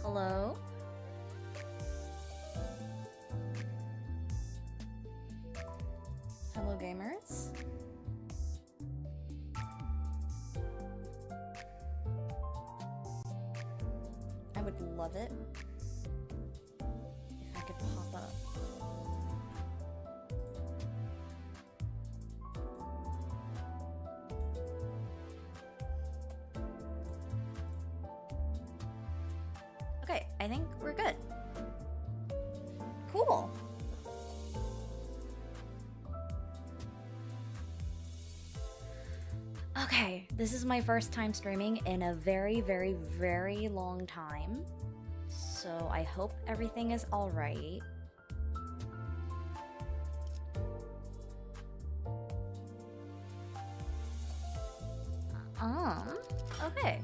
Hello? Hello, gamers? I would love it if I could pop up. Okay, I think we're good. Cool. Okay, this is my first time streaming in a very, very, very long time. So I hope everything is alright. Okay.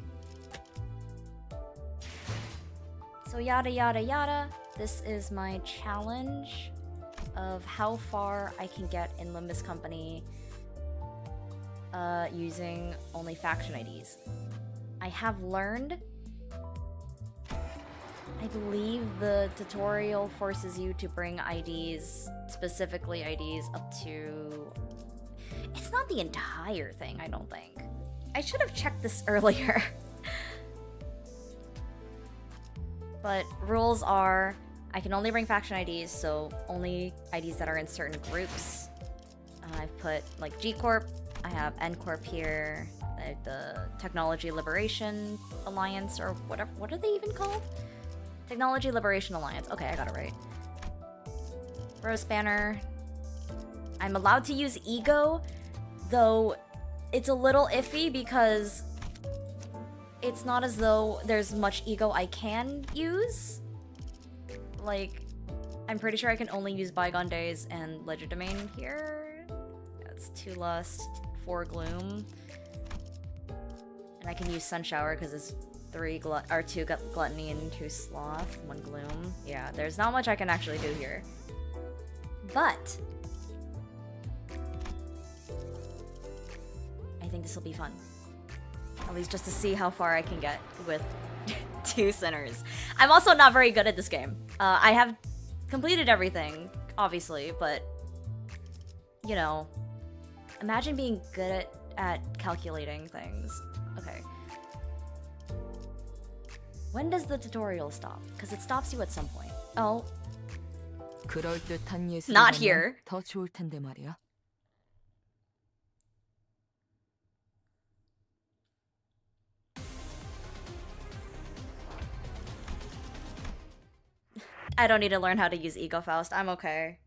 So yada yada yada, this is my challenge of how far I can get in Limbus Company using only faction IDs. I have learned, I believe the tutorial forces you to bring IDs, specifically IDs up to... It's not the entire thing, I don't think. I should have checked this earlier. But rules are, I can only bring faction IDs, so only IDs that are in certain groups. I've put like G-Corp, I have N-Corp here, I have the Technology Liberation Alliance, or whatever, what are they even called? Technology Liberation Alliance, okay, I got it right. Rose Banner. I'm allowed to use E.G.O, though it's a little iffy because it's not as though there's much E.G.O I can use. Like, I'm pretty sure I can only use Bygone Days and Legerdemain here. That's 2 Lust, 4 Gloom. And I can use Sunshower because it's 2 Gluttony and 2 Sloth, 1 Gloom. Yeah, there's not much I can actually do here. But I think this will be fun. At least just to see how far I can get with 2 Sinners. I'm also not very good at this game. I have completed everything, obviously, but you know, imagine being good at calculating things. Okay. When does the tutorial stop? Because it stops you at some point. Oh. Not here. 더 좋을 텐데 말이야. I don't need to learn how to use E.G.O Faust. I'm okay.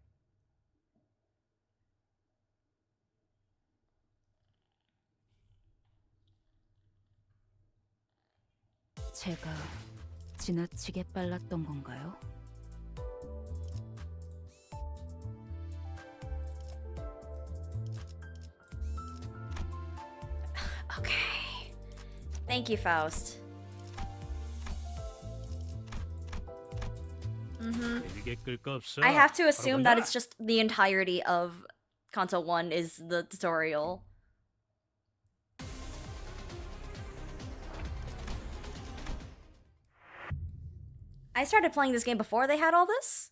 제가 지나치게 빨랐던 건가요? Okay. Thank you, Faust. I have to assume that it's just the entirety of Canto 1 is the tutorial. I started playing this game before they had all this.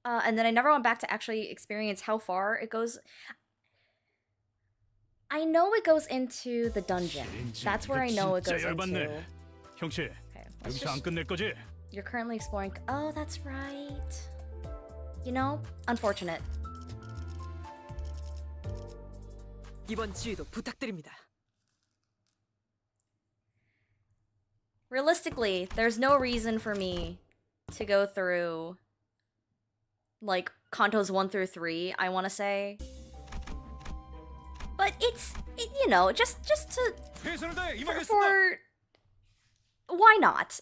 And then I never went back to actually experience how far it goes. I know it goes into the dungeon. That's where I know it goes into. Okay, let's just... You're currently exploring... Oh, that's right. You know, unfortunate. 이번 지휘도 부탁드립니다. Realistically, there's no reason for me to go through, like, Cantos 1 through 3, I want to say. But you know, just to... For... Why not?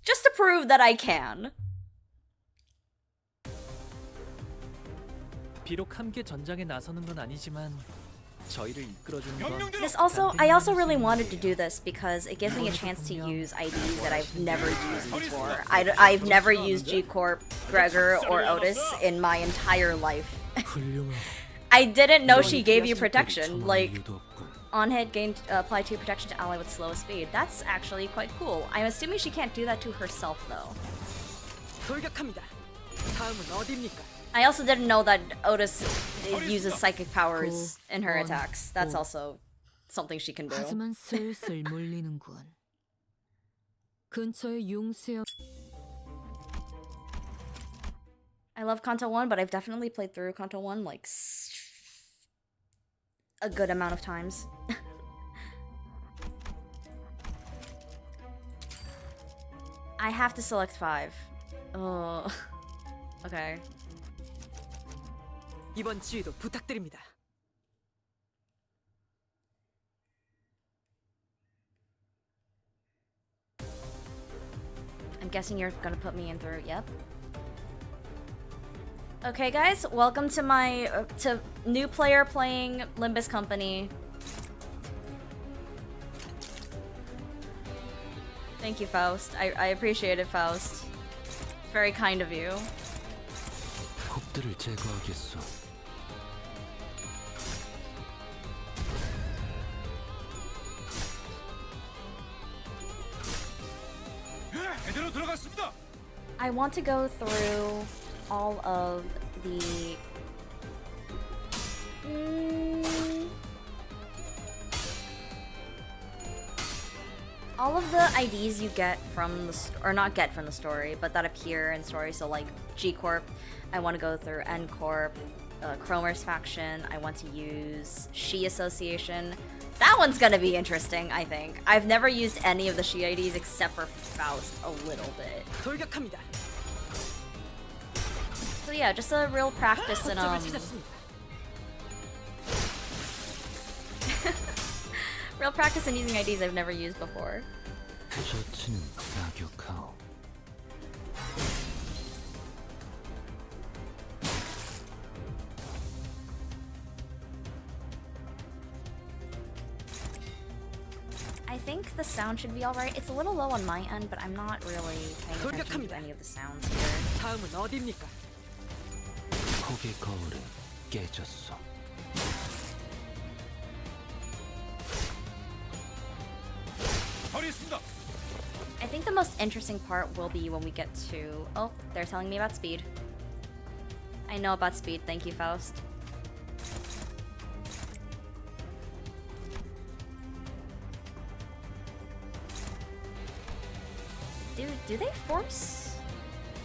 Just to prove that I can. 비록 함께 전장에 나서는 건 아니지만 저희를 이끌어주는 건 This also, I also really wanted to do this because it gives me a chance to use IDs that I've never used before. I've never used G-Corp, Gregor, or Otis in my entire life. I didn't know she gave you protection. Like, On hit, gain apply 2 protection to ally with slowest speed. That's actually quite cool. I'm assuming she can't do that to herself though. 돌격합니다. 다음은 어디입니까? I also didn't know that Otis uses psychic powers in her attacks. That's also something she can do. 하지만 슬슬 몰리는군. 근처에 용수역. I love Canto 1, but I've definitely played through Canto 1 like a good amount of times. I have to select 5. Oh, okay. 이번 지휘도 부탁드립니다. I'm guessing you're gonna put me in through. Yep. Okay, guys, welcome to my to new player playing Limbus Company. Thank you, Faust. I appreciate it, Faust. It's very kind of you. 폭들을 제거하겠소. 제대로 들어갔습니다. I want to go through all of the all of the IDs you get from the or not get from the story, but that appear in story. So like G-Corp, I want to go through N-Corp, Cromer's faction. I want to use She Association. That one's gonna be interesting, I think. I've never used any of the She IDs except for Faust a little bit. 돌격합니다. So yeah, just a real practice in 거점을 찾았습니다. real practice in using IDs I've never used before. 저치는 낙욕하오. I think the sound should be alright. It's a little low on my end, but I'm not really paying attention to 돌격합니다. any of the sounds here. 다음은 어디입니까? 폭의 거울은 깨졌어. 처리했습니다. I think the most interesting part will be when we get to... Oh, they're telling me about speed. I know about speed. Thank you, Faust. Do they force?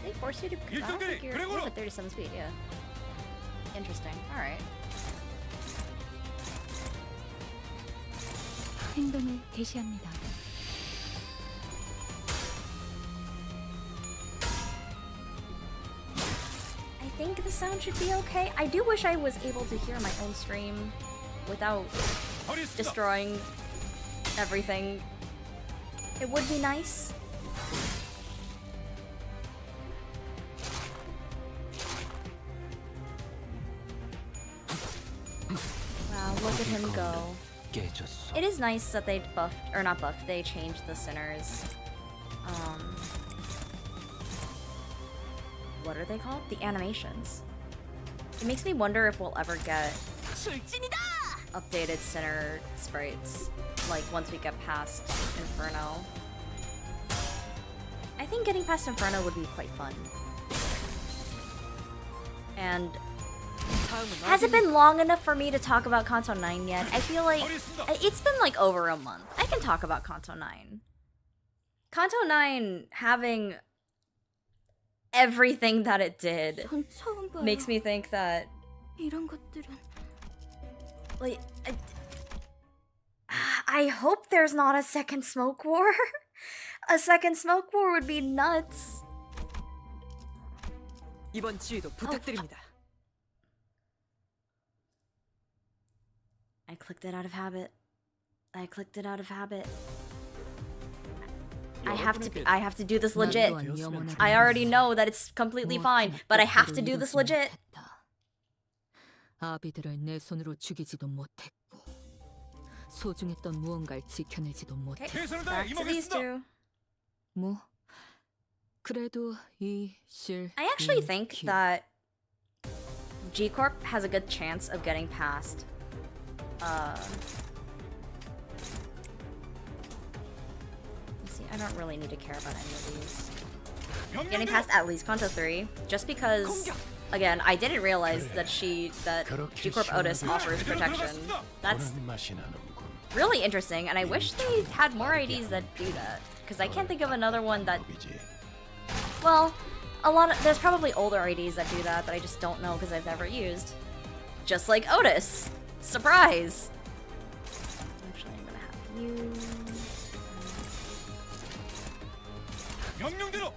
They force you to? I don't think you're you have a 37 speed. Yeah. Interesting. All right. 행동을 개시합니다. I think the sound should be okay. I do wish I was able to hear my own stream without destroying everything. It would be nice. Wow, look at him go. 깨졌어. It is nice that they buffed, or not buffed, they changed the sinners. What are they called? The animations. It makes me wonder if we'll ever get updated sinner sprites, like once we get past Inferno. I think getting past Inferno would be quite fun. And has it been long enough for me to talk about Canto 9 yet? I feel like it's been like over a month. I can talk about Canto 9. Canto 9 having everything that it did 전 처음 봐요. makes me think that 이런 것들은 like I hope there's not a second smoke war. A second smoke war would be nuts. 이번 지휘도 부탁드립니다. I clicked it out of habit. I clicked it out of habit. I have to do this legit. I already know that it's completely fine, but I have to do this legit. 아비들을 내 손으로 죽이지도 못했고 소중했던 무언가를 지켜내지도 Okay, 못했어. back to these two. 뭐 그래도 이 실. I actually think that G-Corp has a good chance of getting past I don't really need to care about any of these. 명령대로 Getting past at least Canto 3, just because, again, I didn't realize that G-Corp Otis offers protection. That's 맛이 나는군. really interesting, and I wish they had more IDs that do that. Because I can't think of another one that, well, there's probably older IDs that do that I just don't know because I've never used. Just like Otis! Surprise! Actually, I'm gonna have you... 명령대로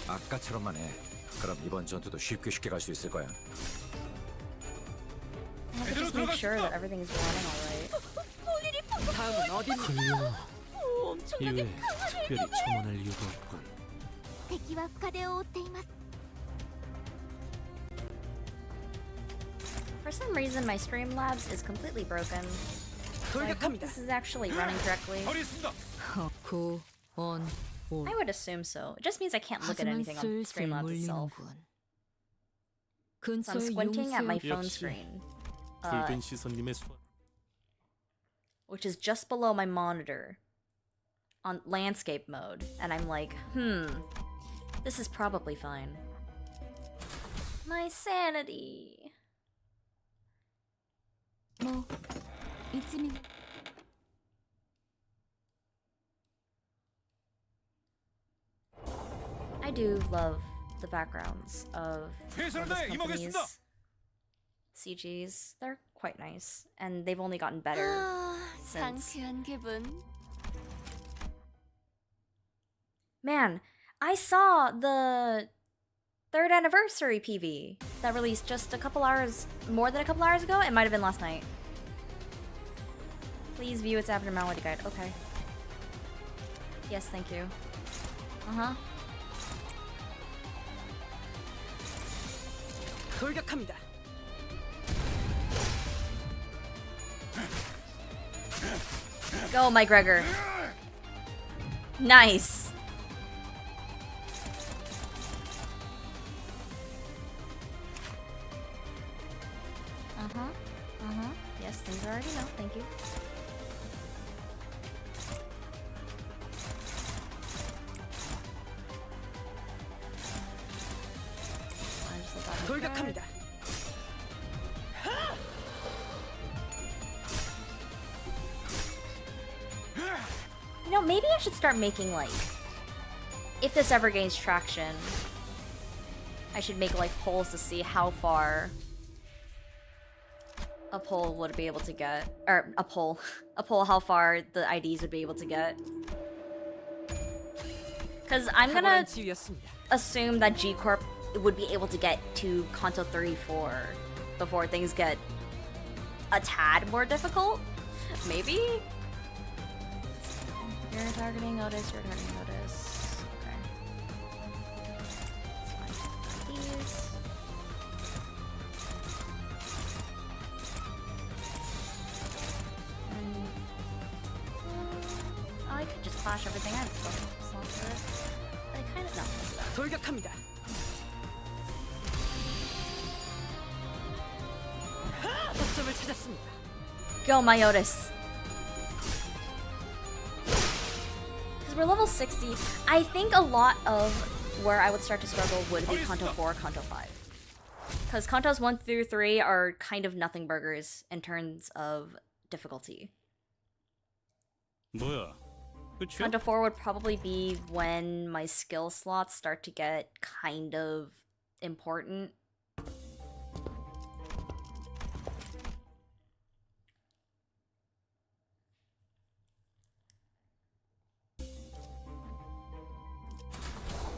아까처럼만 해. 그럼 이번 전투도 쉽게 갈 수 있을 거야. I have to just make sure that everything is running alright. 다음은 어디입니까? 훌륭. 이외에 특별히 첨언할 이유가 없군. 敵は深手を負っています For some reason, my Streamlabs is completely broken. So I hope 돌격합니다. this is actually running correctly. 처리했습니다. 고, on, 올. I would assume so. It just means I can't look at 하지만 anything on 슬슬 Streamlabs itself. 몰리는군. So I'm 근처에 squinting at my 용수역 phone 역시 screen, 붉은 시선님의 수. which is just below my monitor on landscape mode, and I'm like, this is probably fine. My sanity. 뭐 이쯤이면 I do love the backgrounds of 최선을 Limbus 다해 Company's 임하겠습니다. CGs. They're quite nice, and they've only gotten better since. 상쾌한 기분 Man, I saw the 3rd anniversary PV that released just a couple hours, more than a couple hours ago. It might have been last night. Please view its abnormality guide. Okay. Yes, thank you. Uh-huh. 돌격합니다. Go, Mike Gregor. Nice. Uh-huh. Uh-huh. Yes, things are already know. Thank you. I just let that be correct. 돌격합니다. You know, maybe I should start making, like, if this ever gains traction, I should make, like, polls to see how far a poll would be able to get. Or, a poll, how far the IDs would be able to get. Because I'm gonna 탁월한 지휘였습니다. assume that G-Corp would be able to get to Canto 34 before things get a tad more difficult. Maybe? You're targeting Otis, you're targeting Otis. Okay. Let's find these. And, I could just flash everything out. So for this. But I kind of no. Let's do that. 돌격합니다. 거점을 찾았습니다. Go, my Otis. Because we're level 60. I think a lot of where I would start to struggle would be Canto 4, Canto 5. Because Cantos 1 through 3 are kind of nothing burgers in terms of difficulty. 뭐야? 끝이야? Canto 4 would probably be when my skill slots start to get kind of important.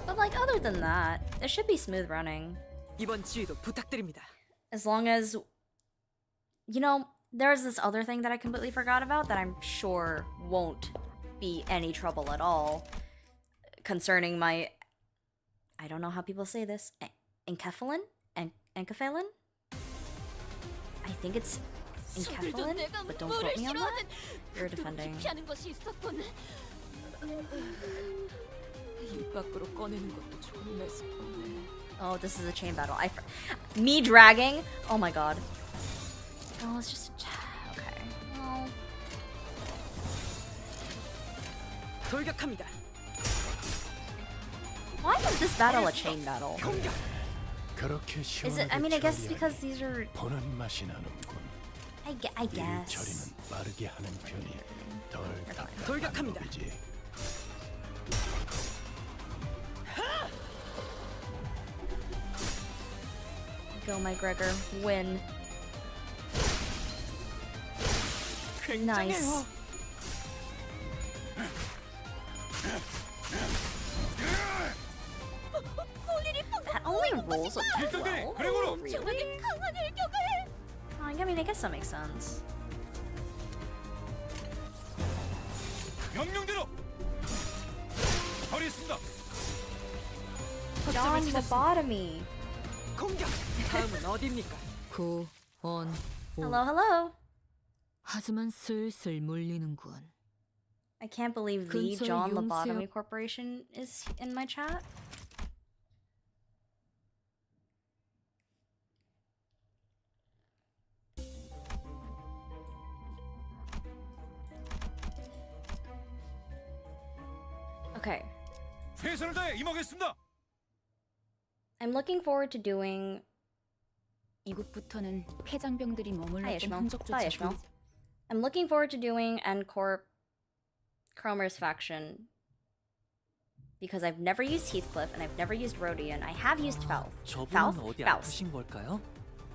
But like other than that, it should be smooth running. 이번 지휘도 부탁드립니다. As long as, you know, there's this other thing that I completely forgot about that I'm sure won't be any trouble at all concerning my, I don't know how people say this, enkephalin? Enkephalin? I think it's enkephalin, but don't quote me on that. You're defending. 피하는 것이 있었군 입 밖으로 꺼내는 것도 조금 매섭네. Oh, this is a chain battle. Me dragging? Oh my god. Oh, it's just okay. Well, 돌격합니다. Why is this battle a chain battle? 공격. 그렇게 Is it? I mean, I guess it's because these are. 보는 맛이 나는군. I guess. 처리는 빠르게 하는 편이 덜 답답한 돌격합니다. 법이지. Go, my Gregor. Win. Nice. That only rolls a 12? 그레고로 Really? I mean, I guess that makes sense. 명령대로 처리했습니다. John lobotomy. 공격. 다음은 어디입니까? 구, 원, 오. Hello, hello. 하지만 슬슬 물리는군. I can't believe the 근처에 John 용세요. Lobotomy Corporation is in my chat. Okay. 최선을 다해 임하겠습니다. I'm looking forward to doing. 이곳부터는 폐장병들이 Hi, 머물렀던 Ishmael. 흔적조차 Bye, Ishmael. 보이지. I'm looking forward to doing N-Corp Cromer's faction because I've never used Heathcliff and I've never used Rodion. I have used Falth. 저분은 어디 Faust. 아프신 걸까요?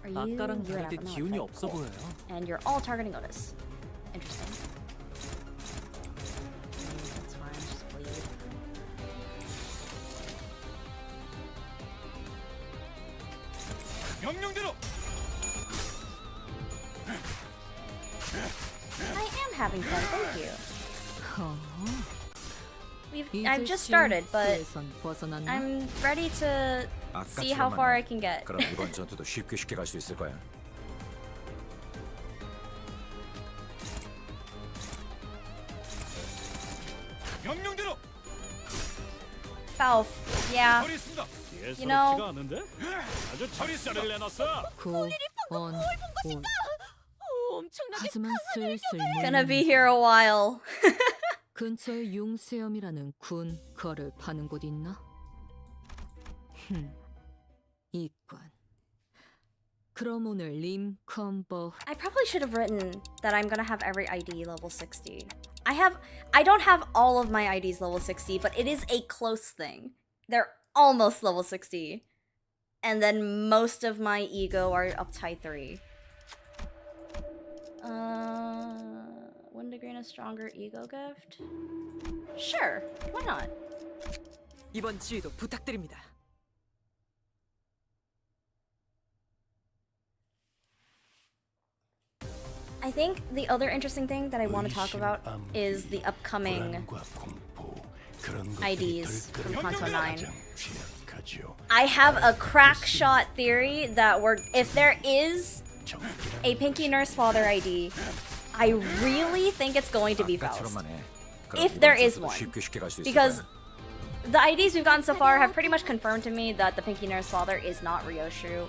Are you? 아까랑 You and 다르게 Apple 기운이 Knight, 없어 cool. 보여요. And you're all targeting Otis. Interesting. That's fine. Just bleed. 명령대로 I am having fun. Thank you. I've 이제 just started, but 실수에선 벗어났나? I'm ready to see how 아까처럼만 far 해. I can get. 그럼 이번 전투도 쉽게 갈 수 있을 거야. 명령대로 Falf. Yeah. 처리했습니다. You know. 예사롭지가 않은데? 아주 처리를 내놨어. 구, 원, 오. 하지만 슬슬 Gonna be 물리는군. here a while. 근처에 융수염이라는 군 거를 파는 곳 있나? 이관. 그럼 오늘 림컴버 I probably should have written that I'm gonna have every ID level 60. I don't have all of my IDs level 60, but it is a close thing. They're almost level 60. And then most of my E.G.O are up to 3. Wouldn't agree on a stronger E.G.O gift? Sure, why not? 이번 지휘도 부탁드립니다. I think the other interesting thing that I want to talk about is the upcoming 불안과 공포, 그런 IDs 것들이 from 덜 Canto 9. 가장 취약하죠. I have a crack shot theory that if there is a Pinky Nurse Father ID, I really think it's going to be Faust. 아까처럼만 해. 그럼 If 이번 there is 전투도 one. 쉽게 갈 수 있을 Because 거야. the IDs we've gotten so far have pretty much confirmed to me that the Pinky Nurse Father is not Ryoshu.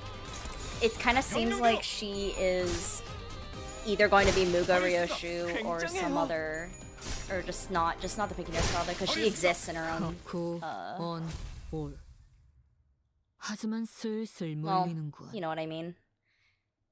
It kind of seems like she is either going to be Muga Ryoshu or some other, or just not the Pinky Nurse Father because she exists in her own. 구, 원, 올. 하지만 슬슬 Well, 물리는군. you know what I mean.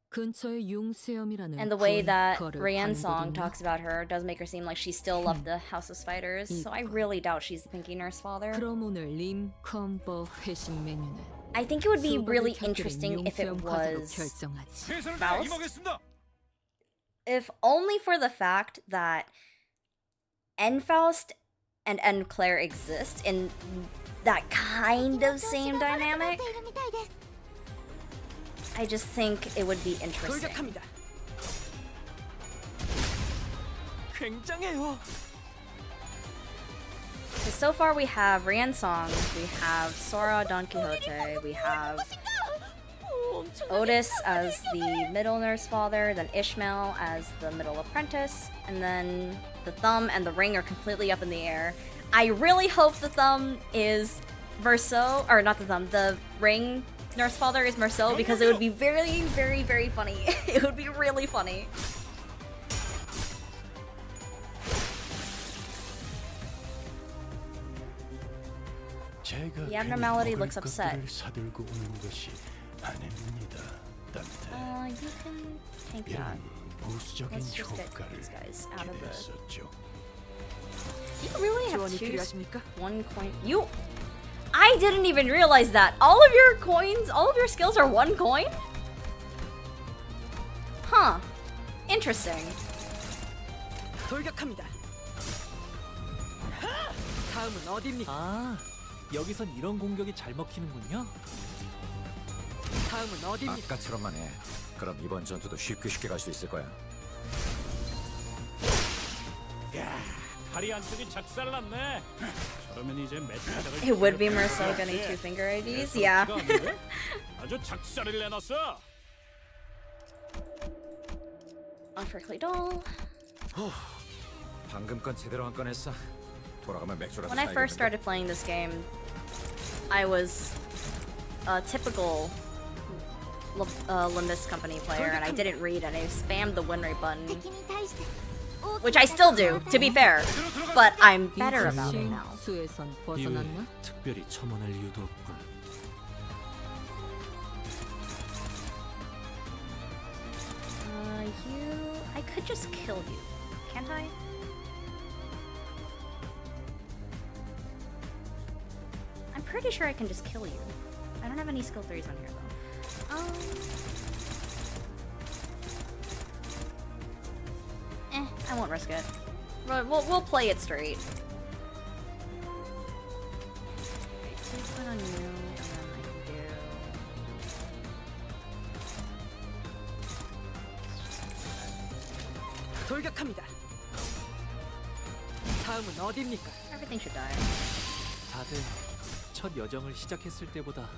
근처에 융수염이라는 And the way 군 that 거를 Rian's 파는 song 곳 있나? talks about her does make her seem like she still loved the House of Spiders. So I really doubt she's the Pinky Nurse Father. 그럼 오늘 림컴버 회식 메뉴는 I think it would be 수박을 really 곁들인 interesting if it 융수염 과자로 was, 결정하지. 최선을 다해 Faust? 임하겠습니다. if only for the fact that Enfaust and Enclair exist in that kind of same dynamic. I just think it would be interesting. 돌격합니다. 굉장해요. Because so far we have Rian Song, we have Sora Don Quixote, we have Otis as the middle nurse father, then Ishmael as the middle apprentice, and then the thumb and the ring are completely up in the air. I really hope the thumb is Verso, or not the thumb, the ring nurse father is Merceau, because it would be very, very, very funny. It would be really funny. 제가 The abnormality 괜히 looks 먹을 upset. 것들을 사들고 오는 것이 아닙니다. 따뜻해. You can tank that. 이런 보수적인 Let's just get 효과를 these guys out of the. 기대했었죠. You really have 지원이 two 필요하십니까? one coin. You. I didn't even realize that. All of your coins, all of your skills are one coin? Huh. Interesting. 돌격합니다. 다음은 어디입니까? 아, 여기선 이런 공격이 잘 먹히는군요. 다음은 어디입니까? 아까처럼만 해. 그럼 이번 전투도 쉽게 갈 수 있을 거야. 다리 안쪽이 작살났네. 저러면 이제 메타적을 It would be Merceau getting two finger IDs. Yeah. 아주 작살을 내놨어. Unprickly doll. 방금 건 제대로 한 건 했어. 돌아가면 맥주라도 When I first 사야겠는데. started playing this game, I was a typical Limbus Company player, and I didn't read, and I spammed the win rate button, 敵に対して大きな which I still do, to be fair. But I'm better about it 이제 now. 수에선 이후에 벗어났나? 특별히 첨언할 이유도 없군. I could just kill you, can't I? I'm pretty sure I can just kill you. I don't have any skill 3s on here though. I won't risk it. We'll play it straight. Right, 2 point on you, and then I can do. 돌격합니다. 다음은 어디입니까? Everything should die. 다들 첫 여정을 시작했을 때보다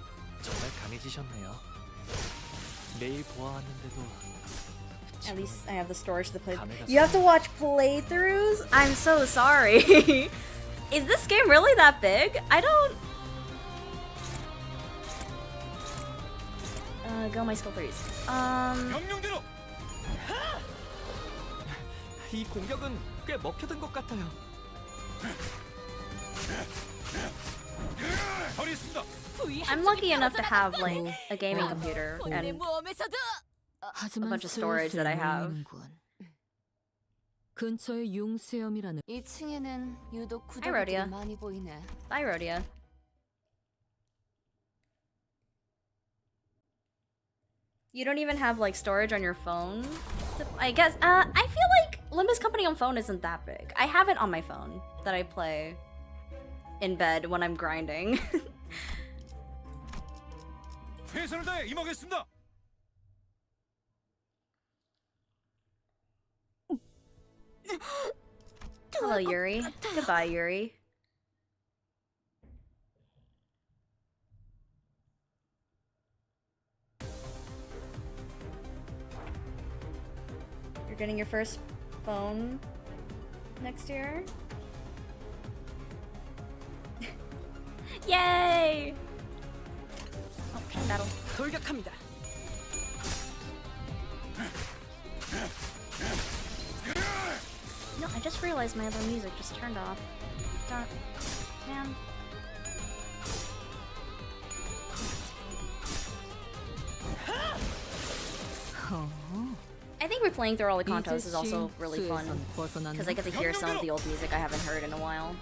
정말 강해지셨네요. 매일 보아왔는데도 At least I have the storage to play. 감회가 You have to watch playthroughs? I'm so sorry. Is this game really that big? I don't. Go my skill 3s. 명령대로 이 공격은 꽤 먹혀든 것 같아요. 허리 있습니다. I'm lucky enough to have like a gaming computer 본인의 and 모험에서도 하지만 bunch of storage 슬슬 that I have. 몰리는군. 근처에 융수염이라는 2층에는 유독 Hi, Rhodia. 구더기들이 많이 보이네. bye, Rhodia. You don't even have like storage on your phone. I guess. I feel like Limbus Company on phone isn't that big. I have it on my phone that I play in bed when I'm grinding. 최선을 다해 임하겠습니다. Hello, Yuri. Goodbye, Yuri. You're getting your first phone next year? Yay! Oh, chain battle. 돌격합니다. No, I just realized my other music just turned off. Darn. Man. I think replaying through all the Cantos is also really fun. 벗어났나? Because I get to hear some of the old music I haven't heard in a while.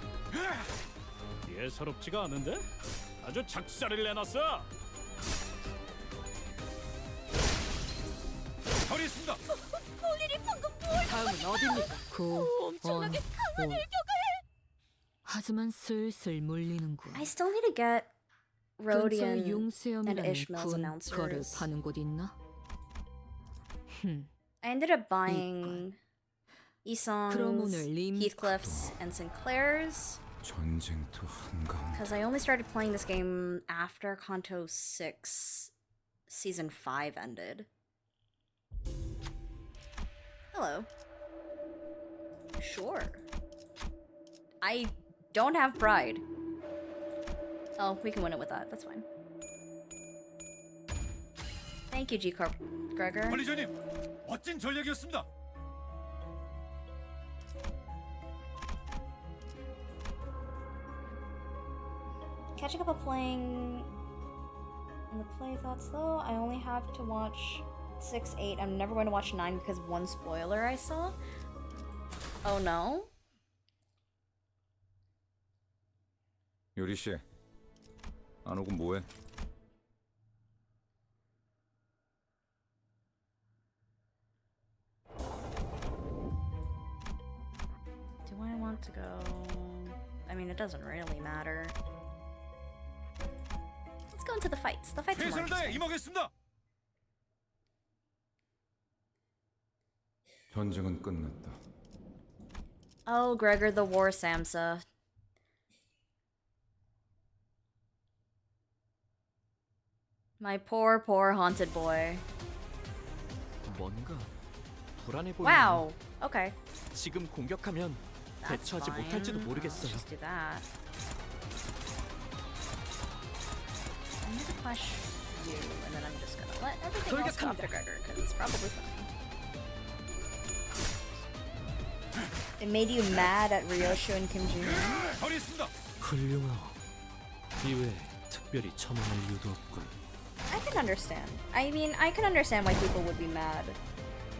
예사롭지가 않은데? 아주 작살을 내놨어. 허리 있습니다. 다음은 어디입니까? 엄청나게 강한 하지만 슬슬 몰리는군. I still need to get 근처에 Rodian and 융수염이라는 Ishmael's 군 거를 announcers. 파는 곳 있나? I ended up buying Esong's, 그럼 오늘 Limbus Heathcliff's, and Sinclair's. 전쟁터 한가운. Because I only started playing this game after Canto 6 Season 5 ended. Hello. Sure. I don't have pride. Oh, we can win it with that. That's fine. Thank you, G-Corp, Gregor. 관리자님, 멋진 전략이었습니다. catching up on playing in the play thoughts though. I only have to watch 6, 8. I'm never going to watch 9 because of one spoiler I saw. Oh no. 요리 씨, 안 오고 뭐해? Do I want to go? I mean, it doesn't really matter. Let's go into the fights. The fights are more interesting. 임하겠습니다. 전쟁은 끝났다. Oh, Gregor the War Samsa. My poor, poor haunted boy. 뭔가 불안해 보이네. Wow. Okay. 지금 공격하면 That's 대처하지 fine. 못할지도 I'll 모르겠어요. just do that. I'm gonna push you, and then I'm just gonna let everything else go after Gregor, because it's probably fine. It made you mad at Ryoshu and Kim Jong-un? 훌륭하오. 이외에 특별히 첨언할 이유도 없군. I can understand. I mean, I can understand why people would be mad.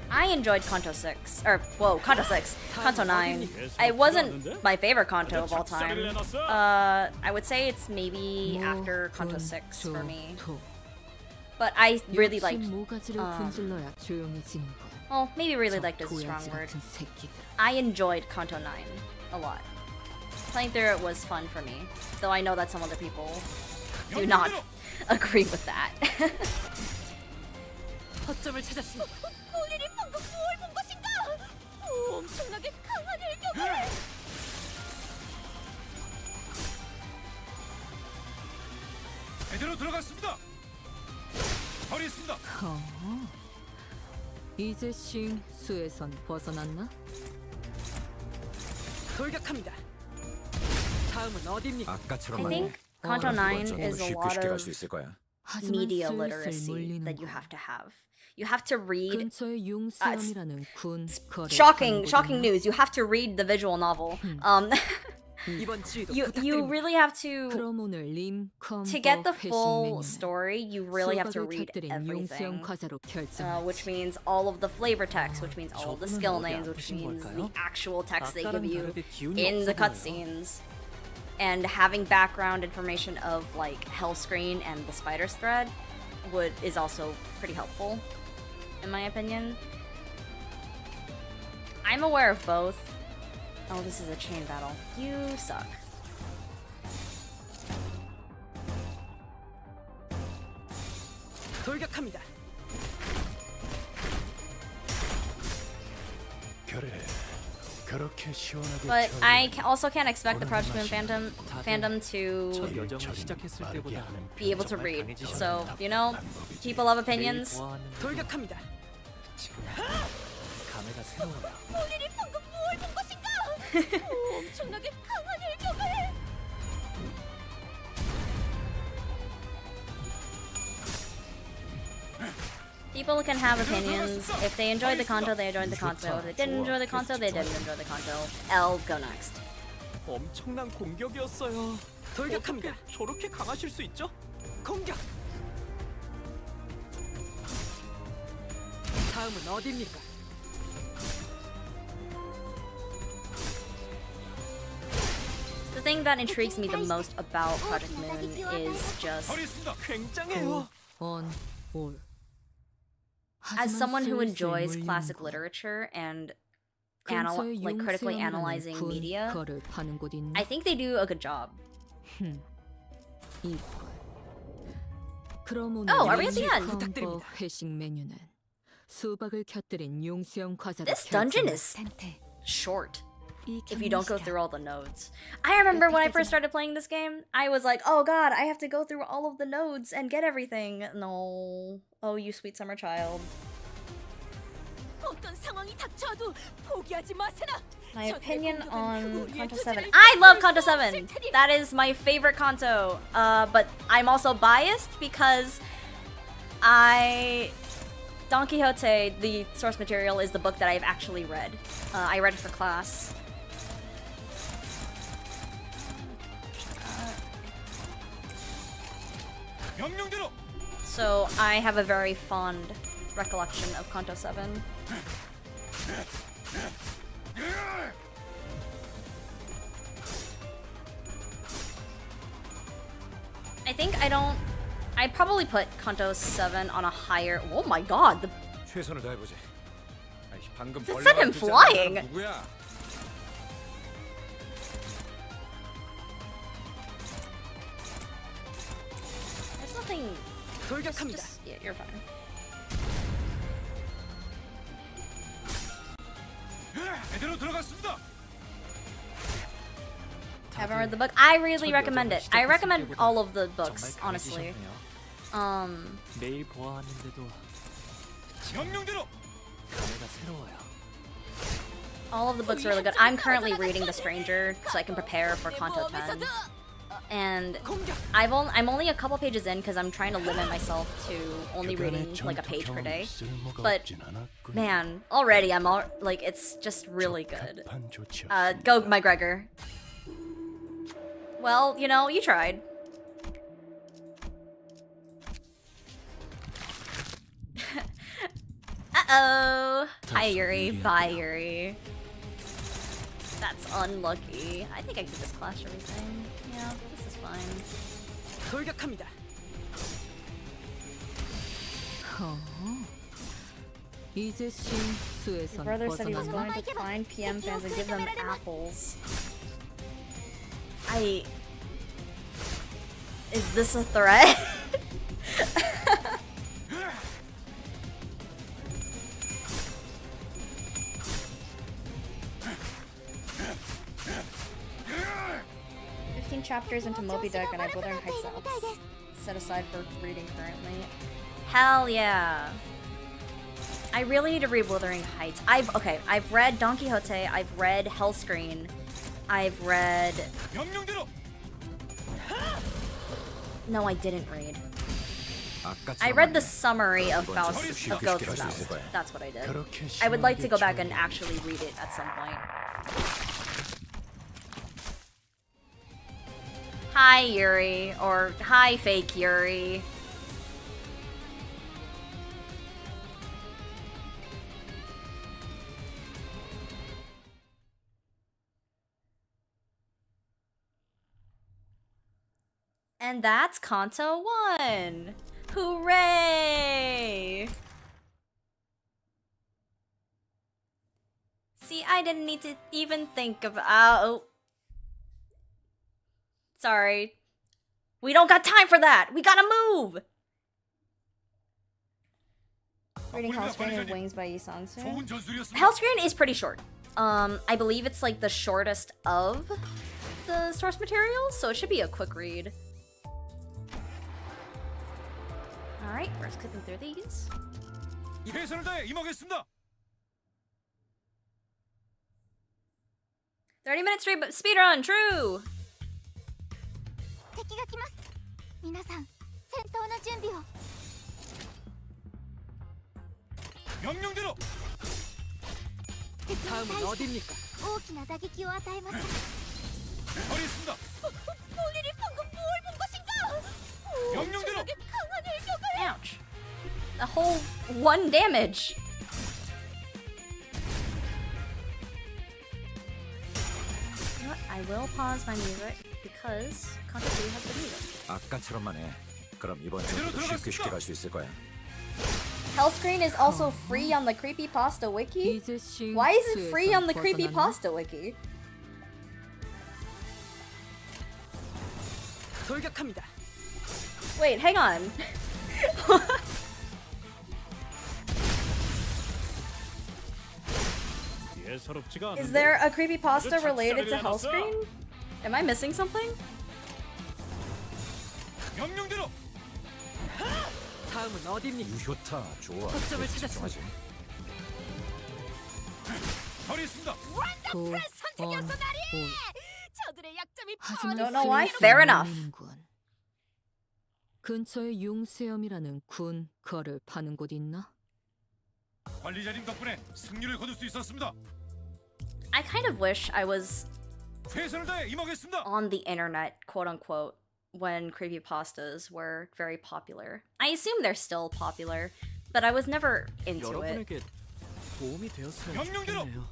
I enjoyed Canto 6. Or, whoa, Canto 6. Canto 9. It wasn't my favorite Canto of all time. I would say it's maybe after Canto 6 for me. But I really liked... 모가지를 분질러야 조용해지는 거. well, maybe really liked is a strong 고양이 word. 같은 새끼들. I enjoyed Canto 9 a lot. Playing through it was fun for me. Though I know that some other people do not agree with that. 허점을 찾았습니다. 본인이 방금 뭘 본 것인가? 엄청나게 강한 일격을. 제대로 들어갔습니다. 버리겠습니다. 이제 싱 수에선 벗어났나? 돌격합니다. 다음은 어디입니까? 아까처럼 I think Canto 9 is a lot 쉽게 of 갈수 있을 거야. 하지만 media 슬슬 literacy 몰리는 that you 거야. have to have. You have to read 근처에 용수염이라는 군 거래 shocking 하는 news. You have to read the visual novel. 이번 지휘도 You 부탁드립니다. really have to 그럼 오늘 to get the 회식 full 메뉴는 story. You really have to 수박을 read 곁들인 everything. 용수염 과자로 결정하지. Which means all of the flavor text, which means all of the 저분은 skill 어디 names, which 아프신 means the 걸까요? actual text they give 아까랑 you 다르게 기운이 in the 없어 보여요. cutscenes. And having background information of like Hellscreen and the Spider's Thread is also pretty helpful, in my opinion. I'm aware of both. Oh, this is a chain battle. You suck. 돌격합니다. 그래. 그렇게 시원하게 But 처리해. I also can't expect the Project Moon fandom to 첫 여정을 시작했을 때보다 be able to 정말 read. 강해지셨네요. So, you know, people have 매일 opinions. 보아하는 돌격합니다. 지금 감회가 새로워요. 본인이 방금 뭘 본 것인가? 엄청나게 강한 일격을. People can have opinions. If they enjoyed the Kanto, they enjoyed the Kanto. If they didn't enjoy the Kanto, they didn't enjoy the Kanto. L, go next. 엄청난 공격이었어요. 돌격합니다. 어떻게 저렇게 강하실 수 있죠? 공격. 다음은 어디입니까? The thing that intrigues me the most about Project Moon is just, 굉장해요. on 올. as someone who 하지만 enjoys 슬슬 classic 몰리는 거. literature and 근처에 like critically 용수염이라는 analyzing 군 media, 거를 파는 곳 있나? I think they do a good job. 이걸. 그럼 오늘 Oh, are we at the end? 컴보 회식 메뉴는 수박을 곁들인 용수염 과자로 This dungeon 결정하지. is 텐테. short 이 if you don't go 경리시간. through all the nodes. I remember when I first started playing this game, I was like, oh god, I have to go through all of the nodes and get everything. No. Oh, you sweet summer child. 어떤 상황이 닥쳐도 포기하지 마세나. My 적의 opinion 공격은 on 우리의 Kanto 투지를 7. I love 막을 Kanto 수 없을 7. 테니. That is my favorite Kanto. But I'm also biased because Don Quixote, the source material, is the book that I've actually read. I read it for class. 명령대로. So I have a very fond recollection of Canto 7. I think I'd probably put Canto 7 on a higher. Oh my god, the 최선을 다해보지. 아이, 방금 That said him flying. 누구야? there's nothing. 돌격합니다. Yeah, you're fine. 제대로 들어갔습니다. Haven't read the book. I really recommend it. I recommend all of the books, 정말 honestly. 강해지셨네요. 매일 보아왔는데도 명령대로. 감회가 새로워요. All of the books are really good. I'm currently reading The Stranger, so I can prepare for Canto 10. And I'm only a couple pages in because I'm trying to limit myself to only reading like a page per day. But man, already like it's just really good. Go McGregor. Well, you know, you tried. Uh-oh. Hi, Yuri. Bye, Yuri. That's unlucky. I think I can just clash everything. Yeah, this is fine. 돌격합니다. 이제씨 His 수에선 brother said he was 벗어났나? going to find PM fans and give them apples. Is this a threat? Chapters into Moby Dick and I have Wuthering Heights set aside for reading currently. Hell yeah! I really need to read Wuthering Heights. I've read Don Quixote, I've read Hellscreen, I've read... No, I didn't read. I read the summary of Ghost's Mouth. That's what I did. I would like to go back and actually read it at some point. Hi, Yuri. Or, hi, fake Yuri. And that's Canto 1! Hooray! See, I didn't need to even think of... Oh. Sorry. We don't got time for that! We gotta move! Reading Hellscreen and Wings by E.G.O. Hellscreen is pretty short. I believe it's like the shortest of the source materials, so it should be a quick read. Alright, we're just clicking through these. 30-minute speedrun, true! 敵が来ます。皆さん、戦闘の準備を。명령대로. 敵に対 다음은 して 어디입니까? 大きな打撃を与えます。 처리했습니다. 본인이 방금 뭘 본 것인가? 명령대로. 엄청나게 강한 일격을. Ouch. A whole 1 damage. You know what? I will pause my music because Canto 2 has the music. 아까처럼만 해. 그럼 이번 전투도 쉽게 갈 수 있을 거야. Hellscreen is also free on the Creepypasta wiki? 이제씨 Why is it free on the 수에선 벗어났나? Creepypasta wiki? 돌격합니다. Wait, hang on. 예사롭지가 Is 않은데. there a Creepypasta related to Hellscreen? Am I missing something? 명령대로. 다음은 어디입니까? 유효타 좋아. 거점을 찾았습니다. 처리했습니다. 도, 원, 올. 저들의 약점이 하지만 Don't know why. 쓸 Fair 수는 enough. 없는군. 근처에 용수염이라는 군 거를 파는 곳 있나? 관리자님 덕분에 승리를 거둘 수 있었습니다. I kind of wish I was 최선을 다해 임하겠습니다. on the internet, quote unquote, when creepypastas were very popular. I assume they're still popular, but I was never into it. 여러분에게 도움이 되었으면 좋겠네요.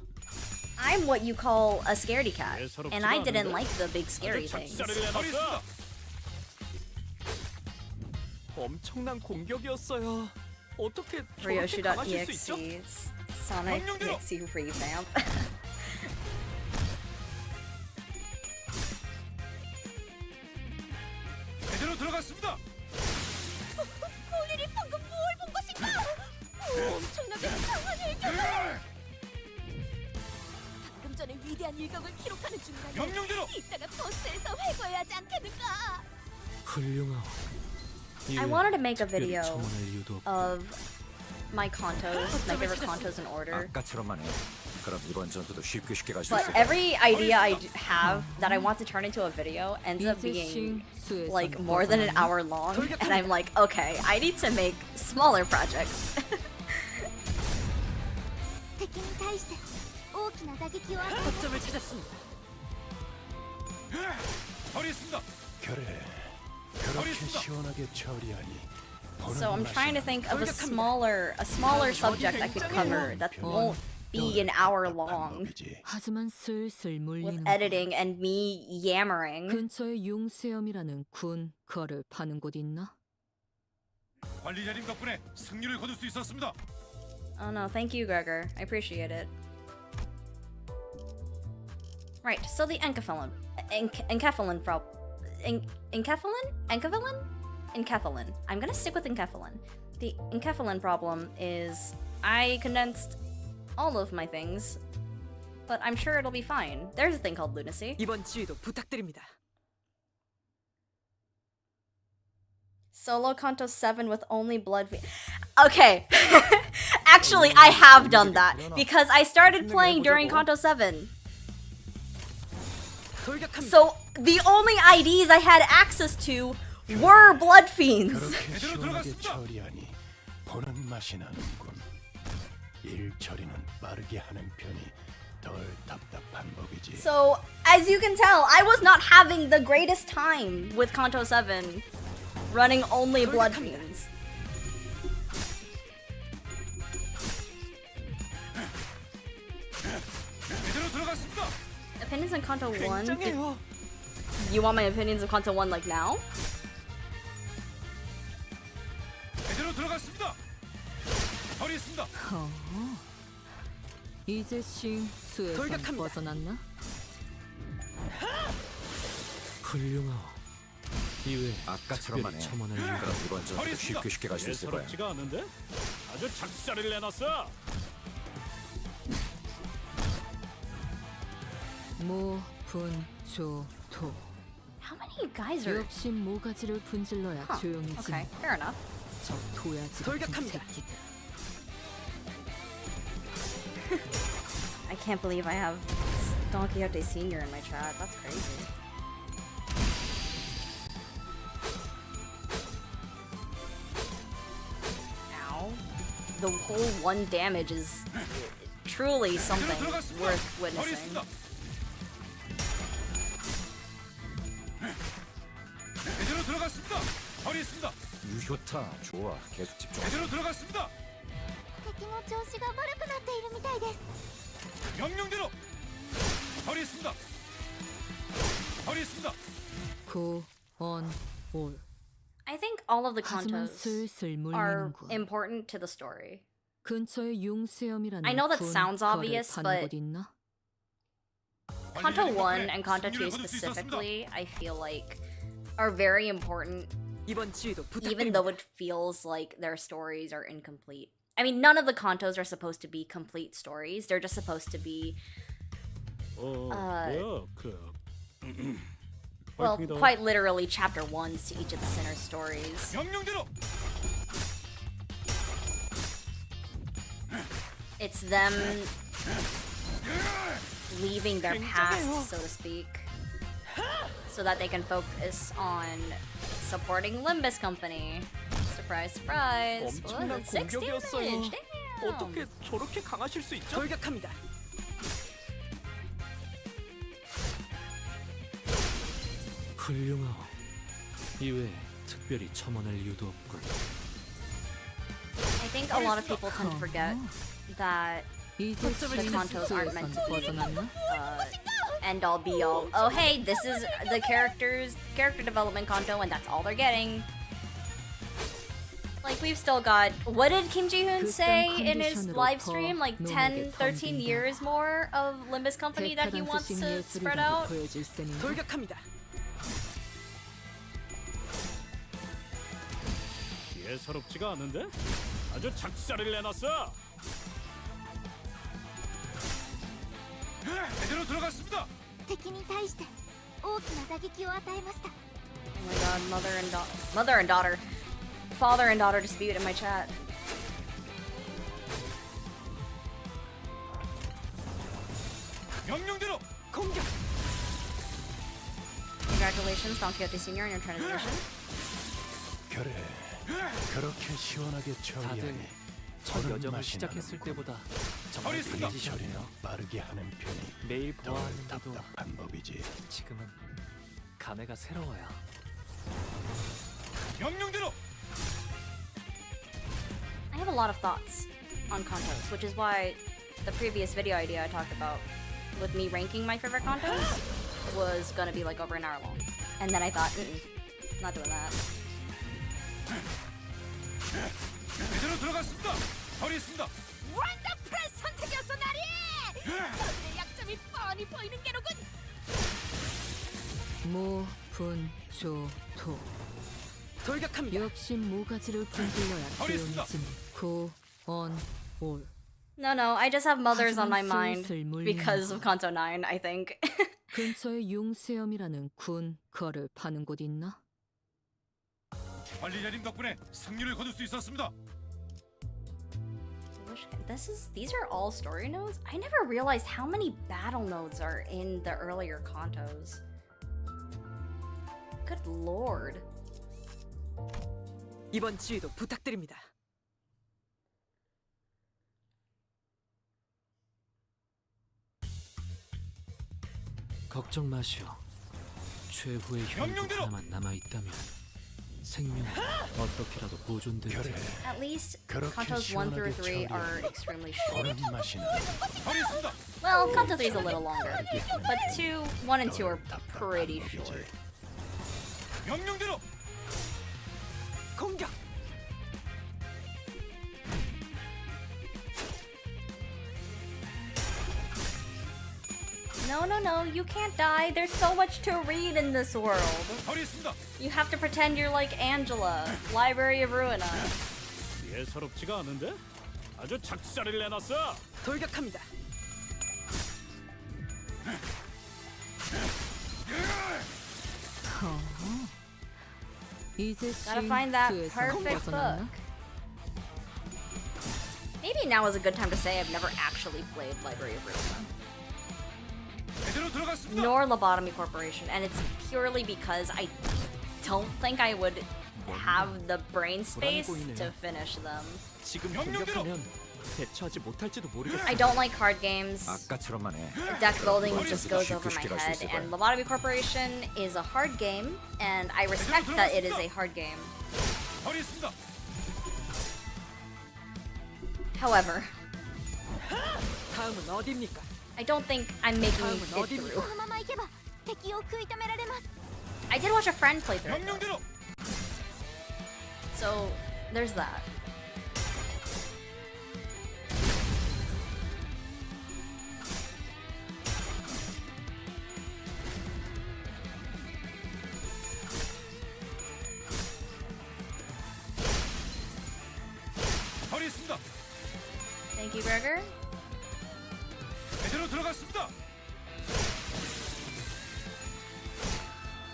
I'm what you call a scaredy cat, 예사롭지가 and I didn't 않은데? like the big scary 아주 things. 작사를 내놨어. 엄청난 공격이었어요. 어떻게 저렇게 강하실 수 있죠? Ryoshi.exe Sonic EXE revamp. 제대로 들어갔습니다. 우리를 방금 뭘 본 것인가? 엄청나게 강한 일격을! 방금 전에 위대한 일격을 기록하는 중이라니. 명령대로! 이따가 버스에서 회고해야 하지 않겠는가? 훌륭하오. I wanted to make a 특별히 video 첨언할 이유도 없고. of my contos, my favorite contos in order. 아까처럼만 해. 그럼 이번 전투도 쉽게 갈 수 But 있을 거야. every idea I have that I want to turn into a video ends up being like more than an hour long, and I'm like, okay, I need to make smaller projects. 敵に対して大きな打撃を与え 거점을 찾았습니다. 처리했습니다. 그래. 그렇게 시원하게 처리하니. So I'm trying to think of a smaller subject I could cover that won't be an hour long 하지만 슬슬 with 물리는 editing and me yammering. 근처에 융수염이라는 군 거를 파는 곳 있나? 관리자님 덕분에 승리를 거둘 수 있었습니다. Oh no, thank you, Gregor. I appreciate it. Right, so the enkephalin enkephalin? I'm gonna stick with enkephalin. The enkephalin problem is I condensed all of my things, but I'm sure it'll be fine. There's a thing called lunacy. 이번 지휘도 부탁드립니다. Solo Canto 7 with only blood. Okay. Actually, I have done that because I started playing during Canto 7. 돌격합니다. So the only IDs I had access to were blood fiends. 그렇게 시원하게 처리하니 보는 맛이 나는군. 일 처리는 빠르게 하는 편이 덜 답답한 법이지. So, as you can tell, I was not having the greatest time with Canto 7 running only blood fiends. 제대로 들어갔습니다. Opinions on Canto 1? 굉장해요. You want my opinions of Canto 1 like now? 제대로 들어갔습니다. 처리했습니다. 이제 싱수에서 돌격합니다. 벗어났나? 훌륭하오. 이외에 아까처럼만 해. 특별히 첨언할 이유도 그럼 이번 전투도 쉽게 갈 수 있을 거야. 예사롭지가 않은데? 아주 작사를 내놨어. 모, 분, 조, 토. How many guys are... 역시 모가지를 분질러야 Huh, 조용히지. okay, fair enough. 저 도야지 같은 돌격합니다. 새끼들. I can't believe I have Don Quixote Sr. in my chat. That's crazy. Ow. The whole 1 damage is truly something worth witnessing. 제대로 들어갔습니다. 처리했습니다. 유효타 좋아. 계속 집중. 제대로 들어갔습니다. 敵の調子が悪くなっているみたいです。 명령대로 처리했습니다. 처리했습니다. 고, 언, 올. I think all of the 하지만 contos 슬슬 are 물리는군. important to the story. 근처에 융수염이라는 I know that 군 sounds 거를 obvious, 파는 but 곳 있나? Canto 1 and Canto 2 specifically, I feel like, are very important, 이번 지휘도 even 부탁드립니다. though it feels like their stories are incomplete. I mean, none of the Cantos are supposed to be complete stories. They're just supposed to be, 뭐야 그. well, 화이팅이다. quite literally chapter 1s to each of the Sinner's stories. 명령대로 It's them leaving their past, so to speak, so that they can focus on supporting Limbus Company. Surprise, surprise! 엄청난 What? 6 공격이었어요. damage! Damn! 어떻게 저렇게 강하실 수 있죠? 돌격합니다. 훌륭하오. 이외에 특별히 첨언할 이유도 없군. I think a lot of people tend to forget that 이제 the Cantos aren't meant to be 벗어났나? end all be all. Oh hey, this is the character development Canto, and that's all they're getting. Like we've still got, what did Kim Ji-hoon say in his live stream? Like 10, 13 years more of Limbus Company that he wants to spread out? 보여줄 셈인가? 돌격합니다. 예사롭지가 않은데? 아주 작살을 내놨어. 제대로 들어갔습니다. 敵に対して大きな打撃を与えました。 Oh my god, mother and daughter. Father and daughter dispute in my chat. 명령대로 공격. Congratulations, Don Quixote Sr. on your transition. 그래, 그렇게 시원하게 다들 처리하니 첫 보는 여정을 맛이 시작했을 나는군. 때보다 정말 허리습니다. 강해지셨네요. 처리는 빠르게 하는 편이 매일 덜 보아하는데도 답답한 법이지. 지금은 감회가 새로워요. 명령대로 I have a lot of thoughts on Cantos, which is why the previous video idea I talked about with me ranking my favorite Cantos was gonna be like over an hour long. And then I thought, not doing that. 제대로 들어갔습니다. 처리했습니다. 원더풀한 선택이었어 나리! 너희의 약점이 뻔히 보이는 게로군. 모, 분, 조, 토. 돌격합니다. 역시 모가지를 분질러야 허리습니다. 기운이 고, on, 올. No, I just have mothers on my 하지만 mind 슬슬 몰리는 because 거. of Kanto 9, I think. 근처에 용수염이라는 군 거를 파는 곳 있나? 관리자님 덕분에 승리를 거둘 수 있었습니다. These are all story nodes? I never realized how many battle nodes are in the earlier Kantos. Good lord. 이번 지휘도 부탁드립니다. 걱정 마시오. 최후의 혈육 명령대로! 하나만 남아 있다면 생명은 어떻게라도 보존되리라. 그래, At least 그렇게 Kantos 1 through 3 시원하게 are 처리하니 extremely short. 보는 맛이 나는군. 처리했습니다. Well, Kanto 3 is a little longer. 빠르게 하는 But 편이 1 and 2 are 덜 답답한 pretty 법이지. short. 명령대로 공격. No, you can't die. There's so much to read in this world. 처리했습니다. You have to pretend you're like Angela, Library of Ruina. 예사롭지가 않은데? 아주 작살을 내놨어. 돌격합니다. 이제 Gotta find that 싱크에서 perfect 벗어났나? book. Maybe now is a good time to say I've never actually played Library of Ruina, 제대로 들어갔습니다. nor Lobotomy Corporation, and it's purely because I don't think I would have the brain space to finish them. 지금 공격하면 대처하지 못할지도 모르겠어. I don't like card games. 아까처럼만 해. Deck building just goes over my head, and Lobotomy Corporation is a hard game, and I respect that it is a hard game. 처리했습니다. However, 다음은 어디입니까? I don't think I'm making it through. このままいけば敵を食い止められます。 I did watch a friend play through it, though. 명령대로 So there's that. 처리했습니다. Thank you, Gregor. 제대로 들어갔습니다.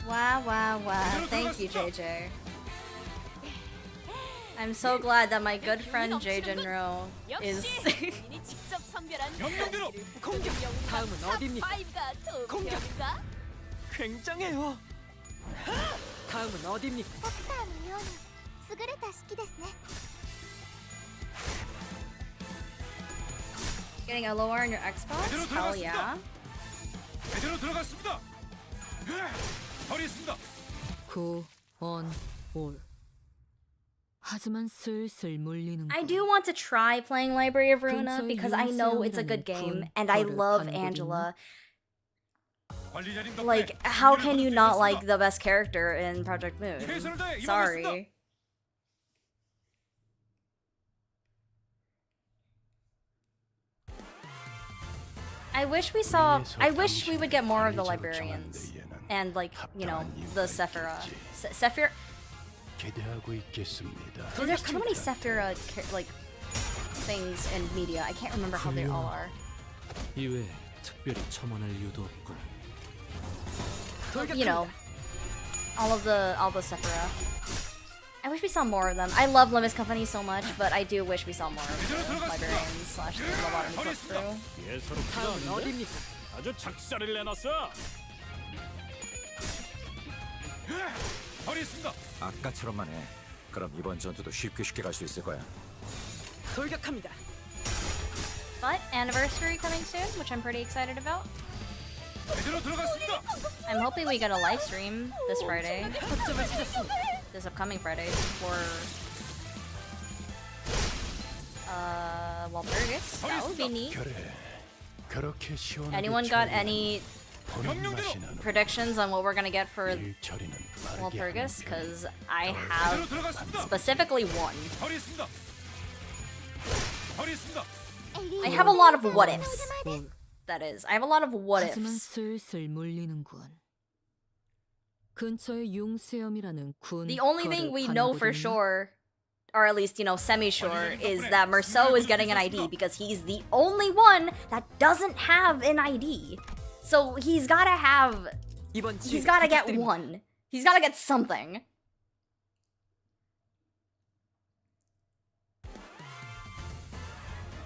Wow. Thank you, JJ. I'm so glad that my good friend JJNRO is. 본인이 직접 선별한 명령대로 공격. 다음은 어디입니까? 5가 공격. 도움입니까? 굉장해요. 다음은 어디입니까? ドクターのように優れた式ですね。 Getting a lower on your Xbox? Hell yeah. 제대로 들어갔습니다. 처리했습니다. 고, on, 올. 하지만 슬슬 몰리는 I do want to try playing Library of Ruina 근처에 because I know it's a good 용세형이라는 game and I 군 love 거를 Angela. 관리자님 덕분에 Like, how 승리를 can you 거둘 수 not 있었습니다. like the best character in Project Moon? 최선을 다해 임하겠습니다. Sorry. I wish we would get more of the librarians. And like, you know, the Sephira. Sephira? 기대하고 있겠습니다. There's too many Sephira like things in media. I can't remember how they all are. 이외에 특별히 첨언할 이유도 없군. You know, all the Sephira. I wish we saw more of them. I love Limbus Company so much, but I do wish we saw more of the librarians slash the lobotomy put through. 예사롭지가 다음은 않은데? 어디입니까? 아주 작사를 내놨어. 허리 있습니다. 아까처럼만 해. 그럼 이번 전투도 쉽게 갈 수 있을 거야. 돌격합니다. But anniversary coming soon, which I'm pretty excited about. 제대로 들어갔습니다. I'm hoping we get a live stream this Friday, 거점을 찾았습니다. this upcoming Friday for Walpurgis. That would be neat. 그래. 그렇게 시원하게 Anyone got 처리하는 any 보는 맛이 나는 predictions on what we're gonna get for 일 처리는 빠르게 Walpurgis? 하는 편이 Because I 제대로 have 들어갔습니다. specifically one. 허리 있습니다. 허리 있습니다. I have a lot of what ifs. 올. That is, I have a lot of what 하지만 ifs. 슬슬 몰리는군. 근처에 용세염이라는 군 The only 거를 thing we 파는 know for 곳이 있나? sure, or at least, you know, semi-sure, is that Merceau is getting an ID because he's the only one that doesn't have an ID. So he's gotta have, 이번 he's 기회에 gotta get 부탁드립니다. one. He's gotta get something.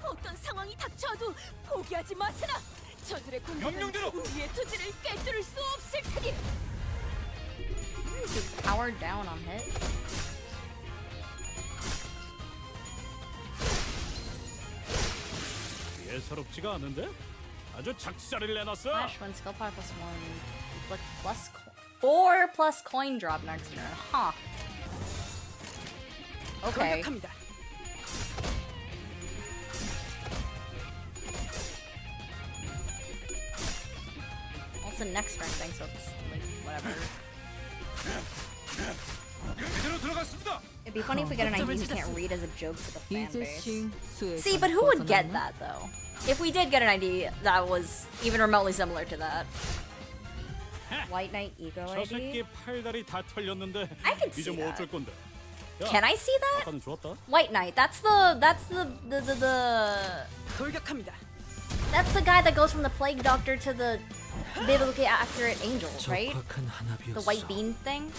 어떤 상황이 닥쳐도 포기하지 마세라. 저들의 공격은 명령대로! 우리의 투지를 꿰뚫을 수 없을 테니. Power down on hit. 예사롭지가 않은데? 아주 작사를 내놨어. Flash when skill power plus 1, inflict plus 4 plus coin drop next turn. Huh. Okay. 돌격합니다. Also next turn thing, so it's like whatever. 제대로 들어갔습니다. It'd be funny if we get an ID we can't read as a joke to the fan 이제 base. 싱수에서 See, but who would get 벗어났나? that though? If we did get an ID that was even remotely similar to that. White Knight E.G.O 저 새끼 ID? 팔다리 다 털렸는데 I could 이제 see 뭐 that. 어쩔 건데? 야, Can I see that? 아까는 좋았다. White Knight, that's the 돌격합니다. that's the guy that goes from the plague doctor to the biblically accurate angel, right? 적확한 The 한압이었어. white bean thing?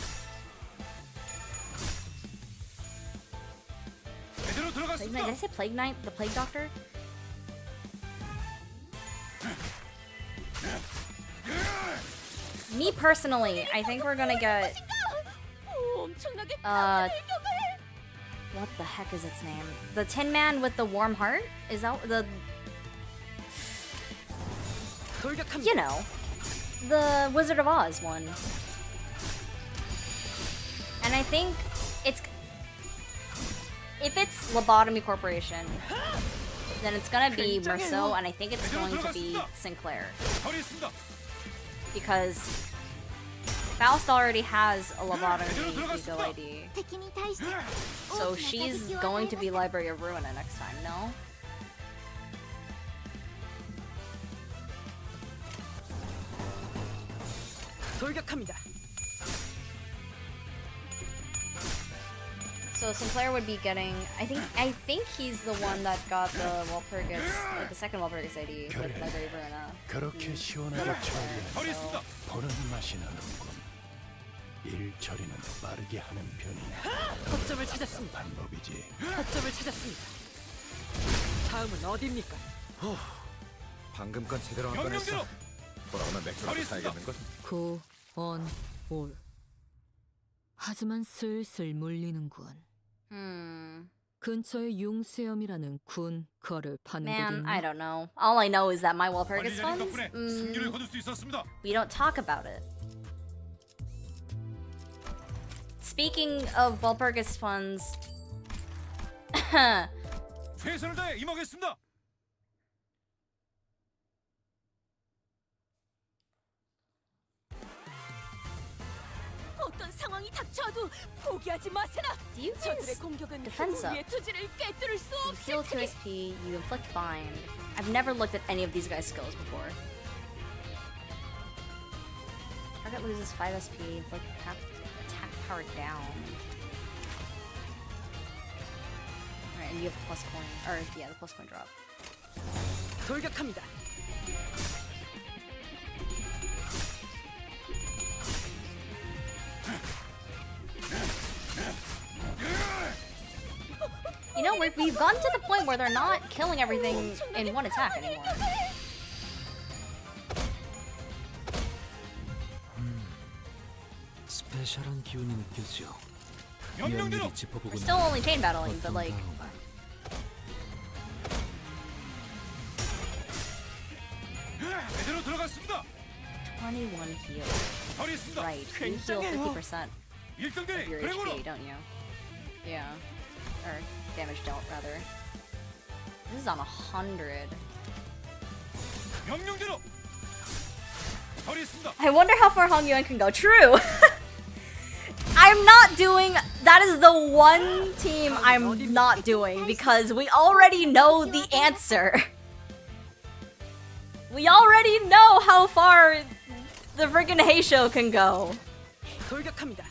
제대로 Plague Knight, did 들어갔습니다. I say Plague Knight? The plague doctor? Me personally, I think we're gonna get 엄청나게 uh what the heck is its name? The Tin Man with the warm heart? Is that the 돌격합니다. you know, the Wizard of Oz one. And I think it's if it's Lobotomy Corporation, then it's gonna be Merceau, and I think it's going to be Sinclair 허리 있습니다. because Faust already has a Lobotomy E.G.O ID, 敵に対して so she's going to be Library of Ruina next time. No. 돌격합니다. So Sinclair would be getting. I think he's the one that got the Walpurgis, like the second Walpurgis ID with Library of Ruina. 그렇게 시원하게 처리하는 허리 있습니다. 보는 맛이 나는군. 일 처리는 빠르게 하는 편이 거점을 찾았습니다. 방법이지. 거점을 찾았습니다. 다음은 어디입니까? 방금 건 제대로 안 꺼냈어. 명령대로 돌아오면 맥주라도 사야겠는걸? 고, on, 올. 하지만 슬슬 몰리는군. 근처에 용세염이라는 군 거를 파는 곳이 Man, I 있나? don't know. All I know is that my Walpurgis 관리자님 funds. 덕분에 승리를 거둘 수 있었습니다. We don't talk about it. speaking of Walpurgis funds, 최선을 다해 임하겠습니다. 어떤 상황이 닥쳐도 포기하지 마세나. do you 저들의 guys 공격은 defense up? 우리의 투지를 꿰뚫을 수 You 없을 heal 2 테니. SP, you inflict bind. I've never looked at any of these guys' skills before. Target loses 5 SP, inflict attack power down. Alright, and you have the plus coin, or yeah, the plus coin drop. 돌격합니다. You know, we've gotten to the point where they're not killing everything in one attack anymore. 스페셜한 기운이 느껴져. 명령대로 면밀히 짚어보고 We're still only chain battling, but 어떤 like, 방어만. 제대로 들어갔습니다. 21 heal. 처리했습니다. Right, you heal 50% of 1등대리 your 그레고로 HP, don't you? Yeah. Or damage dealt, rather. This is on 100. 명령대로 처리했습니다. I wonder how far Hong Yuan can go. True! I'm not doing... That is the one team I'm not doing because we already know the answer. We already know how far the friggin' Heisho can go. 돌격합니다.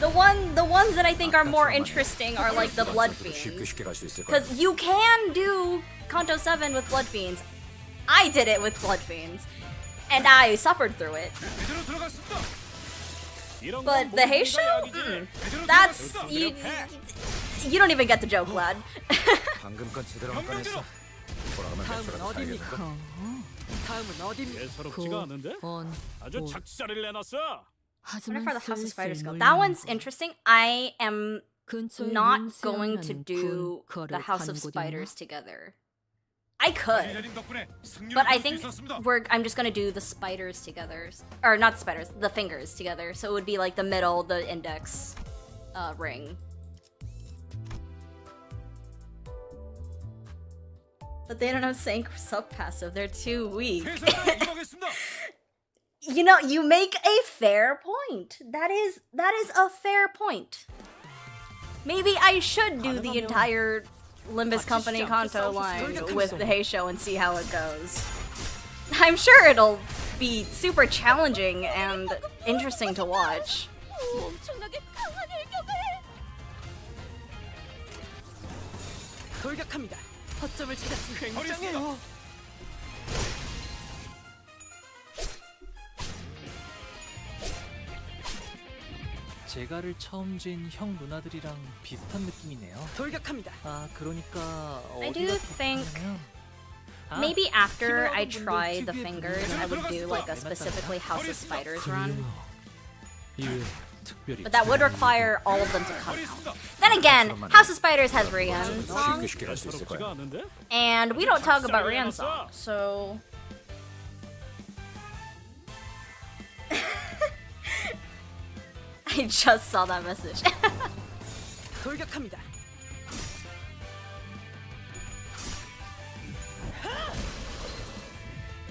The ones that I think are more interesting are like the Blood 쉽게 Fiends. 쉽게 갈 수 있을 거야. Because you can do Canto 7 with Blood Fiends. I did it with Blood Fiends. And I suffered through it. 제대로 들어갔습니다. But the Heisho? That's... You don't even get the joke, lad. 방금 건 제대로 한 건 했어. 돌아가면 다음은 맥주라도 어디입니까? 사야겠는데. 다음은 어디입니까? 예사롭지가 않은데? 원, 아주 오. 작사를 내놨어. Wonder 하지만 how the House of Spiders 슬슬 go. 몰리는 That one's 군. interesting. I am 근처에 not 윈스라는 going to do 군 the 거를 House of 가는 곳이 Spiders 있나? together. I could, 달리자님 덕분에 승리를 but I 거둘 수 think 있었습니다. I'm just gonna do the spiders together, or not the spiders, the fingers together. So it would be like the middle, the index, ring. But they don't have Cinq sub passive. They're too weak. 최선을 다해 임하겠습니다. You know, you make a fair point. That is a fair point. Maybe I should do the entire Limbus Company Canto line with the Heisho and see how it goes. I'm sure it'll be super challenging and interesting to watch. 엄청나게 강한 일격을. 돌격합니다. 허점을 찾았습니다. 굉장해요. 제가를 처음 진 형 누나들이랑 비슷한 느낌이네요. 돌격합니다. 아, 그러니까 I 어디가 do think 비슷하냐면 maybe after I try the fingers, I would do like a specifically House of Spiders run. 이외 특별히 But that would require all of them to come out. 처리했습니다. Then again, House of Spiders has Rian song, 쉽게 쉽게 갈 수 있을 예사롭지가 거야. 않은데? and we don't talk about Rian song, so... I just saw that message. 돌격합니다.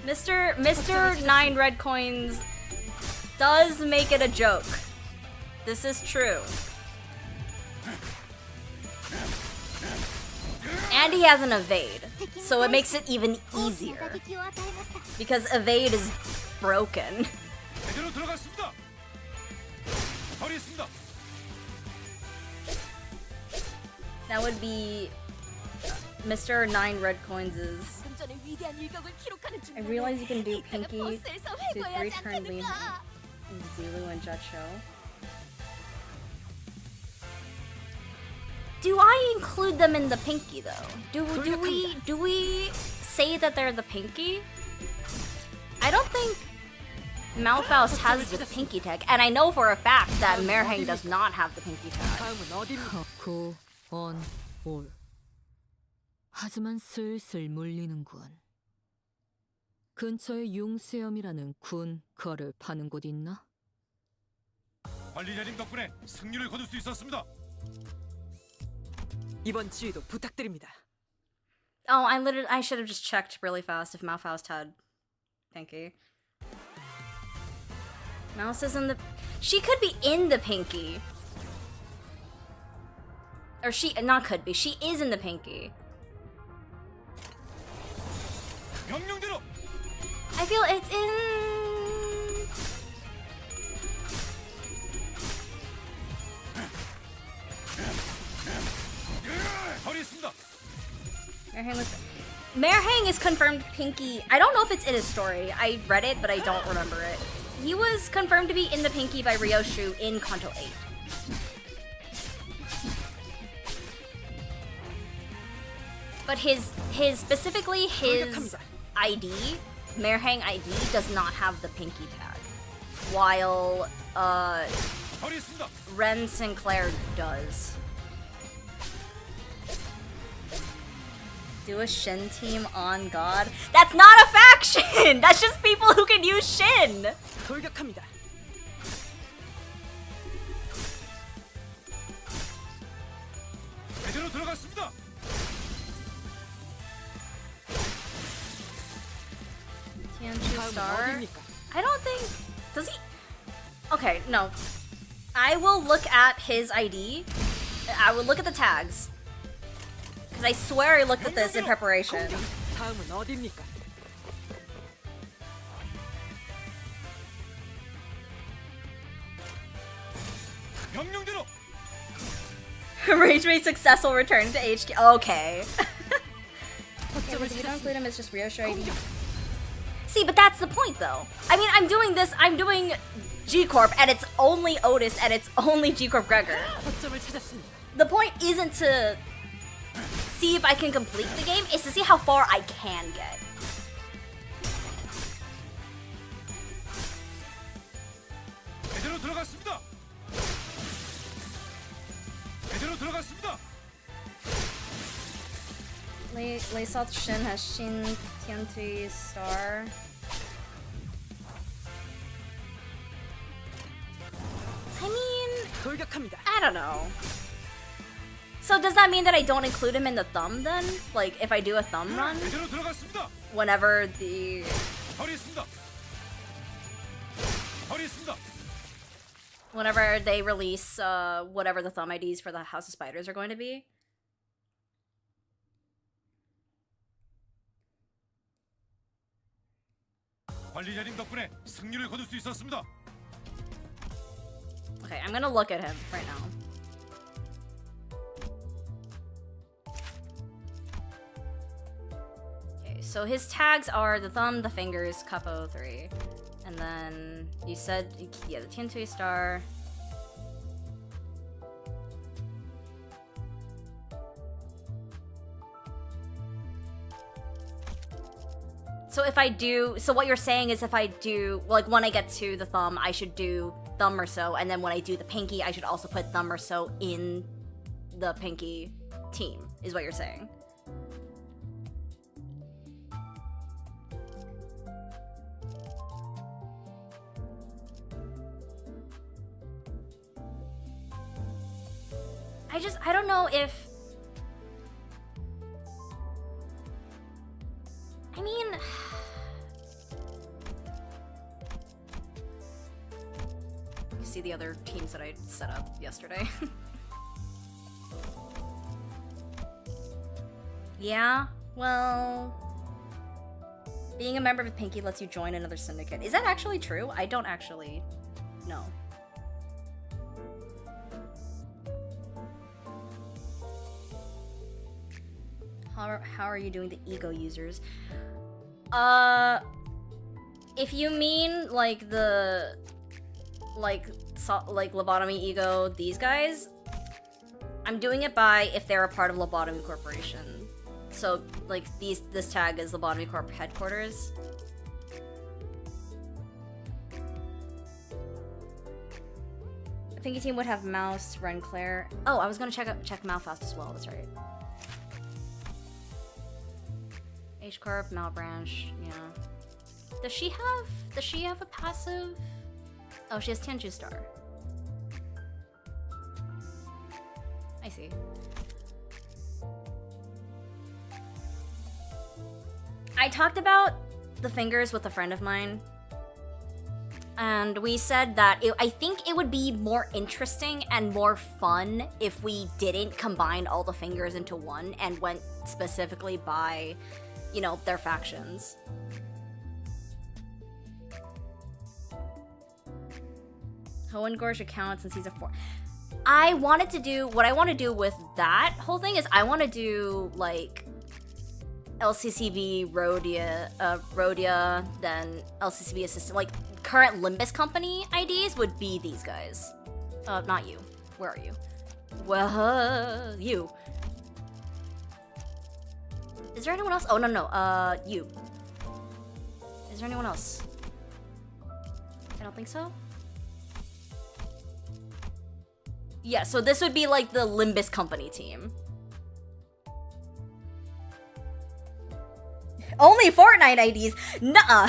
Mr. 9 red coins does make it a joke. This is true. And he has an evade, so it makes it even easier. Because evade is broken. 제대로 들어갔습니다. 처리했습니다. That would be Mr. 9 red coins' 전의 위대한 일격을 기록하는 I realize you can do 이따가 Pinky 버스에서 to 회고해야 3 turn Liam 않겠는가? Zulu and Jutcho. Do I include them in the Pinky though? Do we say that they're the Pinky? I don't think Malfaust has the Pinky tag, and I know for a fact that Merhang does not have the Pinky tag. 다음은 어디입니까? 구, 원, 올. 하지만 슬슬 물리는군. 근처에 융수염이라는 군 거를 파는 곳 있나? 관리자님 덕분에 승리를 거둘 수 있었습니다. 이번 지휘도 부탁드립니다. Oh, I should have just checked really fast if Malphite had Pinky. Mouse is in the... She could be in the Pinky. Or not could be, she is in the Pinky. 명령대로. I feel it's in... 처리했습니다. Merhang is confirmed Pinky. I don't know if it's in his story. I read it, but I don't remember it. He was confirmed to be in the Pinky by Ryoshu in Canto 8. But specifically his ID, Merhang ID, does not have the Pinky tag. While 처리했습니다. Ren Sinclair does. Do a Shin team on God? That's not a faction! That's just people who can use Shin! 돌격합니다. 제대로 들어갔습니다. Tianchu 다음은 Star? 어디입니까? I don't think... Does he... Okay, no. I will look at his ID. I will look at the tags. Because I swear I looked at this in preparation. 다음은 어디입니까? 명령대로. Rage made successful return to H.G.O. Okay. 허점을 If you don't 찾았습니다. include him, it's just Ryoshu ID. See, but that's the point, though. I mean, I'm doing G-Corp, and it's only Otis, and it's only G-Corp Gregor. 허점을 찾았습니다. The point isn't to see if I can complete the game, it's to see how far I can get. 제대로 들어갔습니다. 제대로 들어갔습니다. Lei South Shin has Shin Tiantui Star. I mean, 돌격합니다. I don't know. So does that mean that I don't include him in the thumb then? Like, if I do a thumb run? 제대로 들어갔습니다. Whenever the... 처리했습니다. 처리했습니다. Whenever they release, whatever the thumb IDs for the House of Spiders are going to be? 관리자님 덕분에 승리를 거둘 수 있었습니다. Okay, I'm gonna look at him right now. Okay, so his tags are the thumb, the fingers, Capo 3. And then you said, yeah, the Tiantui Star. So if I do, so what you're saying is if I do, like when I get to the thumb, I should do thumb or so, and then when I do the pinky, I should also put thumb or so in the pinky team, is what you're saying. I don't know if... I mean... You see the other teams that I set up yesterday. Yeah, well... Being a member of Pinky lets you join another syndicate. Is that actually true? I don't actually know. How are you doing the E.G.O users? If you mean like the Lobotomy E.G.O, these guys, I'm doing it by if they're a part of Lobotomy Corporation. So like this tag is Lobotomy Corp headquarters. The Pinky team would have Mouse, Ren, Claire. Oh, I was gonna check Malfast as well. That's right. H-Corp, Malbranch, yeah. Does she have a passive? Oh, she has Tianju Star. I see. I talked about the fingers with a friend of mine, and we said that I think it would be more interesting and more fun if we didn't combine all the fingers into one and went specifically by, you know, their factions. Hoenngor should count since he's a 4. I wanted to do what I want to do with that whole thing is I want to do like LCCB Rhodia, then LCCB assistant. Like current Limbus Company IDs would be these guys. Not you. Where are you? Well, you. Is there anyone else? Oh no, you. Is there anyone else? I don't think so. Yeah, so this would be like the Limbus Company team. Only Fortnite IDs? Nuh-uh.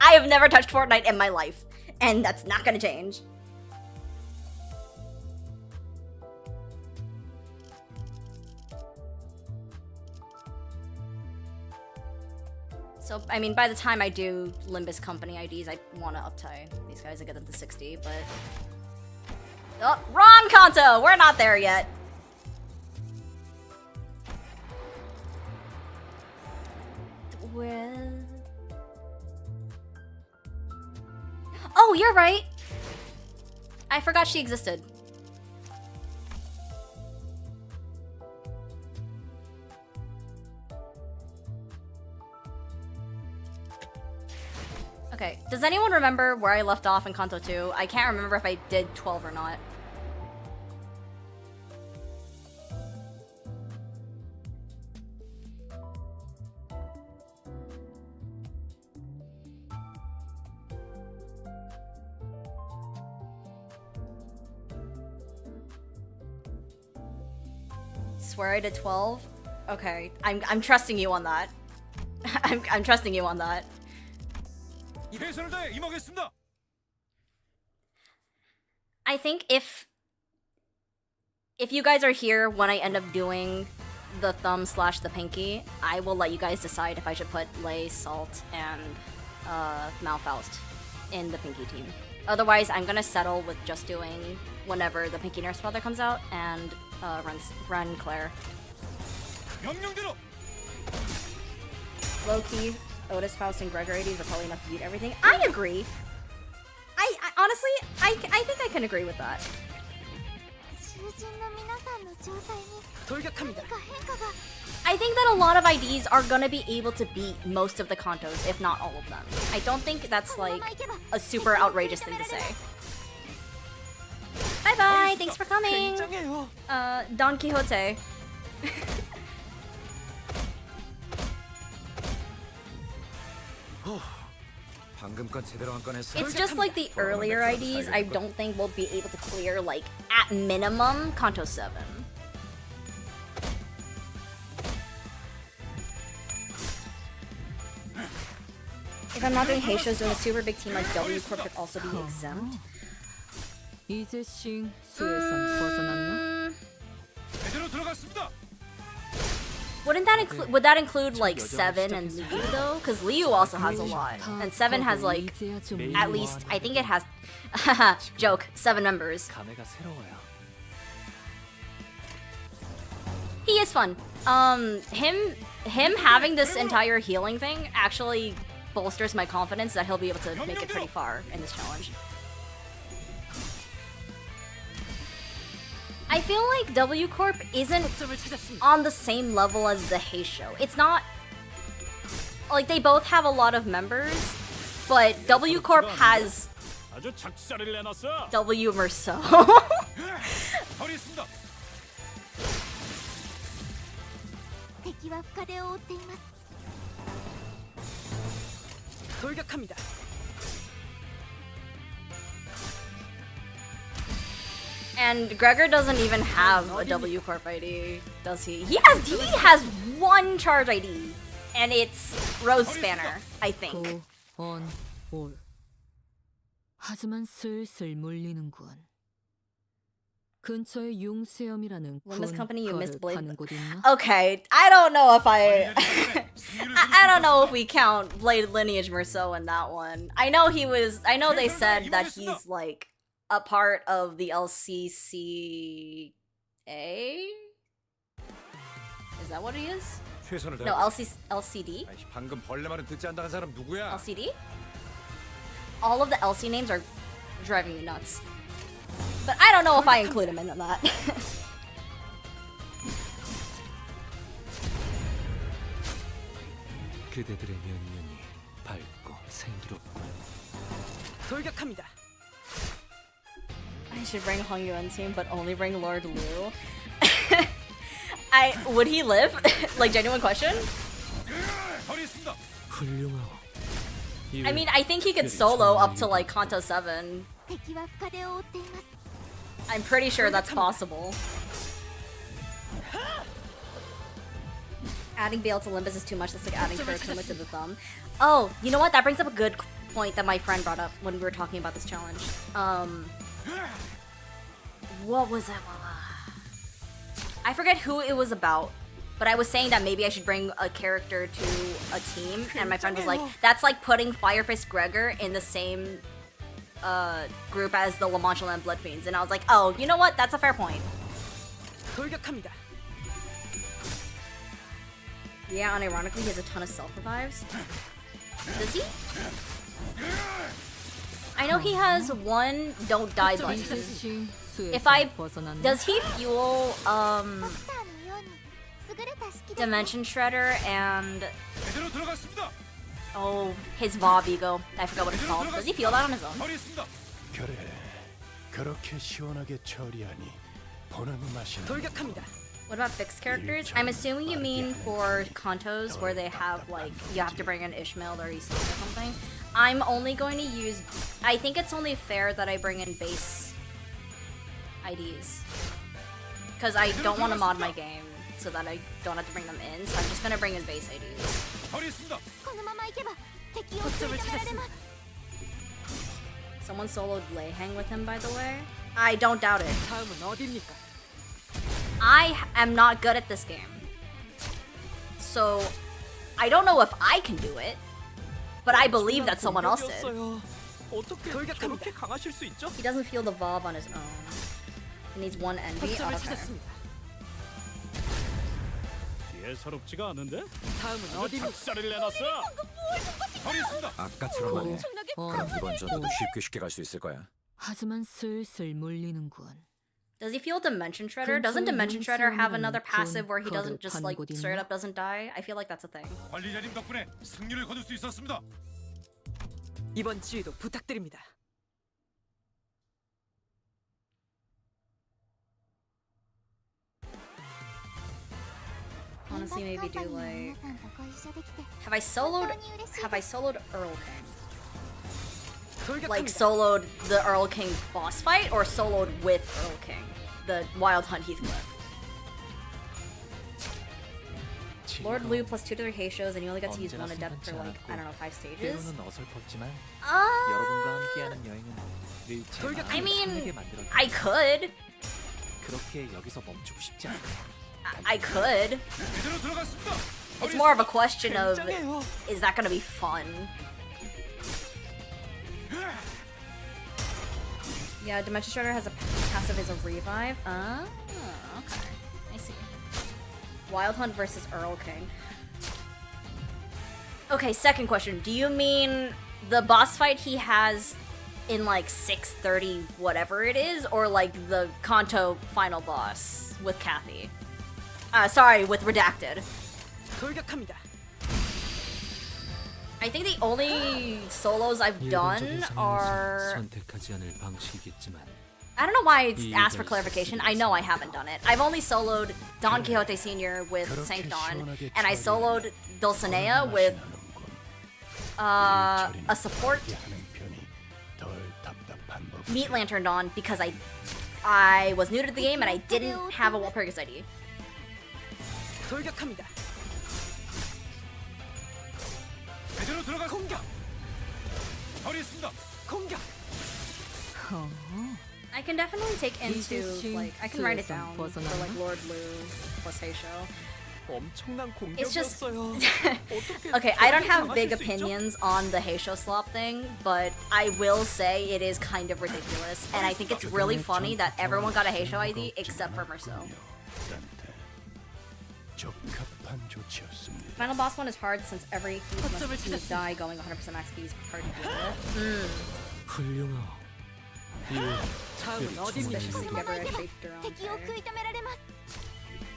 I have never touched Fortnite in my life. And that's not gonna change. So, I mean, by the time I do Limbus Company IDs, I want to uptie these guys and get them to 60, but... Oh, wrong Canto! We're not there yet. Well... Oh, you're right! I forgot she existed. Okay, does anyone remember where I left off in Canto 2? I can't remember if I did 12 or not. Swear I did 12? Okay, I'm trusting you on that. I'm trusting you on that. 최선을 다해 임하겠습니다. I think if you guys are here when I end up doing the thumb / the pinky, I will let you guys decide if I should put Lei, Salt, and Malfaust in the pinky team. Otherwise, I'm gonna settle with just doing whenever the pinky nurse brother comes out and run Claire. 명령대로. Low-key, Otis, Faust, and Gregor IDs are probably enough to beat everything. I agree. I honestly, I think I can agree with that. 돌격합니다. I think that a lot of IDs are gonna be able to beat most of the Cantos, if not all of them. I don't think that's like a super outrageous thing to say. Bye bye, thanks for coming. Don Quixote. 방금 건 제대로 한 건 했어. It's just like the earlier IDs, I don't think we'll be able to clear, like, at minimum, Canto 7. If I'm not doing Heisho's, doing a super big team like W Corp could also be exempt. 이제 싱 수에선 벗어났나? 제대로 들어갔습니다. Would that include like 7 and Liu though? Because Liu also has a lot, and 7 has like at least I think it has joke 7 members. 감회가 새로워요. He is fun. Him having this entire healing thing actually bolsters my confidence that he'll be able to make it pretty far in this challenge. I feel like W Corp isn't on the same level as the Heisho. It's not... Like, they both have a lot of members, but W Corp has... 아주 작살을 내놨어. W Merceau. 버리겠습니다. 돌격합니다. And Gregor doesn't even have a W Corp ID, does he? He has one charge ID, and it's Road Spanner, I think. on, 올. 하지만 슬슬 물리는군. 근처에 융수염이라는 Limbus Company, you missed Blade. 가는 곳 있나? Okay, I don't know if I don't know if we count Blade Lineage Merceau in that one. I know they said that he's like a part of the LCCA. Is that what he is? 최선을 No, 다해. LCD? 아이씨, 방금 벌레 말은 듣지 않다는 사람 누구야? LCD? All of the LC names are driving me nuts. But I don't know if I include him in that. 그대들의 면면이 밝고 생기롭군. 돌격합니다. I should bring Hong Yuan team, but only bring Lord Liu. Would he live? Like, genuine question? 훌륭하오. I mean, I think he could solo up to like Canto 7. 敵は深手を負っています。 I'm pretty sure that's possible. Adding Bale to Limbus is too much. That's like adding Kurakumo to the thumb. Oh, you know what? That brings up a good point that my friend brought up when we were talking about this challenge. What was that? I forget who it was about, but I was saying that maybe I should bring a character to a team, and my friend was like, "That's like putting Firefist Gregor in the same group as the La Mancha and Blood Fiends," and I was like, "Oh, you know what? That's a fair point." 돌격합니다. Yeah, unironically, he has a ton of self revives. Does he? I know he has one don't die button. If I does he fuel ファクターのように優れた式ですね。 Dimension Shredder and oh his Bob E.G.O. I forgot what it's called. Does he feel that on his own? 그래, 그렇게 시원하게 처리하니 보는 맛이 나는군. 돌격합니다. What about fixed characters? I'm assuming you mean for Kantos where they have like you have to bring in Ishmael or Isak or something. I'm only going to use. I think it's only fair that I bring in base IDs because I don't want to mod my game so that I don't have to bring them in. So I'm just gonna bring in base IDs. このまま行けば敵を食い止められます。 Someone soloed Leihang with him, by the way. I don't doubt it. 다음은 어디입니까? I am not good at this game. So, I don't know if I can do it, but I believe that someone else did. 어떻게 저렇게 강하실 수 있죠? He doesn't feel the Vob on his own. He needs one envy. 거점을 Okay. 찾았습니다. 예사롭지가 않은데? 다음은 어디입니까? 쌀을 내놨어. 아까처럼 하네. 그럼 이번 전투도 쉽게 갈 수 있을 거야. 하지만 슬슬 물리는군. Does he feel Dimension Shredder? Doesn't Dimension Shredder have another passive where he doesn't just like straight up doesn't die? I feel like that's a thing. 관리자님 덕분에 승리를 거둘 수 있었습니다. 이번 지휘도 부탁드립니다. Honestly, maybe do リンバスカンパニーの like 皆さんとご一緒できて have I soloed 本当に嬉しい have I soloed Earl King? 돌격합니다. Like soloed the Earl King boss fight or soloed with Earl King, the Wild Hunt Heathcliff. Lord Liu plus 2 to 3 Heishos and you only get to use one adept for like I don't know 5 stages. 때로는 어설펐지만 Uh, 여러분과 함께하는 여행은 늘 제 돌격- I 마음을 mean, 설레게 만들어. I could. 그렇게 여기서 멈추고 싶지 않아. I could. 제대로 들어갔습니다. It's more of a question of 굉장해요. is that gonna be fun? Yeah, Dimension Shredder has a passive as a revive. Okay. I see. Wild Hunt versus Earl King. Okay, second question. Do you mean the boss fight he has in like 630 whatever it is, or like the Canto final boss with Kathy? Sorry, with Redacted. 돌격합니다. I think the only solos I've done 일반적인 상황에서 are... 선택하지 않을 방식이겠지만 I don't know why it's asked for clarification. I know I haven't done it. I've only soloed Don Quixote Sr. with Cinq, and I soloed Dulcinea with a support Meat Lantern Dawn because I was new to the game and I didn't have a Walpurgis ID. 돌격합니다. 제대로 들어갔습니다. 처리했습니다. 공격. I can definitely take into 이제 like I can write it 싱크에서 down for 벗어나나? like Lord Lu plus Heisho. 엄청난 It's just 공격이었어요. okay. I don't have big opinions on the Heisho slop thing, but I will say it is kind of ridiculous, and I think it's really funny that everyone got a Heisho ID except for Merceau. 딴테 적합한 조치였습니다. Final boss one is hard since every heat must die going 100% max speed is hard to deal with. 훌륭하오. 이외 다음은 특별히 어디입니까? Especially since Gebra shaped her own 敵を fire. 食い止められます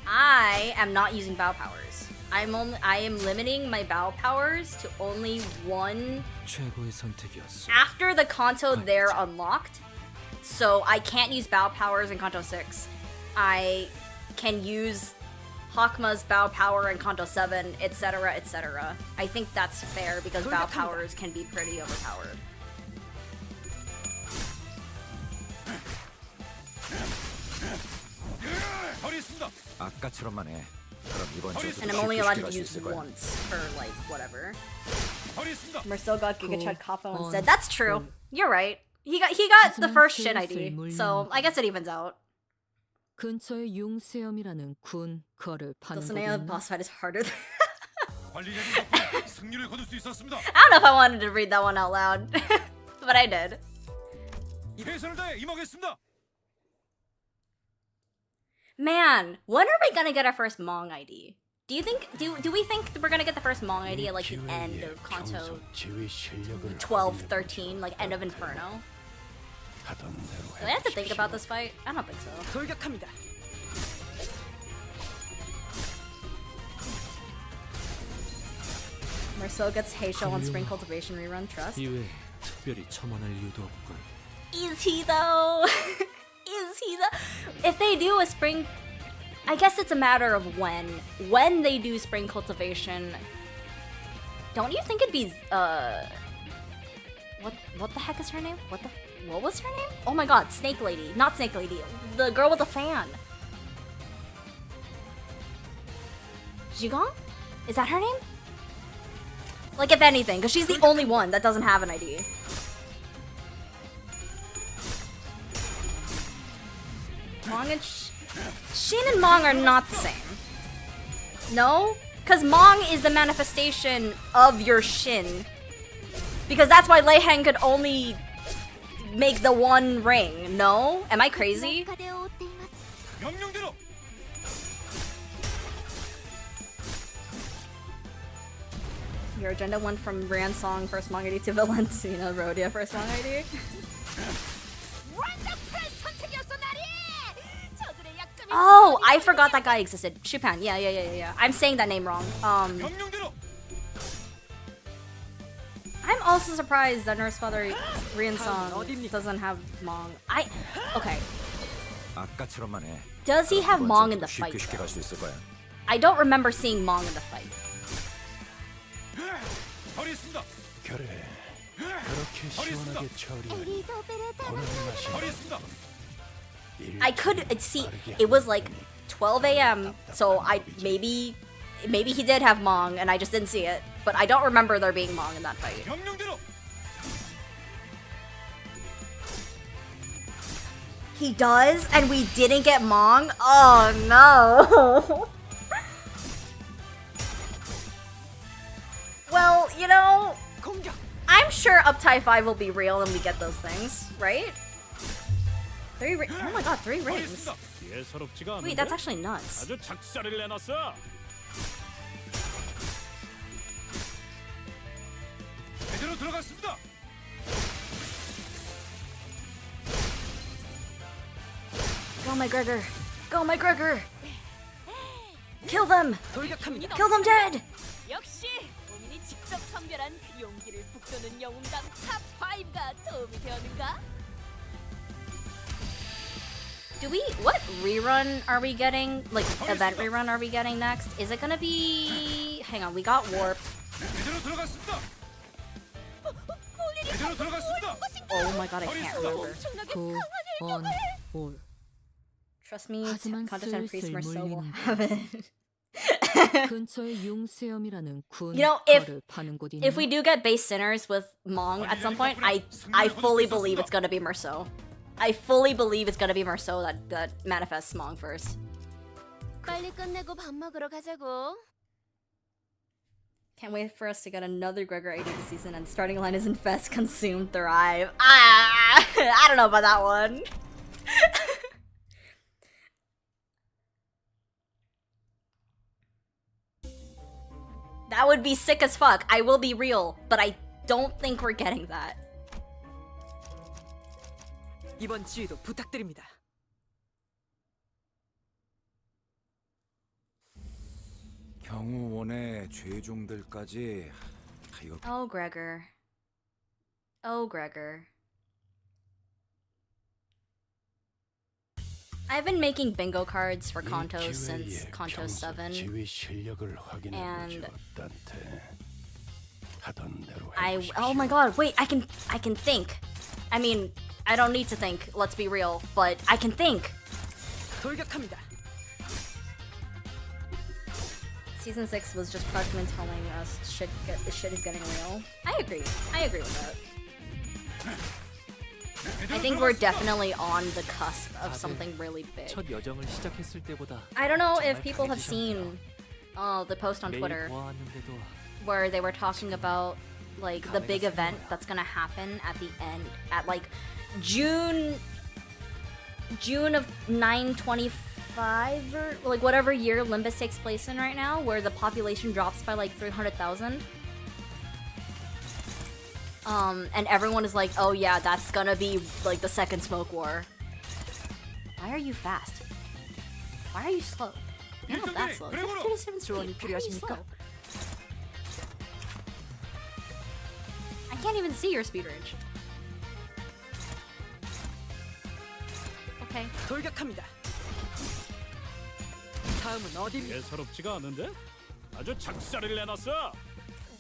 I am not using bow powers. I am limiting my bow powers to only one 최고의 선택이었어. after the Canto they're unlocked. So I can't use bow powers in Canto 6. I can use Hokma's bow power in Canto 7, etc., etc. I think that's fair because bow powers can be pretty overpowered. 처리했습니다. 아까처럼만 해. 그럼 이번 전투도 And I'm only allowed to 쉽게 쉽게 갈 수 use 있을 거야. once for like whatever. 처리했습니다. Merceau got Giga Cool. Chud Capo On. instead. That's true. You're right. He got the 하지만 first Shin 슬슬 ID, so I guess it evens out. 근처에 융수염이라는 군 거를 파는 The 곳이 Sanea 있나? boss fight is harder. 관리자님 덕분에 승리를 거둘 수 있었습니다. I don't know if I wanted to read that one out loud, but I did. 최선을 다해 임하겠습니다. Man, when are we gonna get our first Mong ID? Do you think do we think we're gonna get the first Mong ID at like the end of Kanto 12, 13, like end of Inferno? Do I have to think about this fight? I don't think so. 돌격합니다. Merceau gets Heisho on Spring Cultivation rerun. Trust. 이외 특별히 첨언할 이유도 없군. Is he though? Is he though? If they do a spring, I guess it's a matter of when. When they do spring cultivation, don't you think it'd be what the heck is her name? What was her name? Oh my god, Snake Lady, not Snake Lady, the girl with the fan. E.G.O? Is that her name? Like if anything, because she's the only one that doesn't have an ID. Mong and Shin and Mong are not the same. No? Because Mong is the manifestation of your Shin. Because that's why Lei Heng could only make the one ring. No? Am I crazy? 風を追っています 명령대로. Your agenda went from Ransong first Mong ID to Valentina Rhodia first Mong ID. 원더풀한 선택이었어 나리 저들의 약점이 Oh, I forgot that guy existed. Shupan. Yeah. I'm saying that name wrong. 명령대로. I'm also surprised that Nurse Father Riansong doesn't have Mong. Okay. 아까처럼만 해. Does he have 이번 Mong in 전투도 the fight? 쉽게 쉽게 though? 갈 수 있을 거야. I don't remember seeing Mong in the fight. 처리했습니다. 그래 그렇게 시원하게 처리하니 エリートオペレーター 보는 맛이 처리했습니다. I could see it was like 12 a.m. So maybe he did have Mong and I just didn't see it. But I don't remember there being Mong in that fight. 명령대로. He does, and we didn't get Mong? Oh no. Well, you know, 공격. I'm sure Uptie 5 will be real and we get those things, right? Oh my god, 3 rings. 처리했습니다. 예사롭지가 않은데? Wait, that's actually nuts. 아주 작살을 내놨어. 제대로 들어갔습니다. Go, my Gregor. Go, my Gregor. Kill them. 돌격합니다. Kill them dead. 역시 본인이 직접 선별한 용기를 북돋는 영웅담 탑5가 도움이 되었는가? What rerun are we getting? Like, event rerun are we getting next? Is it gonna be... Hang on, we got Warp. 제대로 들어갔습니다. 제대로 들어갔습니다. Oh my god, I can't remember. 엄청나게 구, 강한 원, 올. Trust me, 하지만 Contest and Priest 슬슬 Merceau will 물리는 have it. 근처에 융수염이라는 군 You know, if- 거를 파는 곳이 If we 있나? do get base sinners with Mong at some point, I fully believe it's gonna be Merceau. I fully believe it's gonna be Merceau that manifests Mong first. 빨리 끝내고 밥 먹으러 가자고. Can't wait for us to get another Gregor AD this season and starting line is Infest, Consume, Thrive. Ah, I don't know about that one. That would be sick as fuck. I will be real, but I don't think we're getting that. 이번 지휘도 부탁드립니다. 경호원의 죄종들까지 이거 Oh, Gregor. Oh, Gregor. I've been making bingo cards for Canto 이 since 기회에 Canto 평소 7. 지휘 실력을 확인해 and 보죠, 단테. 하던 대로 Oh my god, wait, I can think. I mean, I don't need to think, let's be real, but I can think. 돌격합니다. Season 6 was just Parkman telling us shit is getting real. I agree with that. I think we're definitely on the cusp of something really big. 첫 여정을 시작했을 때보다 I don't know if 정말 people have 강해지셨네요. seen the post on 매일 Twitter 보아왔는데도 where they were talking about like the big event that's gonna happen at the end at like June of 925 or like whatever year Limbus takes place in right now, where the population drops by like 300,000. And everyone is like, oh yeah, that's gonna be like the second smoke war. Why are you fast? Why are you slow? You're not that slow. You're 37 slow. Why are you slow? I can't even see your speed range. Okay. 돌격합니다. 다음은 어디입니까? 예사롭지가 않은데? 아주 작사를 내놨어.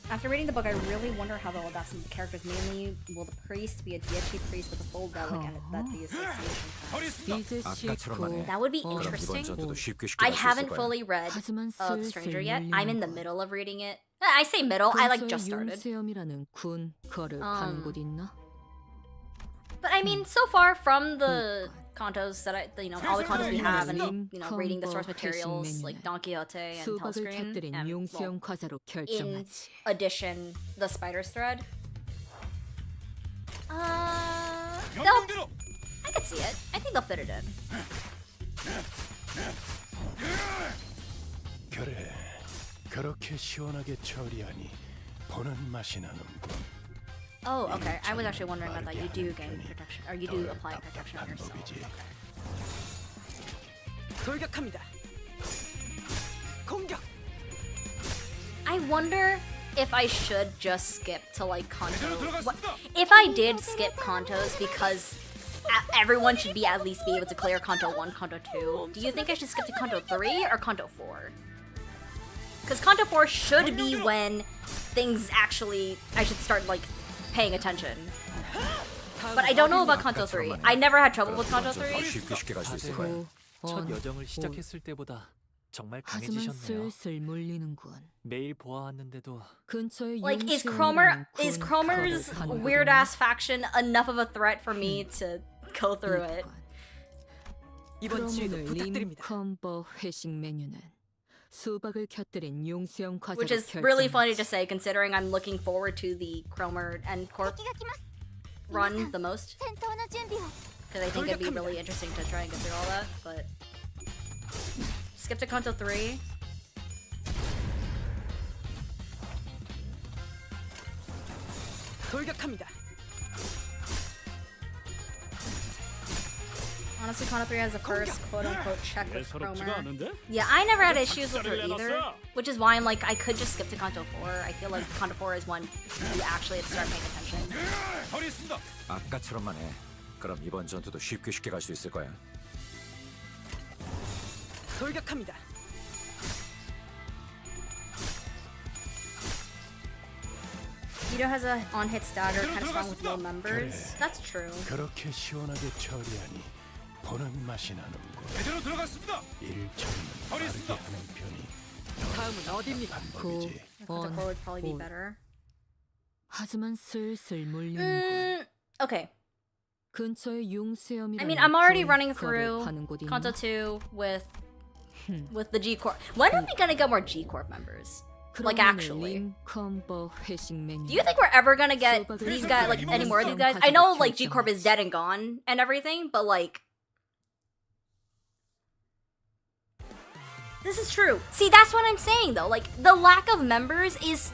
After reading the book, I really wonder how they'll adapt some characters. Mainly, will the priest be a DHC priest with a full relic and that the association has? 이제 아까처럼 싫고 하네. That would be 그럼 그럼 이번 interesting. 전투도 쉽게 쉽게 I 갈수 있을 haven't 거야. fully read 하지만 The Stranger yet. 슬슬 I'm in the 밀리는 middle of reading it. I say middle, I like just started. 융수염이라는 군 거를 파는 곳 있나? But I mean, so far from the cantos that all the cantos we have, and reading the source materials like Don Quixote and 수박을 Telscreen, 곁들인 and 융수염 과자로 in 결정하지. addition, the Spider's Thread. They'll, 명령대로 I could see it. I think they'll fit it in. 그래, 그렇게 시원하게 처리하니 보는 맛이 나는군. Oh, okay. I was actually wondering about that. You do gain protection, or you do apply protection on yourself. 법이지. 돌격합니다. 공격. I wonder if I should just skip to like Kanto. 제대로 들어갔습니다. If I did skip Kantos because everyone should be at least be able to clear Kanto 1, Kanto 2, do you think I should skip to Kanto 3 or Kanto 4? Because Kanto 4 should be when things actually, I should start like paying attention. But I don't know about Kanto 3. I never had trouble with Kanto 3. 쉽게 쉽게 갈 수 있을 거야. 고, 첫 언, 여정을 온. 시작했을 때보다 정말 하지만 강해지셨네요. 슬슬 물리는군. 매일 보아왔는데도 근처에 Like, is 융수염이라는 is 군 Cromer's 거를 파는 곳 weird 있나? ass faction enough of a threat for me to go through it? 이번 그럼 지휘도 오늘 부탁드립니다. 림컴버 회식 메뉴는 수박을 곁들인 융수염 과자로 Which is really funny to 결정하지. say considering I'm looking forward to the Cromer and Corp run the most. Because I think it'd be really interesting to try and get through all that, but... Skip to Kanto 3. 돌격합니다. Honestly, Kanto 3 has the first quote-unquote check with 예사롭지가 Cromer. 않은데? Yeah, I never had issues with her either, which is why I'm like, I could just skip to Kanto 4. I feel like Kanto 4 is one you actually have to start paying attention. 허리 있습니다. 아까처럼만 해. 그럼 이번 전투도 쉽게 쉽게 갈 수 있을 거야. 돌격합니다. E.G.O has a on-hit stagger, kind of strong with low members. That's true. 그렇게 시원하게 처리하니 보는 맛이 나는군. 제대로 들어갔습니다. 일 처리는 빠르게 하는 편이 다음은 어디입니까? 방법이지. Kanto 4 would probably be 오. better. 하지만 슬슬 몰리는군. Okay. 근처에 융수염이라는 I mean, I'm already running 거를 through 파는 곳이 Kanto 있나? 2 with the G Corp. When are we gonna get more G Corp members? Like actually. 컴버 회식 메뉴. Do you think we're ever gonna get these guys, like any more of these guys? I know like G Corp is dead and gone and everything, but like this is true. See, that's what I'm saying though. Like the lack of members is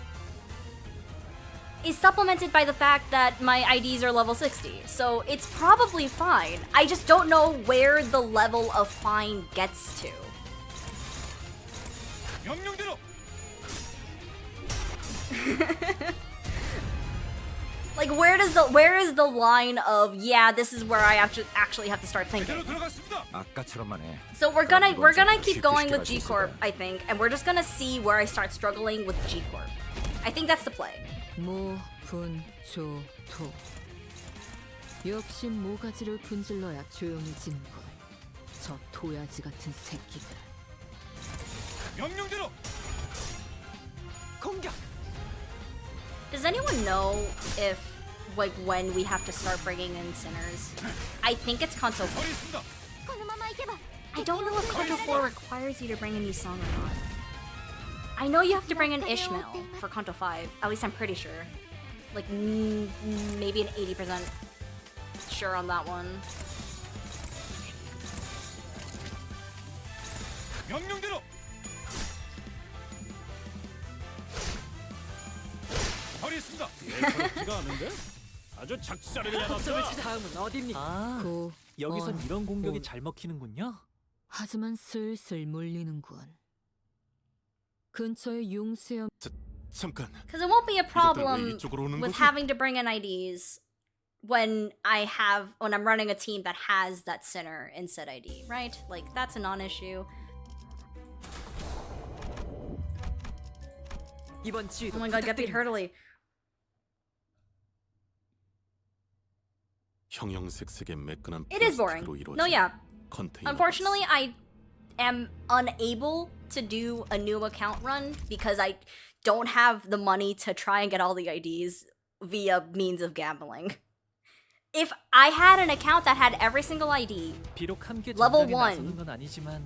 supplemented by the fact that my IDs are level 60. So it's probably fine. I just don't know where the level of fine gets to. 명령대로. Like where is the line of yeah, this is where I actually have to start thinking. 제대로 들어갔습니다. 아까처럼만 해. So we're gonna keep going with G Corp, I think, and we're just gonna see where I start struggling with G Corp. I think that's the play. 모, 분, 조, 토. 역시 모가지를 분질러야 조용해지는군. 저 도야지 같은 새끼들. 명령대로. 공격. Does anyone know if like when we have to start bringing in sinners? I think it's Canto 4. 거리 있습니다. I don't know if Canto 4 requires you to bring in these songs or not. I know you have to bring in Ishmael for Canto 5. At least I'm pretty sure. Like maybe an 80% sure on that one. 명령대로. 거리 있습니다. 예사롭지가 않은데? 아주 작살을 내놨어. 다음은 어디입니까? 아, 고, 여기선 원, 이런 공격이 온. 잘 먹히는군요. 하지만 슬슬 몰리는군. 근처에 융수염 잠깐. Because it won't be a 왜 problem 이쪽으로 오는 with 거지? having to bring in IDs when I'm running a team that has that sinner in said ID, right? Like that's a non-issue. 이번 지휘도 Oh my god, get beat 부탁드립니다. heartily. 형형색색의 매끈한 It is boring. 플라스틱으로 이루어진 No, yeah. 컨테이너가 Unfortunately, I am unable to do a new account run because I don't have the money to try and get all the IDs via means of gambling. If I had an account that had every single ID, 비록 함께 Level 전장에 one. 나서는 건 아니지만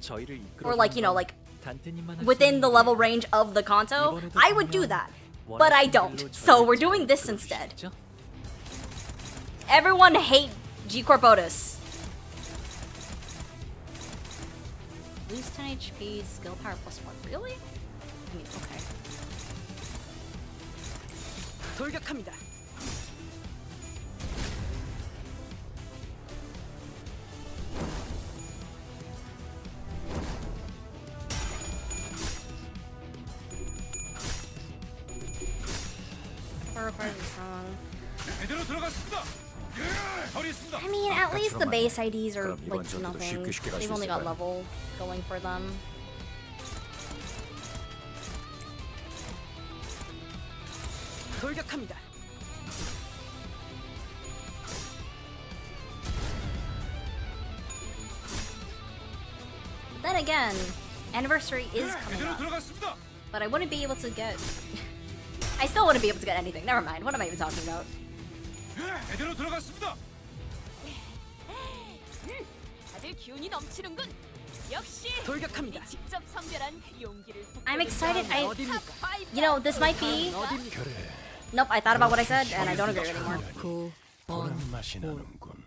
저희를 이끌어 or like, you know, like 단테님만 할 within 수 the 있는 level range of the Kanto, I would do that. But I don't. So we're doing this instead. 거죠? Everyone hate G Corp Otis. Lose 10 HP, skill power +1. Really? I mean, okay. 돌격합니다. That requires a song. 제대로 들어갔습니다. 거리 있습니다. I mean, at least the base IDs are 그럼 이번 like 전투도 nothing. 쉽게 쉽게 갈수 They've only got 있을까요? level going for them. 돌격합니다. But then again, anniversary is coming 제대로 up, 들어갔습니다. but I wouldn't be able to get. I still wouldn't be able to get anything. Never mind. What am I even talking about? 제대로 들어갔습니다. 다들 기운이 넘치는군. 역시 돌격합니다. 우리 직접 선별한 그 용기를 I'm excited. 어디입니까? You know, this might be. 어디입니까? 그래. Nope, I thought about what I said, and I don't agree anymore. 고, 원, 보는 맛이 나는군.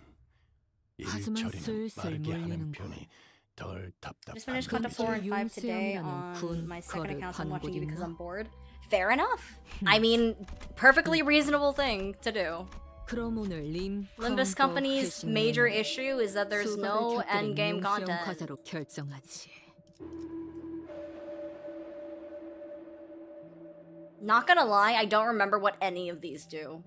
하지만 일처리는 슬슬 빠르게 하는 몰리는군. 편이 덜 답답한 Just finished Canto 4 and 5 today on my second account, so I'm watching you because I'm bored. Fair enough. I mean, perfectly reasonable thing to do. 그럼 오늘 Limbus Company's major issue is that there's no endgame content. 과자로 결정하지. Not gonna lie, I don't remember what any of these do.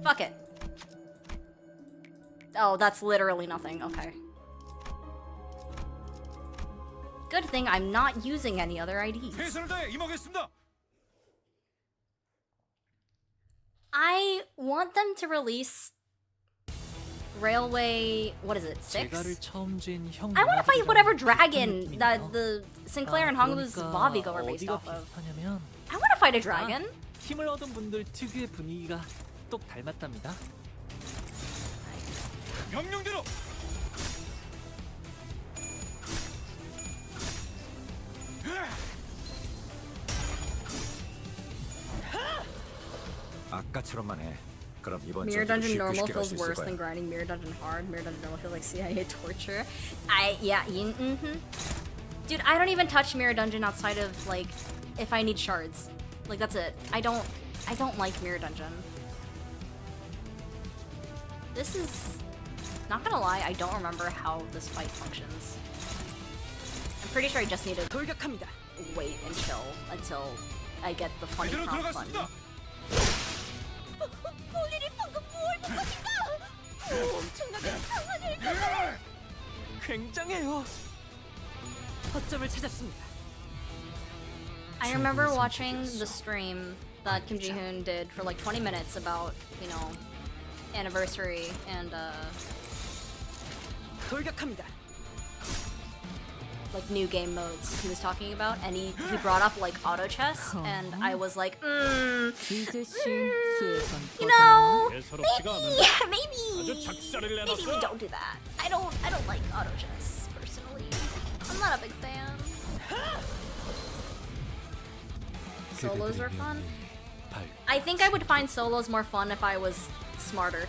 Fuck it. Oh, that's literally nothing. Okay. Good thing I'm not using any other IDs. 최선을 다해 임하겠습니다. I want them to release railway. What is it? 6? 제가를 처음 쥔 형. I want to fight whatever dragon 느낌이네요. that the Sinclair and Honglu's Vavigo are based 어디가 off of. 비슷하냐면 I want to fight a dragon. 힘을 얻은 분들 특유의 분위기가 똑 닮았답니다. 명령대로. 아까처럼만 해. 그럼 이번 Mirror 전투도 Dungeon 쉽게 normal 쉽게 갈 feels 수 있을 worse 거야. than grinding Mirror Dungeon hard. Mirror Dungeon normal feels like CIA torture. Dude, I don't even touch Mirror Dungeon outside of like if I need shards. Like that's it. I don't like Mirror Dungeon. This is not gonna lie, I don't remember how this fight functions. I'm pretty sure I just need to 돌격합니다. wait and chill until I get the funny 제대로 prompt button. 들어갔습니다. 폴리리 방금 뭘 본 것인가? 엄청나게 강한 일가. 굉장해요. 허점을 찾았습니다. I remember watching the stream that Kim Ji-hoon did for like 20 minutes about, you know, anniversary and 돌격합니다. like new game modes he was talking about, and he brought up like auto chess, and I was like, 이제 쉰 수에선 you know, 예사롭지가 maybe we don't do that. I don't like auto chess personally. I'm not a big fan. Solos are fun. I think I would find solos more fun if I was smarter.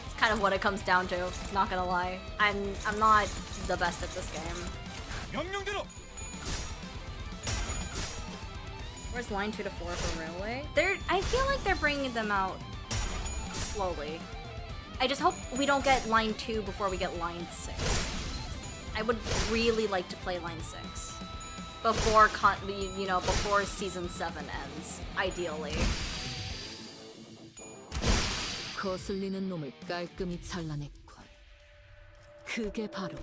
It's kind of what it comes down to, not gonna lie. I'm not the best at this game. 명령대로. Where's line 2 to 4 for railway? I feel like they're bringing them out slowly. I just hope we don't get line 2 before we get line 6. I would really like to play line 6 before before season 7 ends, ideally. 거슬리는 놈을 깔끔히 잘라냈군. 그게 바로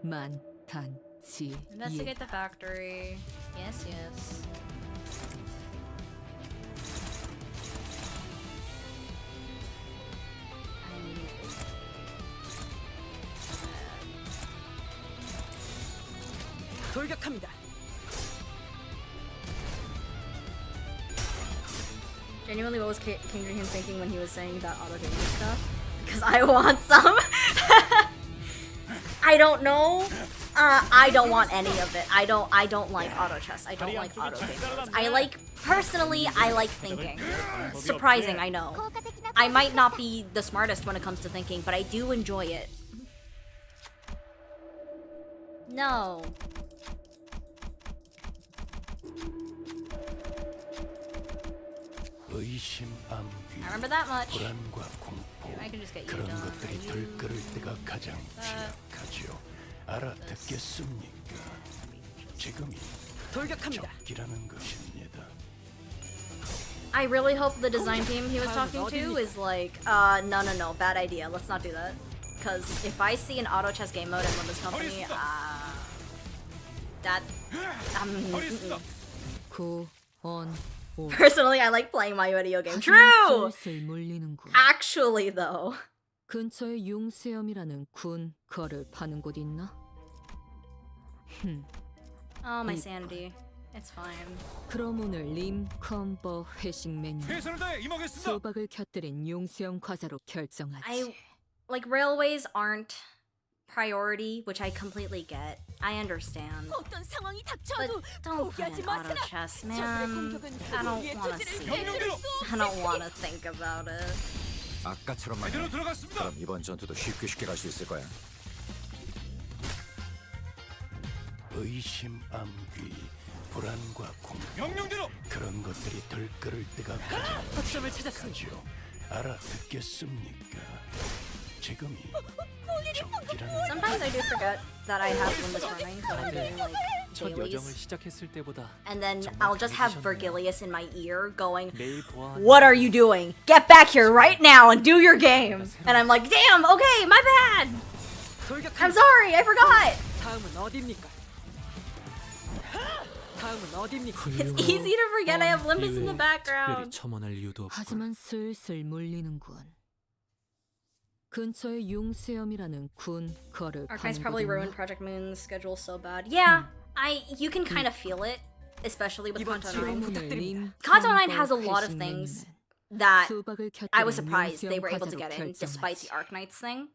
만탄지. Investigate the factory. Yes, yes. 돌격합니다. Genuinely, what was Kim Ji-hoon thinking when he was saying that auto gaming stuff? Because I want some. I don't know. I don't want any of it. I don't like auto chess. I don't like auto gaming. I like thinking. Surprising, I know. I might not be the smartest when it comes to thinking, but I do enjoy it. No. 의심, 암귀, I remember that much. 불안과 공포, I can just get you 그런 done. 것들이 들끓을 때가 가장 취약하지요. 알아듣겠습니까? 지금이 돌격합니다. 적기라는 것입니다. I really hope the design team he was talking to is like, no, bad idea. Let's not do that. Because if I see an auto chess game mode in Limbus Company, personally, I like playing my video game. True! 슬슬 물리는군. Actually, though. 근처에 융수염이라는 군 거를 파는 곳 있나? Oh, my sanity. It's fine. 그럼 오늘 림 컴버 회식 메뉴 최선을 다해 임하겠습니다. 수박을 곁들인 융수염 과자로 결정하지. Like, railways aren't priority, which I completely get. I understand. 어떤 상황이 But 닥쳐도 don't put 포기하지 in auto 마세라. chess, 저들의 man. 공격은 I don't 우리의 want to 투지를 see it. 깨뜨릴 수 I don't want to think about it. 아까처럼만 제대로 해. 들어갔습니다. 그럼 이번 전투도 쉽게 갈 수 있을 거야. 의심, 암귀, 불안과 공포, 명령대로. 그런 것들이 들끓을 때가 가장 허점을 찾았습니다. 취약하지요. 알아듣겠습니까? 지금이 적기라는 Sometimes I do forget that I have Limbus running when I'm doing like 첫 여정을 dailies. 시작했을 때보다 And then I'll just have Vergilius in my ear going, 매일 보아 "What are you doing? Get back here right now and do your game!" And I'm like, "Damn, okay, my bad! I'm 돌격합니다. sorry, I forgot!" 다음은 어디입니까? 다음은 어디입니까? It's easy to forget I have Limbus in the 특별히 background. 첨언할 이유도 없고 하지만 슬슬 물리는군. 근처에 융수염이라는 군 거를 Archives 파는 probably 곳 ruined 있나? Project Moon's schedule so bad. Yeah, you can kind of feel it, especially with 이번 Canto 지원 9. 오늘 Canto 9 림컴버 has a lot of 회식 things 메뉴는 that 수박을 I was 곁들인 surprised they 융수염 were able to 과자로 get in despite 결정하지. the Arknights thing.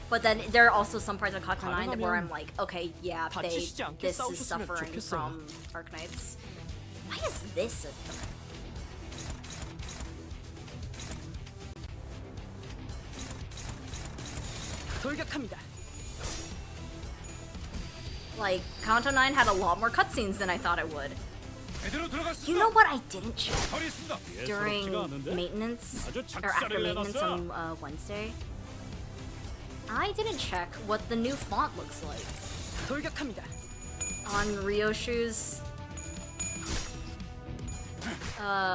But then there are also some parts of Canto 9 where I'm 가능하면 like, okay, yeah, 다치시지 않게 this is 싸우셨으면 suffering 좋겠어요. from Arknights. Why is this a threat? 돌격합니다. Like, Canto 9 had a lot more cutscenes than I thought it would. 제대로 들어갔습니다. You know what I didn't check 허리 있습니다. during maintenance 아주 or after 작살을 maintenance 내놨어. on Wednesday? I didn't check what the new font looks like 돌격합니다. on Ryoshu's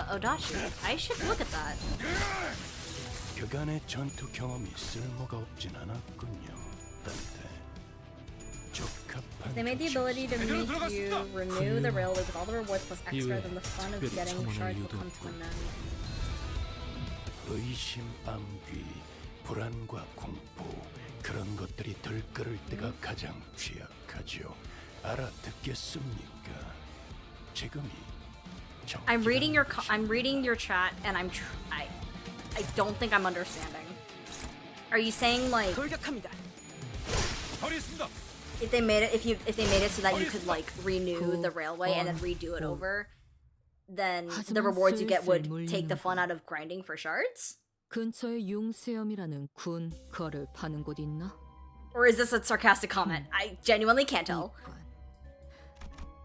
Odachi. I should look at that. 그간의 전투 경험이 쓸모가 없진 않았군요. 단테. 적합한 They made the ability to 제대로 make you 들어갔습니다. renew the railway with all the rewards plus extra 이외에 than the fun of 특별히 getting 첨언할 shards will 이유도 come to an 없고. end. 의심, 암귀, 불안과 공포 그런 것들이 들끓을 때가 가장 취약하죠. 알아듣겠습니까? 지금이 I'm reading your chat and I don't think I'm understanding. Are you saying like 돌격합니다. 허리 있습니다. if they made it so that you could like renew the railway and then redo it over, then the rewards you get would take the fun out of grinding for shards? 근처에 융수염이라는 군 거를 파는 곳 있나? Or is this a sarcastic comment? I genuinely can't tell. 이건.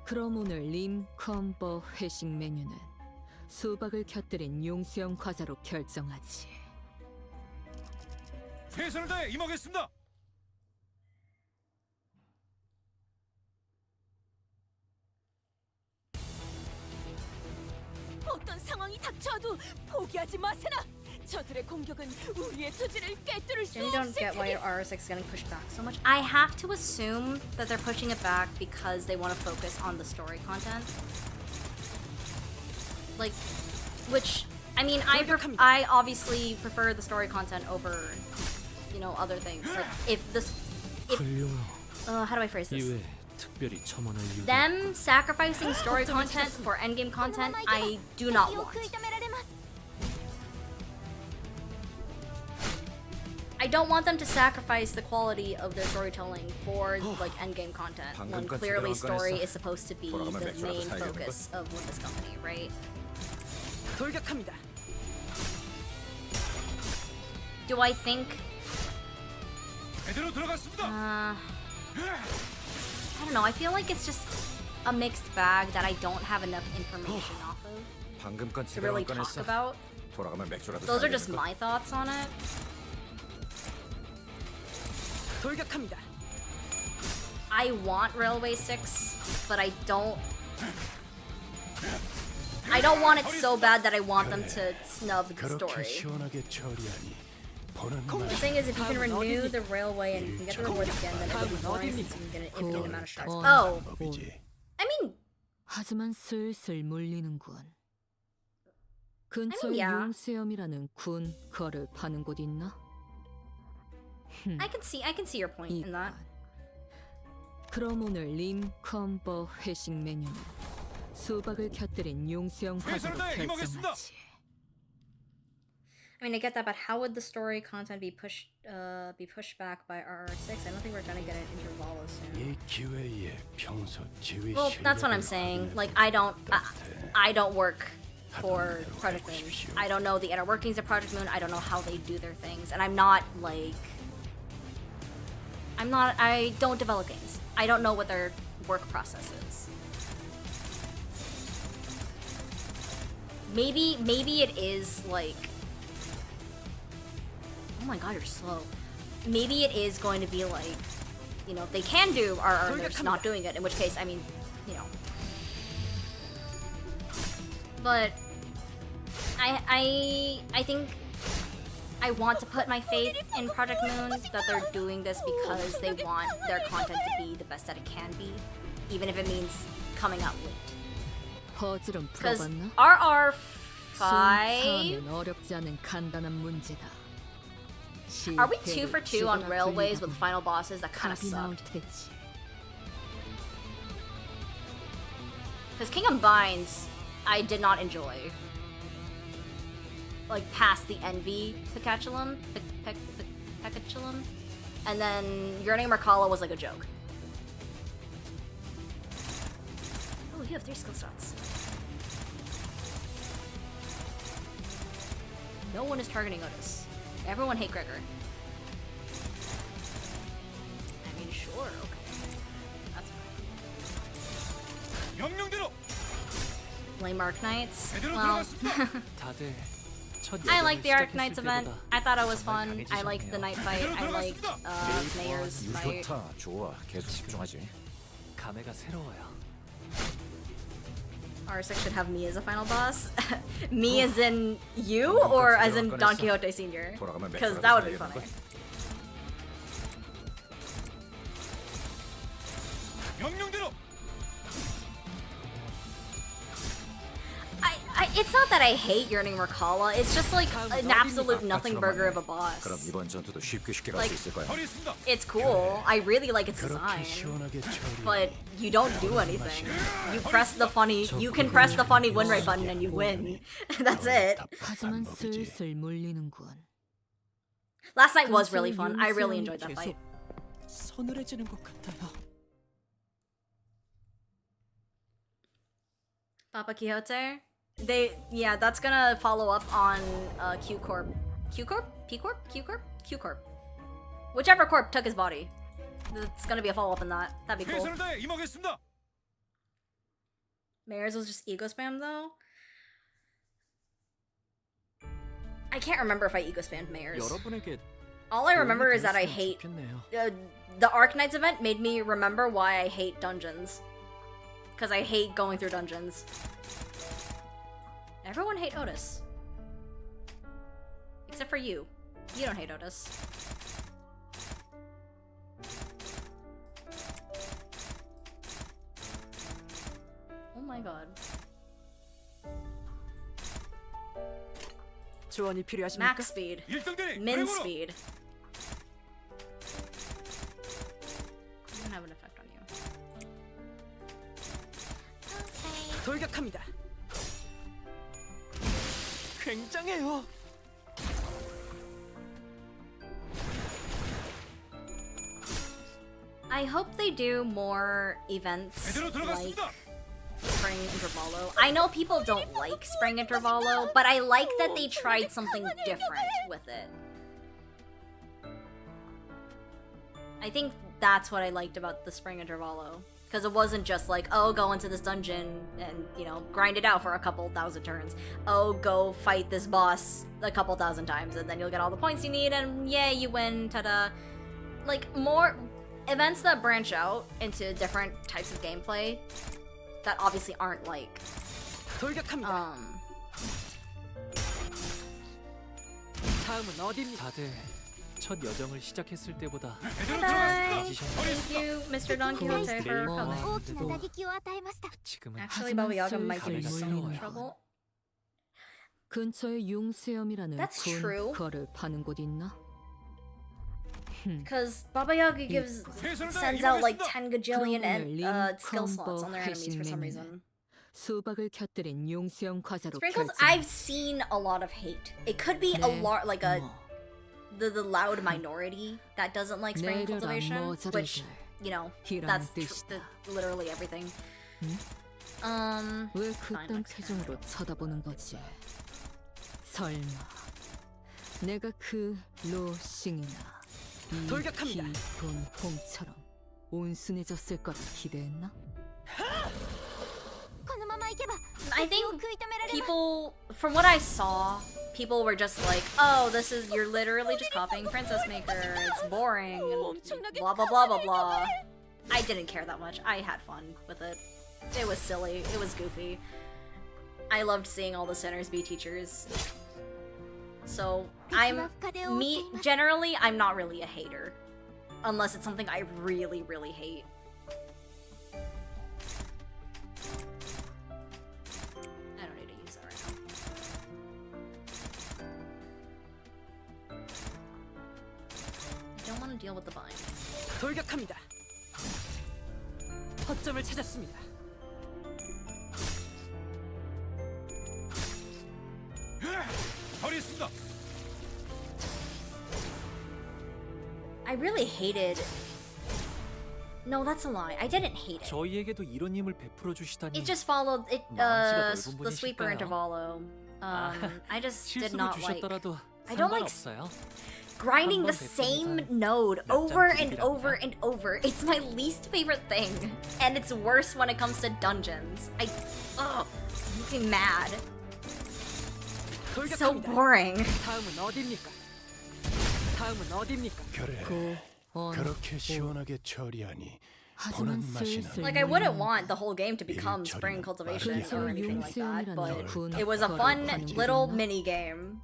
그럼 오늘 림컴버 회식 메뉴는 수박을 곁들인 융수염 과자로 결정하지. 최선을 다해 임하겠습니다. 어떤 상황이 닥쳐도 포기하지 마세나. 저들의 공격은 우리의 투지를 꿰뚫을 수 I don't 없을 get why 테니. your R6 is getting pushed back so much. I have to assume that they're pushing it back because they want to focus on the story content. Like, which, I mean, I obviously prefer the story content over, you know, other things. Like, if 훌륭하오. how do I phrase this? 이외에 특별히 첨언할 이유도 Them sacrificing story content for endgame content, I do not want. I don't want them to sacrifice the quality of their storytelling for like endgame content when 방금까지 clearly 들어간 story 거였어. is supposed to be 돌아가면 the 맥주라도 main 사야겠는 focus of Limbus Company, right? 돌격합니다. Do I think 제대로 들어갔습니다. I don't know, I feel like it's just a mixed bag that I don't have enough information off of 방금 건 to 제대로 really 안 talk 꺼냈어. about. 돌아가면 맥주라도 Those are just 사야겠는 걸. my thoughts on it. 돌격합니다. I want Railway 6, but I don't want it so bad that I want them to snub the 그렇게 story. 시원하게 처리하니 보는 The 맛이 thing is, if you can 다음은 renew 어디니? the railway and you can get the rewards again, then it'll be 다음은 boring 어디니? since you can get an infinite amount of shards. 어. Oh, 법이지. I mean, 하지만 슬슬 물리는군. 근처에 yeah. 융수염이라는 군 거를 파는 곳 있나? I can see your point in that. 이건. 그럼 오늘 림컴버 회식 메뉴는 수박을 곁들인 융수염 과자로 최선을 다해 임하겠습니다. 결정하지. I mean, I get that, but how would the story content be pushed back by RR6? I don't think we're gonna get an intervalo soon. 이 기회에 평소 지휘 Well, that's what I'm 실력을 saying. 확인해 Like, 볼 I don't work for Project Moon. I don't know the inner workings of Project Moon. I don't know how they do their things, and I don't develop games. I don't know what their work process is. Maybe it is like, oh my god, you're slow. Maybe it is going to be like, you know, they can do RR and they're just not doing it, in which case, I mean, you know. But I think I want to put my faith in Project Moon that they're doing this because they want their content to be the best that it can be, even if it means coming out late. 퍼즐은 Because 풀어봤나? RR5, 사는 어렵지 않은 간단한 문제다. Are we 2 for 2 on railways with final bosses? That kind of 답이 나올 sucked. 테지. Because Kingdom Binds, I did not enjoy. Like, past the Envy Picatulum, Picatulum, and then Yearning Mercala was like a joke. Oh, you have 3 skill slots. No one is targeting Otis. Everyone hate Gregor. I mean, sure, okay. That's fine. 명령대로 Lame Arknights. 제대로 Well, 들어갔습니다. 다들 첫 I 여정을 like the Arknights 시작했을 event. 때보다 I thought it was 정말 fun. I liked the 강해지셨네요. night fight. I liked Mayor's fight. 유효타 좋아. 계속 집중하지. 감회가 새로워요. Arsic should have me as a final boss. Me as in you, or as in Don Quixote Sr.? Because that would be funny. 명령대로 It's not that I hate Yearning Mercala. It's just like an absolute nothing burger of a boss. 그럼 이번 전투도 쉽게 쉽게 갈 수 있을 거야. 처리했습니다. It's cool. I really like its 그렇게 design. 시원하게 처리. But you don't do anything. You press the funny. You can press the funny win rate button and you win. That's it. 하지만 슬슬 물리는군. Last night was really fun. I really enjoyed that fight. 서늘해지는 것 같아요. Papa Quixote. Yeah, that's gonna follow up on Q Corp. Q Corp? P Corp? Q Corp? Q Corp. Whichever Corp took his body. It's gonna be a follow up in that. That'd be cool. 최선을 다해 임하겠습니다. Mayor's was just ego spam though. I can't remember if I ego spammed Mayor's. 여러분에게 All I remember is that I 도움이 hate 됐으면 좋겠네요. the Arknights event made me remember why I hate dungeons. Because I hate going through dungeons. Everyone hate Otis. Except for you. You don't hate Otis. Oh my god. 조언이 필요하십니까? Max speed. 1등대리 Min 그리고로 speed. I'm gonna have an effect on you. 돌격합니다. 굉장해요. I hope they do more events 제대로 like 들어갔습니다. Spring Intervallo. I know people don't like Spring Intervallo, but I like that they tried something different with it. I think that's what I liked about the Spring Intervallo. Because it wasn't just like, oh, go into this dungeon and, you know, grind it out for a couple thousand turns. Oh, go fight this boss a couple thousand times and then you'll get all the points you need and yay, you win, ta-da. Like, more events that branch out into different types of gameplay that obviously aren't like, 돌격합니다. 다음은 어디입니까? 다들 첫 여정을 시작했을 때보다 제대로 Bye. 들어갔습니다. Thank you, Mr. Don Quixote, for coming. 大きな打撃を与えました 지금은 Actually, Baba Yaga might get 슬슬 some 물리는군. trouble. 근처에 용수염이라는 That's true. 거를 파는 곳 있나? Because Baba Yaga gives sends out like 10 gajillion and skill slots on their enemies for some reason. 수박을 곁들인 용수염 과자로 Sprinkles, 결정. I've seen a lot of hate. It could be a lot like a the loud minority that doesn't like spring 내려라 cultivation, 모자를 which, you know, that's 뜻이다. literally everything. 왜 fine, 그딴 Max. 표정으로 쳐다보는 거지? 설마 내가 그 로싱이나 이 돌격합니다. 깊은 홍처럼 온순해졌을 거라 기대했나? このまま行けば I 敵を think 食い止められます people, from what I saw, people were just like, oh, this is, you're literally just copying Princess Maker, it's boring, and blah blah blah blah blah. I didn't care that much. I had fun with it. It was silly, it was goofy. I loved seeing all the sinners be teachers. So, generally, I'm not really a hater. Unless it's something I really, really hate. I don't need to use that right now. deal with the bind. 돌격합니다. 허점을 찾았습니다. 허리 있습니다. I really hated. No, that's a lie. I didn't hate it. 저희에게도 이런 힘을 베풀어 주시다니. It just followed it. 마음씨가 넓은 The sweeper 분이실까요? intervalo. I just did 실수로 not like 주셨더라도 I don't like 상관없어요. grinding the 한번 same 베푼 이상 node 납작 over and 비비랍니다. over and over. It's my least favorite thing, and it's worse when it comes to dungeons. Ugh, I'm getting mad. So 돌격합니다. boring. 다음은 어디입니까? 다음은 어디입니까? 그래, 고, 그렇게 시원하게 처리하니 하지만 보는 맛이 슬슬 나는 Like I wouldn't want the whole game to become 일처리는 spring cultivation 빠르게 or 하는 anything like that, but 군 it was a fun 거를 little 관리했나? mini game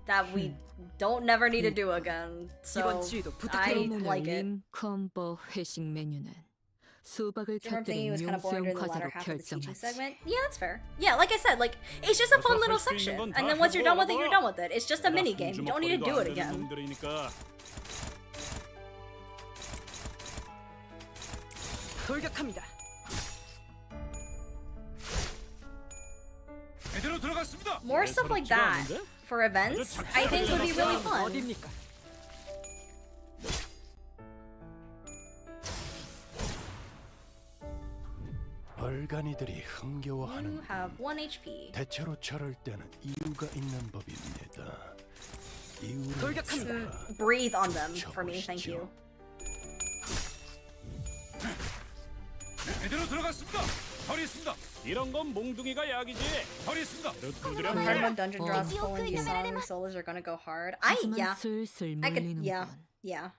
that we don't never need to do again. So 이번 주에도 I 부탁드립니다. like it. 림 컴버 회식 메뉴는 수박을 Different thing, it 곁들인 was kind of boring 용수용 during the latter 과자로 half of the teaching 결정하지. segment. Yeah, that's fair. Yeah, like I said, like it's just a fun little section, and then once you're done with it, you're done with it. It's just a mini game. You don't need to do it again. 돌격합니다. 제대로 들어갔습니다. More stuff like that for events, I think would be really 다음은 fun. 어디입니까? 얼간이들이 You 흥겨워하는 have 1 HP. 대체로 저럴 때는 이유가 있는 법입니다. 이유를 돌격합니다. 찾아 Breathe on them for me, thank you. 제대로 들어갔습니다. 허리 있습니다. 이런 건 몽둥이가 약이지. 허리 있습니다. When dungeon draws full in these songs, solos are gonna go hard. 하지만 Yeah, 슬슬 I could, 물리는군. yeah.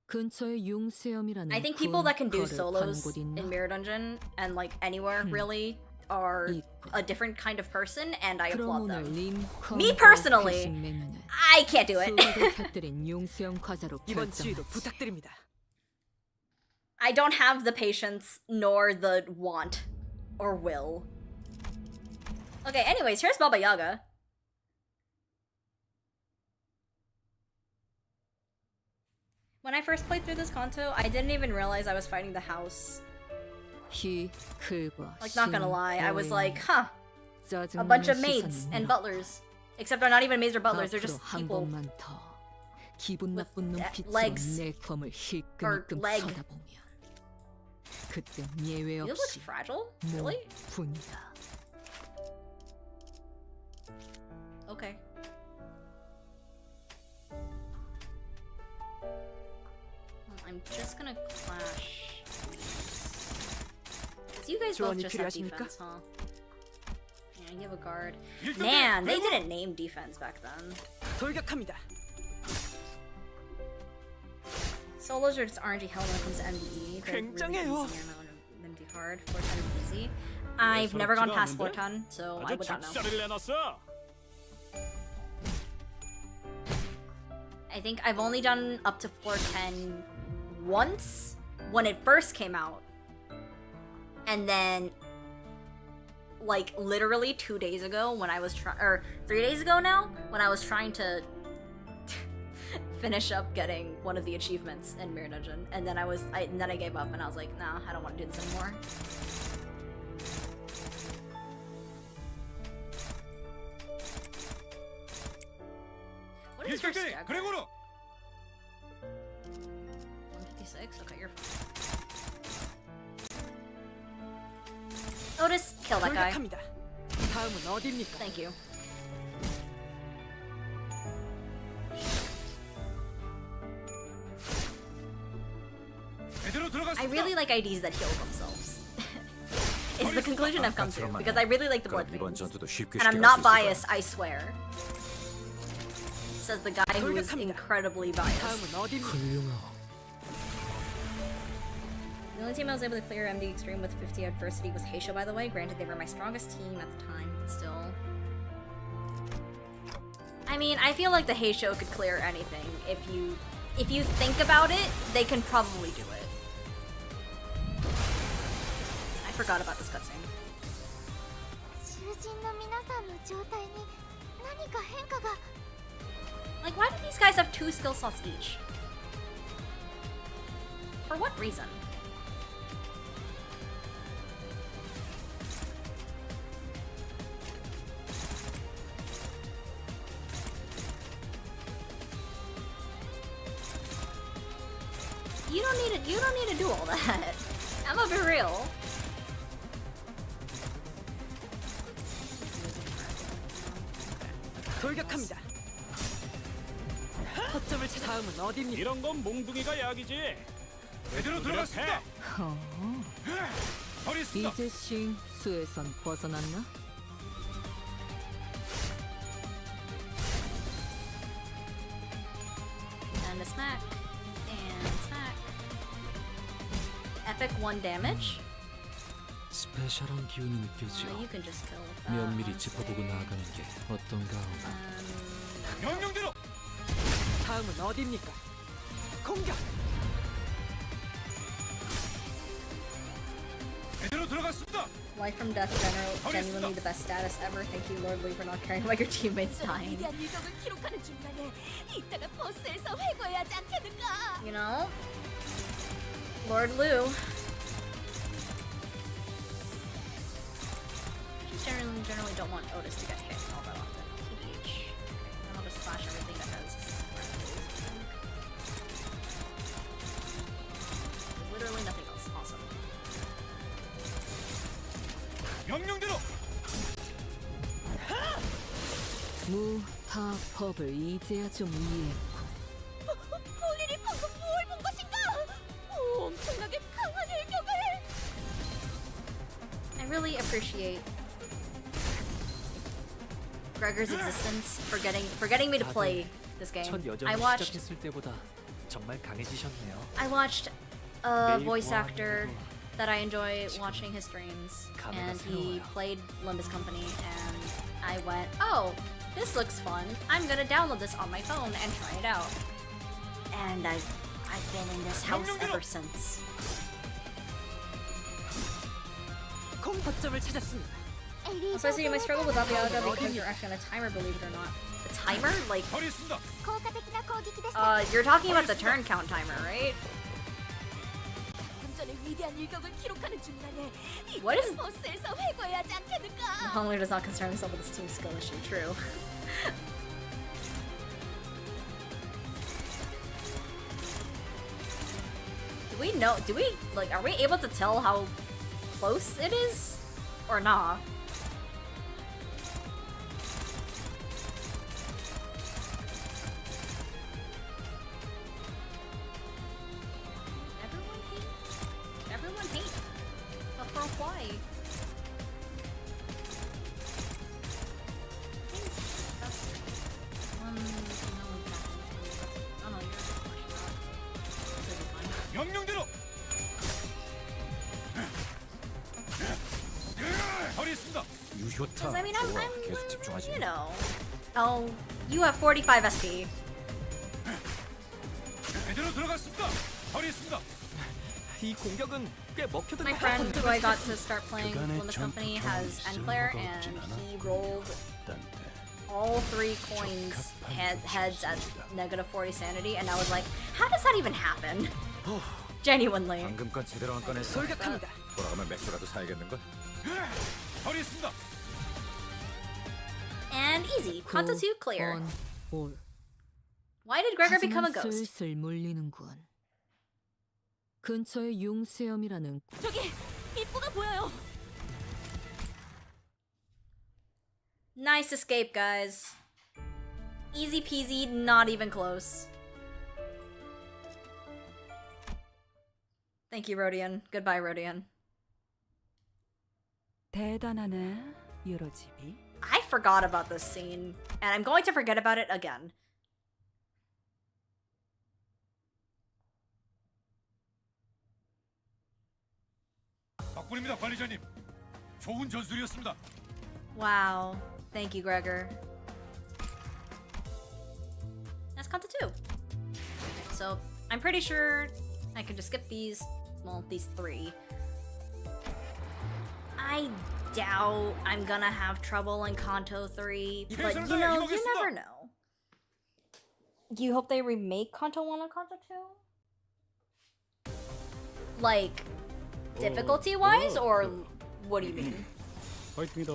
근처에 용수염이라는 I think people that can do 거를 solos 파는 곳 in 있나? Mirror Dungeon and like anywhere really are 있군. a different kind of person, and I 그럼 applaud 오늘 them. 림 Me 컴버 personally, 회식 메뉴는 I can't do it. 수박을 곁들인 용수용 과자로 이번 주에도 결정하지. 부탁드립니다. I don't have the patience nor the want or will. Okay, anyways, here's Baba Yaga. When I first played through this Canto, I didn't even realize I was fighting the house. 희, 글과 Like, not gonna 신, lie, I was 어인, like, huh, a 짜증나는 bunch of maids 시선이 and 밀어. butlers. Except they're not even maids or butlers, they're 앞으로 just 한 people. 번만 더 기분 with 나쁜 눈빛으로 legs 내 검을 힐끔힐끔 leg. 쳐다보면 그땐 예외 You look 없이 fragile? Really? 분이다. Okay. Well, I'm just gonna clash these. 'Cause you guys both 조언이 just have 필요하십니까? defense, huh? Yeah, you have a guard. Man, they didn't name defense back then. 돌격합니다. Solos are just RNG hell when it comes to MDE. They're really 굉장해요. easy and MD hard. 4 ton is easy. I've never gone past 4 ton, so I would not know. 내놨어. I think I've only done up to 410 once when it first came out. And then like literally 2 days ago when I was or 3 days ago now when I was trying to finish up getting one of the achievements in Mirror Dungeon, and then I gave up and I was like, nah, I don't want to do this anymore. What is your 일격대 stag? 그레고로 156? Okay, you're fine. Otis, kill that guy. 돌격합니다. 다음은 어디입니까? Thank you. 제대로 I 들어갔습니다. really like IDs that heal themselves. Is the conclusion I've come to, because I really like the blood 그럼 이번 veins. 전투도 쉽게 And I'm 쉽게 not 갈수 있을 거야. biased, I swear. Says the guy who is 돌격합니다. incredibly biased. 다음은 어디입니까? 훌륭하오. The only team I was able to clear MD Extreme with 50 adversity was Heisho, by the way. Granted, they were my strongest team at the time, but still. I mean, I feel like the Heisho could clear anything. If you think about it, they can probably do it. I forgot about this cutscene. 囚人の皆さんの状態に何か変化が。 Like, why do these guys have 2 skill slots each? For what reason? You don't need to do all that. I'm gonna be real. 돌격합니다. 허점을 찾아. 다음은 어디입니까? 이런 건 몽둥이가 약이지. 제대로 들어갔습니다. 허리 있습니다. 이제 싱 수에선 벗어났나? And a smack. And smack. Epic 1 damage. 스페셜한 기운이 느껴져. You can just kill with that. 면밀히 짚어보고 나아가는 게 어떤가 하오. 명령대로. 다음은 어디입니까? 공격. 제대로 들어갔습니다. Life from death, genuinely the best status ever. Thank you, Lord Lee, for not caring about your teammates dying. 위대한 일격을 기록하는 중간에 이따가 버스에서 회고해야 하지 않겠는가? You know? Lord Liu. Just generally don't want Otis to get hit all that often. TBH. And I'll just slash everything that has. Literally nothing else. Awesome. 명령대로. 무, 타, 법을 이제야 좀 이해했고. 볼일이 방금 뭘 본 것인가? 엄청나게 강한 일격을. I really appreciate Gregor's existence for getting me to play this game. 첫 여정을 I watched 시작했을 때보다 정말 강해지셨네요. I watched a 매일 voice actor 보아하는데도 that I enjoy watching his streams, 감회가 and he 새로워요. played Limbus Company, and I went, oh, this looks fun. I'm gonna download this on my phone and try it out. And I've been in this house ever since. 허점을 찾았습니다. Especially you might struggle without the alga because you're actually on a timer, believe it or not. A timer? Like, 허리 있습니다. 効果的な攻撃でした you're talking about the turn count timer, right? 방금 전에 위대한 일격을 기록하는 중간에 What is- 이따가 버스에서 회고해야 하지 않겠는가? Homeler does not concern himself with his team skill issue, true. Are we able to tell how close it is? Or not? Everyone hate? But for why? 명령대로. 허리 있습니다. 유효타. I mean, 좋아. I'm 계속 집중하지. you know. Oh, you have 45 SP. 제대로 들어갔습니다. 허리 있습니다. 이 공격은 꽤 먹혀든 My 것 friend 같은데. who I got to start playing 그간의 Limbus Company 전투 has 경험이 Enclair, 쓸모가 and 없진 he 않았고. rolled 딴때 all 3 coins heads at negative 40 sanity, and I was like, how does that even happen? Genuinely. 방금 건 제대로 안 꺼냈어. 돌격합니다. 돌아가면 맥주라도 사야겠는걸? 허리 있습니다. And easy. Canto 2 clear. 온, 올. Why did Gregor become a 하지만 ghost? 슬슬 물리는군. 근처에 융수염이라는 저기 입구가 보여요. Nice escape, guys. Easy peasy, not even close. Thank you, Rodian. Goodbye, Rodian. 대단하네, 유로집이. I forgot about this scene, and I'm going to forget about it again. 덕분입니다, 관리자님. 좋은 전술이었습니다. Wow. Thank you, Gregor. That's Canto 2. Okay, so, I'm pretty sure I can just skip these, well, these 3. I doubt I'm gonna have trouble in Canto 3, but you know, you never know. You hope they remake Canto 1 and Canto 2? Like, difficulty-wise, or what do you mean? 화이팅이다.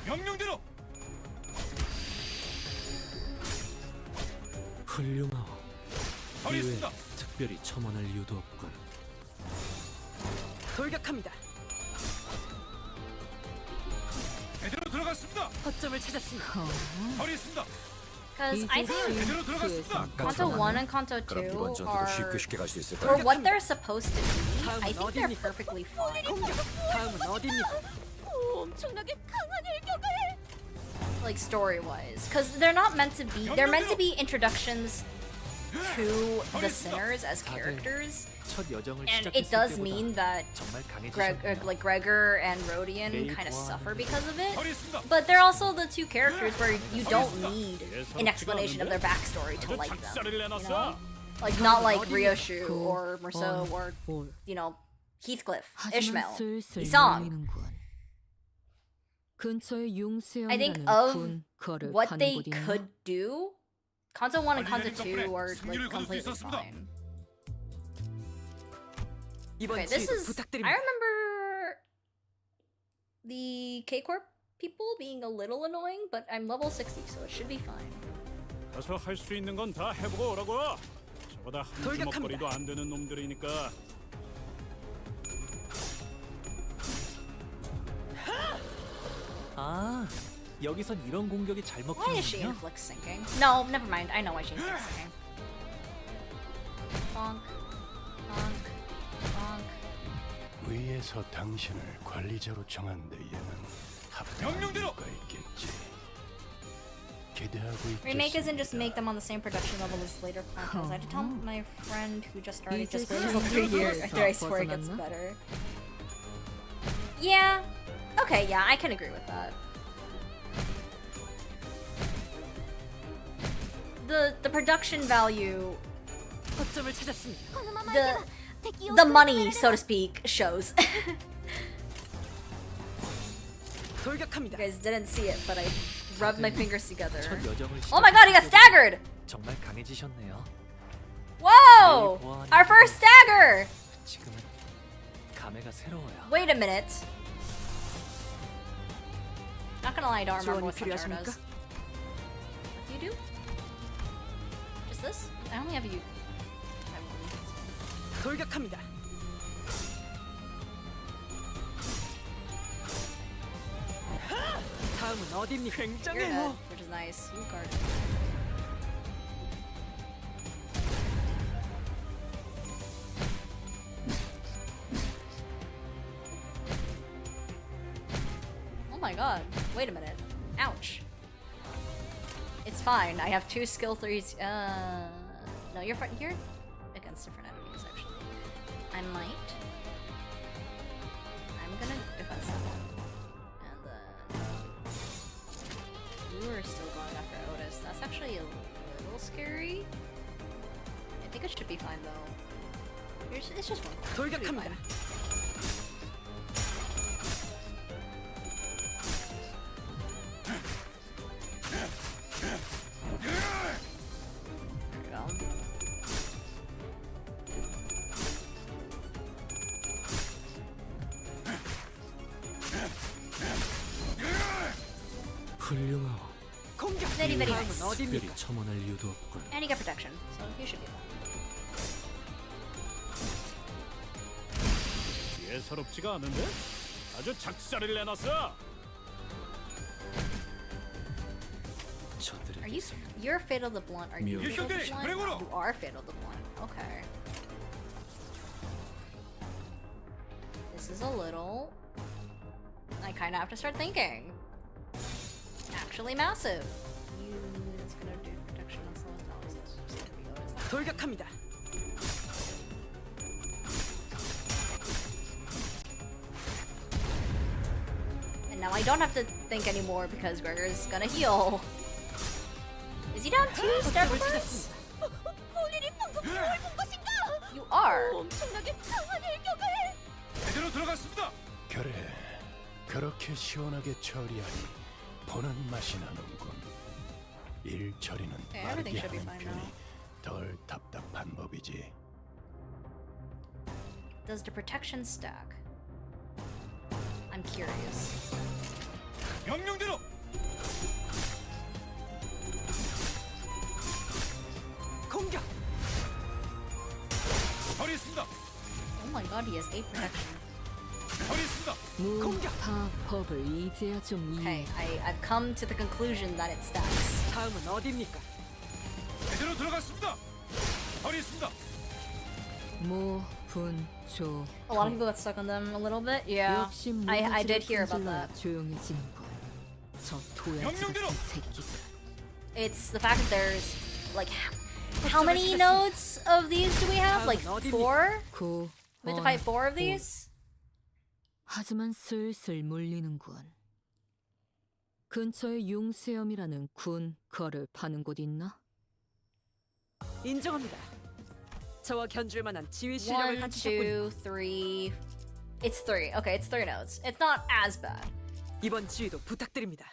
명령대로. 훌륭하오. 이외에 처리했습니다. 특별히 첨언할 이유도 없군. 돌격합니다. 제대로 들어갔습니다. 거점을 찾았습니다. 처리했습니다. Because I think 제대로 들어갔습니다. Kanto 1 and Kanto 그럼 2 이번 전투도 are, 쉽게 쉽게 갈 수 있을 for 거야. what they're supposed to be, I think they're perfectly fine. 공격. 다음은 어디입니까? 엄청나게 강한 일격을. Like story-wise, because they're not meant to be. They're meant to be introductions to the sinners as characters, 첫 여정을 and 시작했을 it does 때보다 mean that 정말 강해지셨네요. like Gregor and Rodion They kind of won. suffer because of it. 처리했습니다. But they're also the two characters where you don't need an explanation of their backstory to like them. You know? Like not like Ryoshu or Merceau or you know Heathcliff, 하지만 Ishmael, 슬슬 Isong. 열리는군. 근처에 I think 용세형이라는 of 군 거를 what 파는 they 곳이나 could do. Kanto 1 and Kanto 2 are like completely fine. 이번 Okay, this 지휘도 is. I 부탁드립니다. remember the K Corp people being a little annoying, but I'm level 60, so it should be fine. 가서 할 수 있는 건 다 해보고 오라고. 저보다 한 돌격합니다. 주먹거리도 안 되는 놈들이니까. 아, 여기선 이런 공격이 잘 Why is she 먹히는군요. inflict sinking? No, never mind. I know why she inflicts sinking. Bonk. Bonk. Bonk. 위에서 당신을 관리자로 정한 데에는 합당한 명령대로! 이유가 있겠지. 기대하고 Remake isn't just make 있겠습니다. them on the same production level as later content. I had to tell my friend who just started 이제 just wait until 3 years after I swear it gets 벗어났나? better. Yeah. Okay, yeah, I can agree with that. The production value, 거점을 찾았습니다. このままい the けば敵を the money, so to speak, shows. You 돌격합니다. guys didn't see it, but I rubbed my fingers together. 첫 여정을 Oh my god, he got staggered! 정말 강해지셨네요. Whoa! Our first stagger! 지금은 감회가 새로워요. Wait a minute. Not gonna lie, I don't remember what 지원이 Sanchara 필요하십니까? does. What do you do? Just this? I only have you. I have one. 돌격합니다. 다음은 어디입니까? You're dead, which is nice. You guard. Oh my god. Wait a minute. Ouch. It's fine. I have 2 skill 3s. No, you're fine. You're against different enemies, actually. I might. I'm gonna defense that one. And then you are still going after Otis. That's actually a little scary. I think it should be fine though. It's just one. It should be 돌격합니다. fine. There we go. 훌륭하오. 공격. Very, very 다음은 nice. 어디입니까? 특별히 첨언할 이유도 없군. And you get protection, so you should be fine. 예사롭지가 않은데? 아주 작살을 내놨어. Are you? 저들에게서 You're Fatal the Blunt. Are you 미워. Fatal the 이쪽에, 그래고로! Blunt? You are Fatal the Blunt. Okay. This is a little. I kind of have to start thinking. Actually, massive. You. It's gonna do protection on someone else. It's just gonna be Otis. 돌격합니다. And now I don't have to think anymore because Gregor's gonna heal. Is he down 2 step 거점을 points? 찾았습니다. 본인이 방금 뭘 본 것인가? You are. 엄청나게 강한 일격을. 제대로 들어갔습니다. 그래, 그렇게 시원하게 처리하니 보는 맛이 나는군. 일 처리는 Okay, 빠르게 everything should be 하는 fine 편이 now. 덜 답답한 법이지. does the protection stack? I'm curious. 명령대로. 공격. 처리했습니다. Oh my god, he has 8 protection. 처리했습니다. 무파 법을 이제야 좀 Okay, 이해. I've come to the conclusion that it stacks. 다음은 어디입니까? 제대로 들어갔습니다. 처리했습니다. 모분조. A lot of people got stuck on them a little bit. Yeah, 역시 I did 모가지를 hear about 분질러야 that. 조용해지는군. 저 도야지 명령대로! 같은 새끼들. It's the fact that there's like how many nodes of these do we have? Like 4? 고. We have to fight 4 of these? 하지만 슬슬 몰리는군. 근처에 용수염이라는 군 거를 파는 곳 있나? 인정합니다. 저와 견줄 만한 지휘 실력을 1, 갖추셨군요. 2, 3. It's 3. Okay, it's 3 nodes. It's not as bad. 이번 지휘도 부탁드립니다.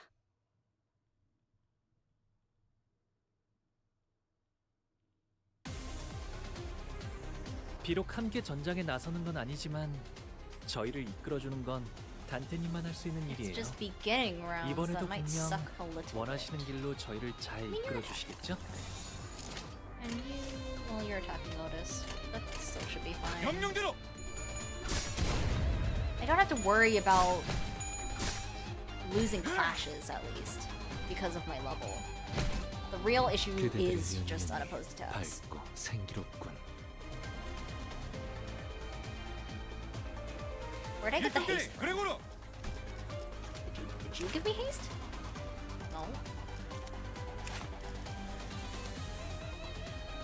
비록 함께 전장에 나서는 건 아니지만 저희를 이끌어주는 건 단테님만 할 수 있는 It's 일이에요. just beginning rounds 이번에도 that might 분명 suck a little 원하시는 bit. 길로 저희를 잘 이끌어주시겠죠? And you, well, you're attacking Lotus. That still should be fine. 명령대로. I don't have to worry about losing clashes, at least, because of my level. The real issue 그대들의 is just 명령이 unopposed attacks. 밝고 생기롭군. Where'd I get the haste from? 그레고로. Did you give me haste? No.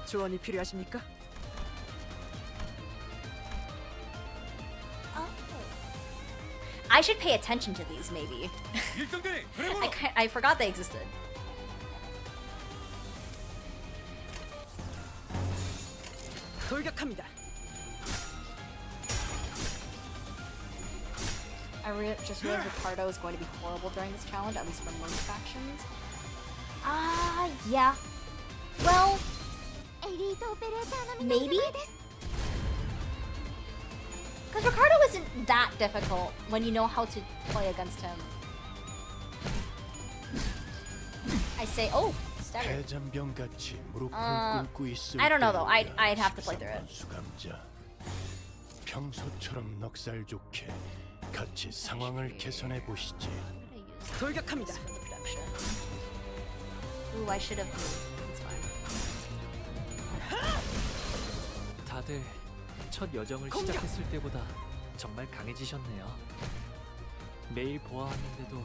조언이 필요하십니까? Oh. I should pay attention to these, maybe. 일등대리 그레고로. I forgot they existed. 돌격합니다. Just realized Ricardo is going to be horrible during this challenge, at least for most factions. Yeah. Well, エリートオペレーターの maybe? Because Ricardo isn't that difficult when you know how to play against him. I say, oh, stagger. 해잔병같이 무릎을 Uh, 꿇고 있을 I don't know though. 때야, I'd have to play through it. 수감자. 평소처럼 넉살 좋게 같이 상황을 개선해 보시지. 돌격합니다. For the production. Ooh, I should have. It's fine. 다들 첫 여정을 공격! 시작했을 때보다 정말 강해지셨네요. 매일 보아왔는데도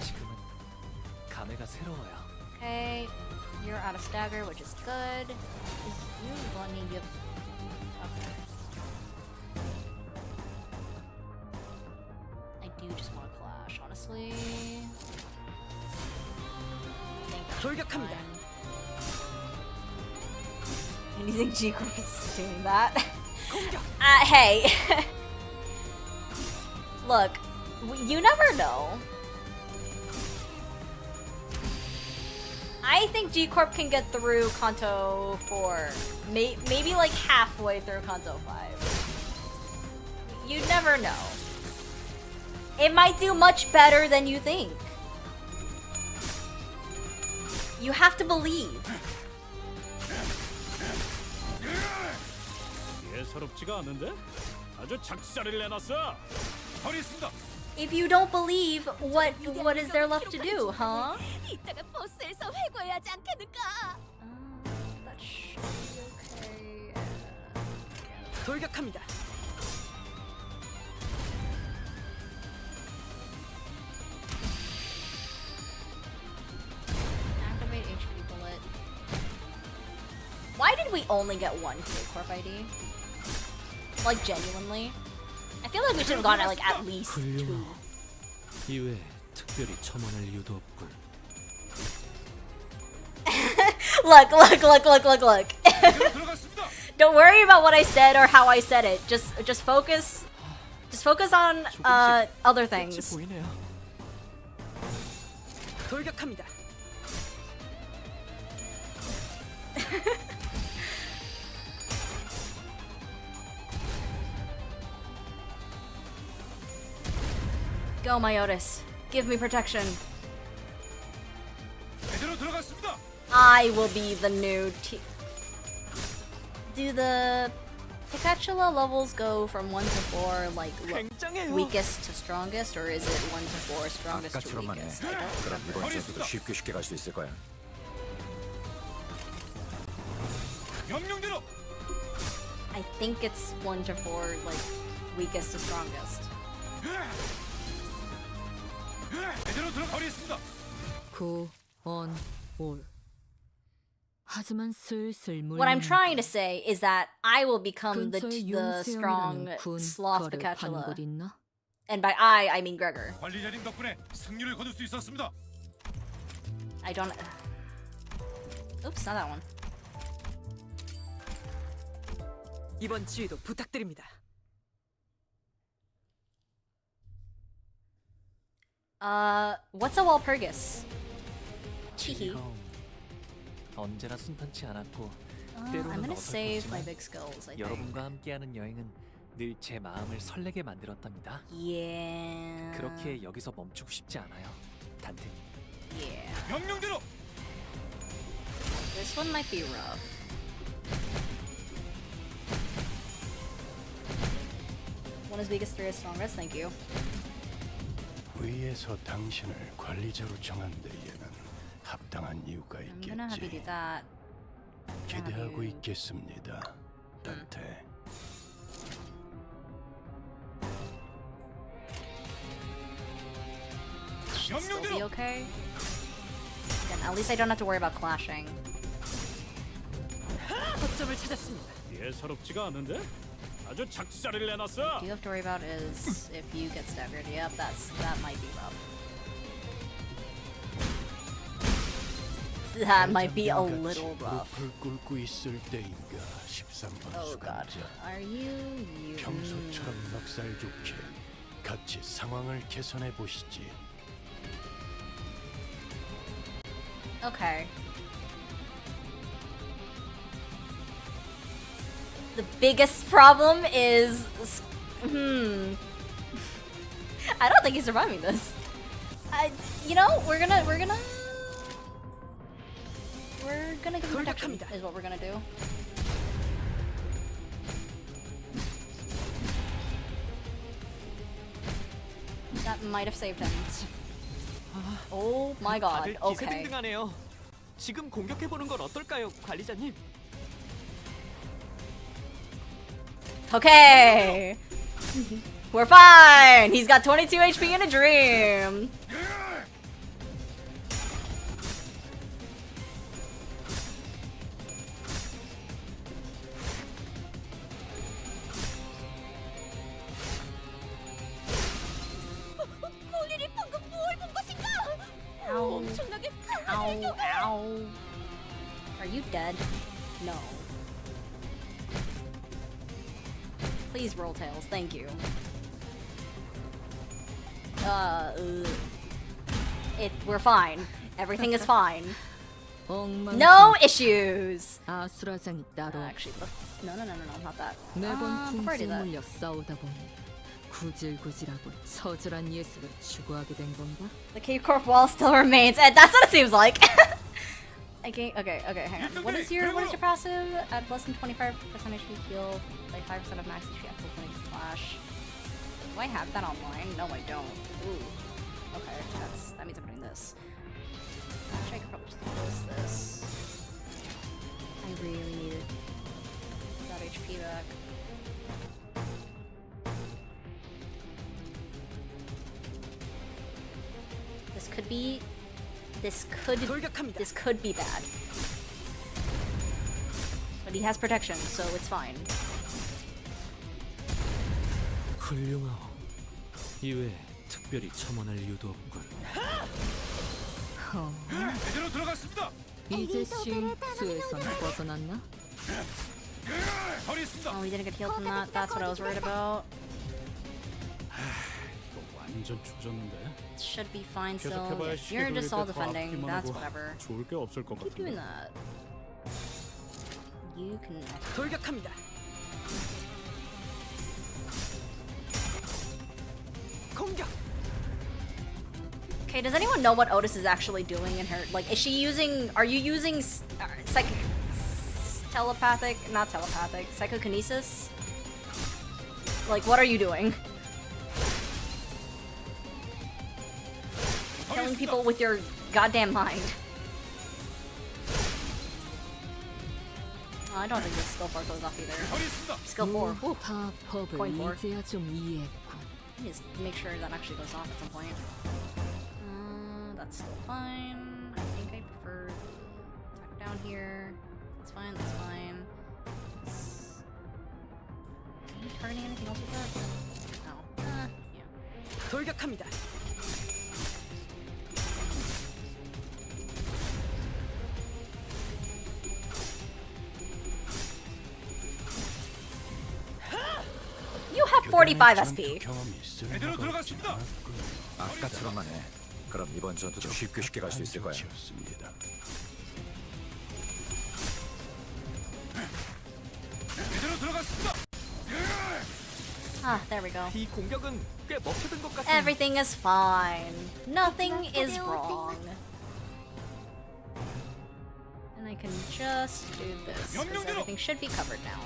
지금은 감회가 새로워요. Okay, you're out of stagger, which is good. Is you let me give. Okay. I do just want to clash, honestly. I think that should be 돌격합니다. fine. And you think G-Corp is doing that? Hey. Look, you never know. I think G-Corp can get through Canto 4. Maybe like halfway through Canto 5. You never know. It might do much better than you think. You have to believe. 예사롭지가 않은데? 아주 작살을 내놨어. 처리했습니다. If you don't believe, what is there left to do, huh? 이따가 버스에서 회고해야 하지 않겠는가? That should be okay. 돌격합니다. Activate HP bullet. Why did we only get one Corp ID? Like genuinely, I feel like we should have gotten like at least 2. 훌륭하오. 이외에 특별히 첨언할 이유도 없군. Look. 들어갔습니다. Don't worry about what I said or how I said it. Just focus on other 끝이 things. 보이네요. 돌격합니다. Go, my Otis. Give me protection. 제대로 들어갔습니다. I will be the new Do the Pikachu levels go from 1 to 4, like weakest to strongest, or is it 1 to 4, strongest to 아까처럼만 해. weakest? I don't 그럼 remember. 이번 전투도 쉽게 갈 수 있을 거야. 명령대로. I think it's 1 to 4, like weakest to strongest. 제대로 들어가겠습니다. 구, on, 올. 하지만 슬슬 What I'm 물리는 trying to say is that I will become the 근처에 strong 용수영이라는 군 sloth 거를 파는 Pikachu. 곳 있나? And by I mean Gregor. 관리자님 덕분에 승리를 거둘 수 있었습니다. I don't. Oops, not that one. 이번 지휘도 부탁드립니다. What's a Walpurgis? Cheeky. 이거 언제나 순탄치 않았고 I'm 때로는 gonna save my 어설펐지만 big skulls, I think. 여러분과 함께하는 여행은 늘 제 마음을 설레게 만들었답니다. Yeah. 그렇게 여기서 멈추고 싶지 않아요, 단테님. Yeah. 명령대로. This one might be rough. One is weakest, 3 is strongest. Thank you. 위에서 당신을 관리자로 정한 데에는 합당한 이유가 I'm gonna have you do 있겠지. that. 기대하고 있겠습니다, 단테. Should still be okay. Again, at least I don't have to worry about clashing. 거점을 찾았습니다. 예사롭지가 않은데? 아주 작사를 내놨어. What you have to worry about is if you get staggered. Yep, that might be rough. That might be a little rough. 무릎을 꿇고 있을 때인가 13번 Oh god. 수감자. Are you 평소처럼 넉살 좋게 같이 상황을 개선해 보시지. Okay. The biggest problem is I don't think he's surviving this. You know, we're gonna give him protection is what we're gonna do. That might have saved him. Oh my god. 다들 Okay. 기세등등하네요. 지금 공격해 보는 건 어떨까요, 관리자님? Okay. We're fine. He's got 22 HP in a dream. 본인이 방금 뭘 본 것인가? Ow. 엄청나게 큰 Ow, 화살을 겨워. ow. Are you dead? No. Please roll tails, thank you. We're fine. Everything is fine. No issues! 아수라장이 따로 Actually, no, not that. 매번 before I do 궁지에 that. 몰려 싸우다 보니 구질구질하고 처절한 예술을 추구하게 된 건가? The Cave Corp wall still remains, and that's what it seems like. Okay, hang on. What is your passive? At less than 25% HP heal, like 5% of max HP at full point flash. Do I have that online? No, I don't. Ooh. Okay, that means I'm doing this. Actually, I could probably just use this. I really needed that HP back. 돌격합니다. This could be bad. But he has protection, so it's fine. 훌륭하오. 이외에 특별히 첨언할 이유도 없군. 제대로 들어갔습니다. 이제 싱수에선 벗어났나? 처리했습니다. Oh, he didn't get healed from that. That's what I was worried about. 이거 완전 조졌는데. Should be fine still. 계속해봐야 Yeah, you're just all 시계 돌릴 때 defending. 더 That's 아프기만 whatever. 하고 좋을 게 없을 것 Keep doing 같은데. that. You can. 돌격합니다. 공격. Okay, does anyone know what Otis is actually doing in her? Like, is she using? Are you using telepathic? Not telepathic. Psychokinesis? Like, what are you doing? Killing people with your goddamn mind. Oh, I don't think this skill 4 goes off either. Skill 4. Whew. 다 법을 Coin four. 이제야 좀 이해했군. Let me just make sure that actually goes off at some point. That's still fine. I think I prefer attack down here. That's fine, that's fine. Are you targeting anything else with that? No. Yeah. 돌격합니다. You have 45 SP. 경험이 제대로 쓸모가 없진 들어갔습니다. 않았군. 아까처럼만 해. 그럼 이번 전투도 쉽게 갈 수 있을 거야. 습니다 제대로 들어갔습니다. Ah, there we go. 이 공격은 꽤 먹혀든 것 같아. Everything is fine. Nothing is wrong. And I can just do this, because everything should be covered now.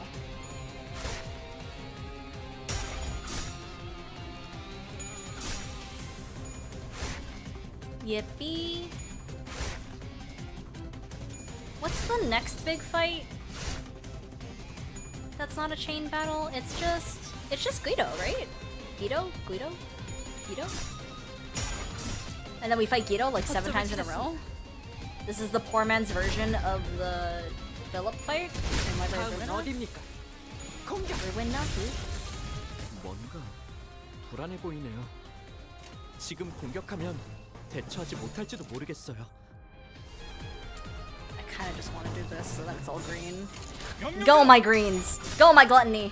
Yippee. What's the next big fight? That's not a chain battle, it's just Guido, right? Guido? And then we fight Guido like 7 times in a row? This is the poor man's version of the Philip fight? In Library of 다음은 Ruin? 어디입니까? 공격. Ruin now too? 뭔가 불안해 보이네요. 지금 공격하면 대처하지 못할지도 모르겠어요. I kinda just wanna do this so that it's all green. 명령 Go my greens! Go my gluttony!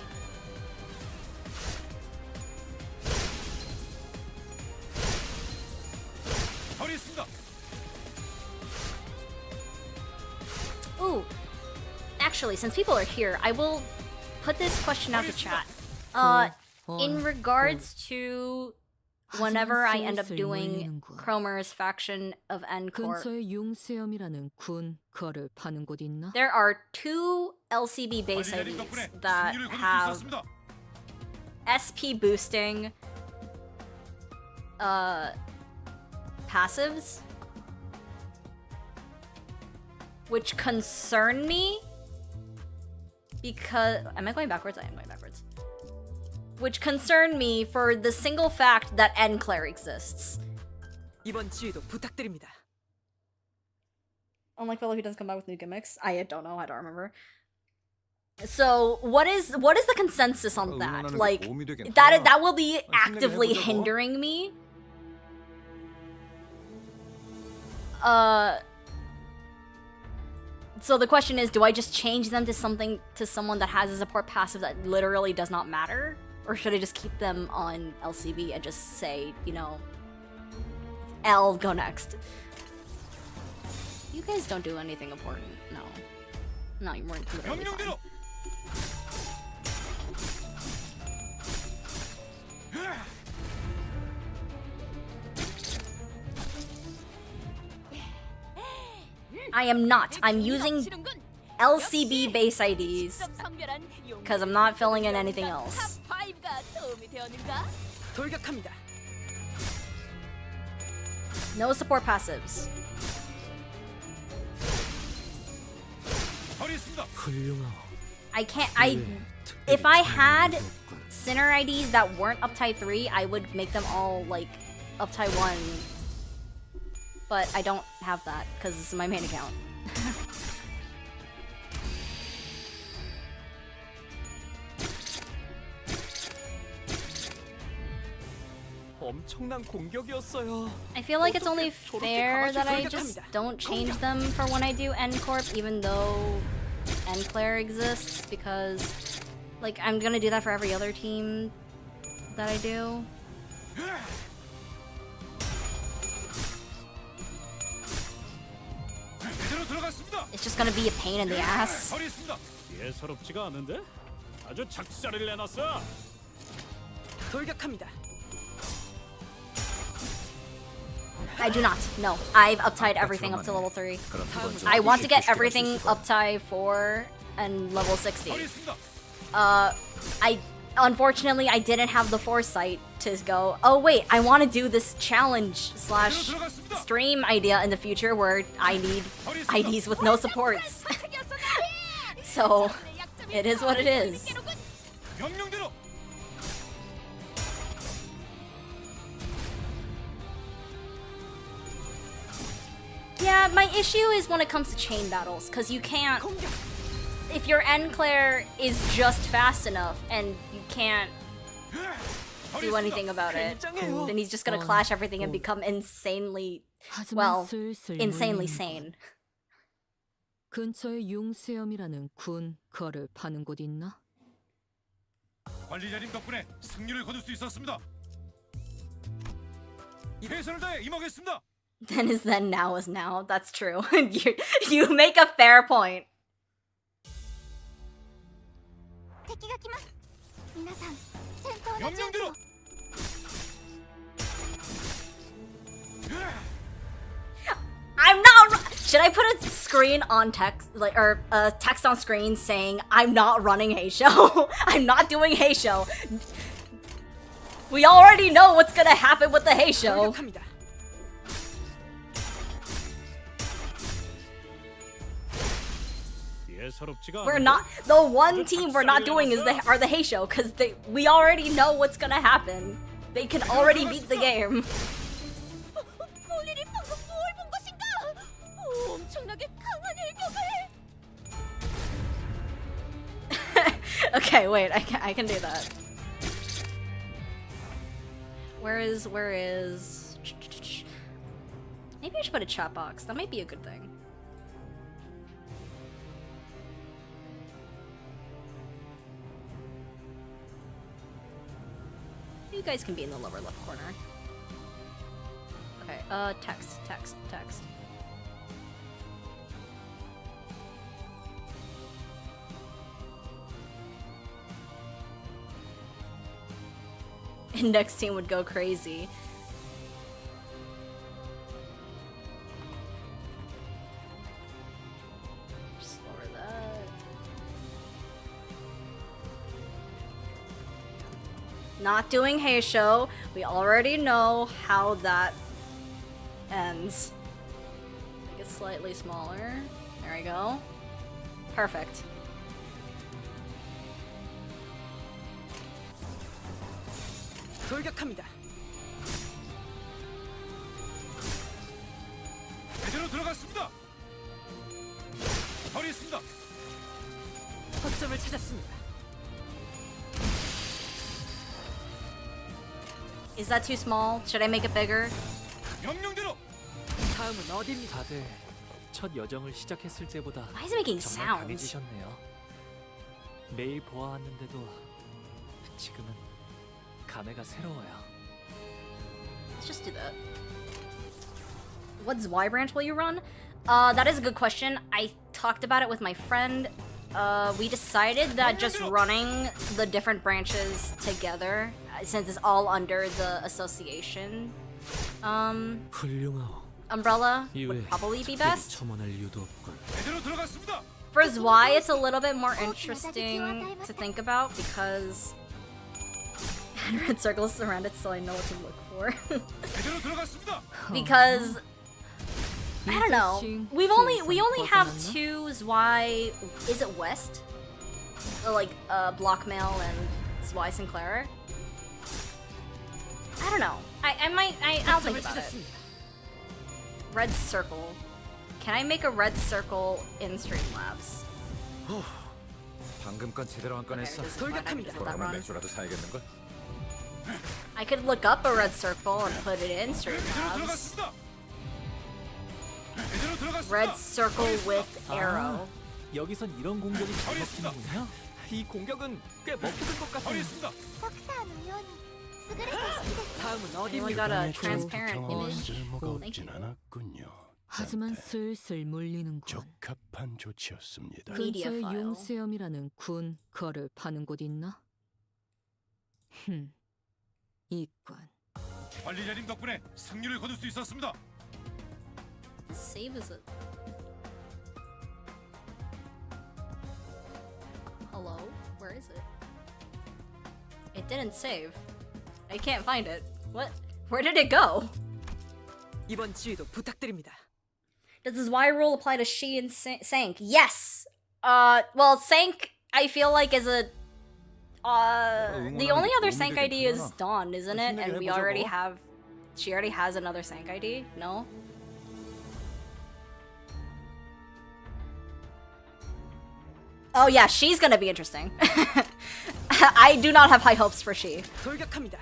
처리했습니다. Ooh, actually, since people are here, I will put this question out to chat. In regards to whenever I end up doing Cromer's faction of N Corp, 근처에 융수염이라는 군 거를 파는 곳 있나? there are 2 LCB base 빨리 내린 IDs 덕분에 that 승리를 거둘 수 have 있었습니다. SP boosting passives, which concern me because am I going backwards? I am going backwards. Which concern me for the single fact that N-Claire exists. 이번 지휘도 부탁드립니다. Unlike fellow who doesn't come back with new gimmicks. I don't know, I don't remember. So what is the consensus on that? Like that will be actively hindering me. So the question is, do I just change them to someone that has a support passive that literally does not matter? Or should I just keep them on LCB and just say, you know, L, go next? You guys don't do anything important. No. No, you weren't literally fine. 명령대로. I am not. I'm using LCB base IDs because I'm not filling in anything else. 돌격합니다. No support passives. 처리했습니다. 훌륭하오. I can't. If I had Sinner IDs that weren't uptie 3, I would make them all like uptie 1. But I don't have that because this is my main account. 엄청난 공격이었어요. I feel like it's only fair that I just don't change them for when I do N Corp, even though N-Claire exists, because like I'm gonna do that for every other team that I do. 제대로 들어갔습니다. It's just gonna be a pain in the ass. 처리했습니다. 예사롭지가 않은데? 아주 작사를 내놨어. 돌격합니다. I do not. No, I've uptied everything up to level 3. 그럼 이번 전투도 I want to 쉽게 get 쉽게 갈수 everything 있을 거야. uptie 4 and level 60. 거리 있습니다. I unfortunately I didn't have the foresight to go, oh wait, I want to do this challenge slash stream idea in the future where I need IDs with no supports. So it is what it is. 명령대로. Yeah, my issue is when it comes to chain battles, because you can't. 공격. If your end Claire is just fast enough and you can't do anything about it, 굉장해요. then he's just gonna clash everything and become insanely, 하지만 well, 슬슬 insanely 몰리는군. sane. 근처에 융수염이라는 군 거를 파는 곳 있나? 관리자님 덕분에 승리를 거둘 수 있었습니다. 최선을 다해 임하겠습니다. Then is then, now is now. That's true. you make a fair point. 敵が来ます皆さん戦闘の準備 명령대로. を I'm not. Should I put a screen on text, like, or text on screen saying I'm not running Heisho? I'm not doing Heisho. We already know what's gonna happen with the Heisho. 돌격합니다. 예사롭지가 We're not. The one team we're not doing is the Heisho, because we already know what's gonna happen. They can already beat the game. 본인이 방금 뭘 본 것인가? 엄청나게 강한 일격을. Okay, wait. I can do that. Where is? Maybe I should put a chat box. That might be a good thing. You guys can be in the lower left corner. Okay, text. Index team would go crazy. Just lower that. Not doing Heisho. We already know how that ends. Make it slightly smaller. There we go. Perfect. 돌격합니다. 제대로 들어갔습니다. 거리 있습니다. 거점을 찾았습니다. Is that too small? Should I make it bigger? 명령대로. 다음은 어디입니다. 다들 첫 여정을 시작했을 때보다 Why is it making 정말 sounds? 강해지셨네요. 매일 보아왔는데도 지금은 감회가 새로워요. Let's just do that. What Y branch will you run? That is a good question. I talked about it with my friend. We decided that just running the different branches together, since it's all under the association 훌륭하오. umbrella, 이외에 would probably be 특별히 best. 첨언할 이유도 없군. 제대로 들어갔습니다. For Y, it's a little bit more interesting to think about because red circles surround it, so I know what to look for. 제대로 들어갔습니다. Because I don't know. We only have 벗어났나? two Y. Is it West? Like Blockmail and Y Sinclair. I don't know. I'll think about it. Red circle. Can I make a red circle in Streamlabs? 방금 건 제대로 안 꺼냈어. this is fine. I can just let that 그러면 run. 맥주라도 사야겠는 걸? I could look up a red circle and put it in 제대로 Streamlabs. 들어갔습니다. 제대로 들어갔습니다. Red circle with arrow. 여기선 이런 공격이 잘 먹히는군요. 이 공격은 꽤 먹히는 것 거리 같아요. 있습니다. ドクターのように優れた式です 다음은 Anyone 어디입니까? got a 이번에 transparent 경험 image? 쓸모가 Thank 없진 you. 않았군요. 하지만 단테. 슬슬 몰리는군. 적합한 조치였습니다. Media 근처에 file. 융수염이라는 군 거를 파는 곳 있나? 이건 관리자님 덕분에 승리를 거둘 수 있었습니다. The save is it? Hello? Where is it? It didn't save. I can't find it. What? Where did it go? 이번 지휘도 부탁드립니다. Does this Y rule apply to She and Cinq? Yes! Well, Cinq, I feel like is a... the only other Cinq ID is Dawn, isn't it? And we already have... She already has another Cinq ID? No? Oh yeah, she's gonna be interesting. I do not have high hopes for She. 돌격합니다.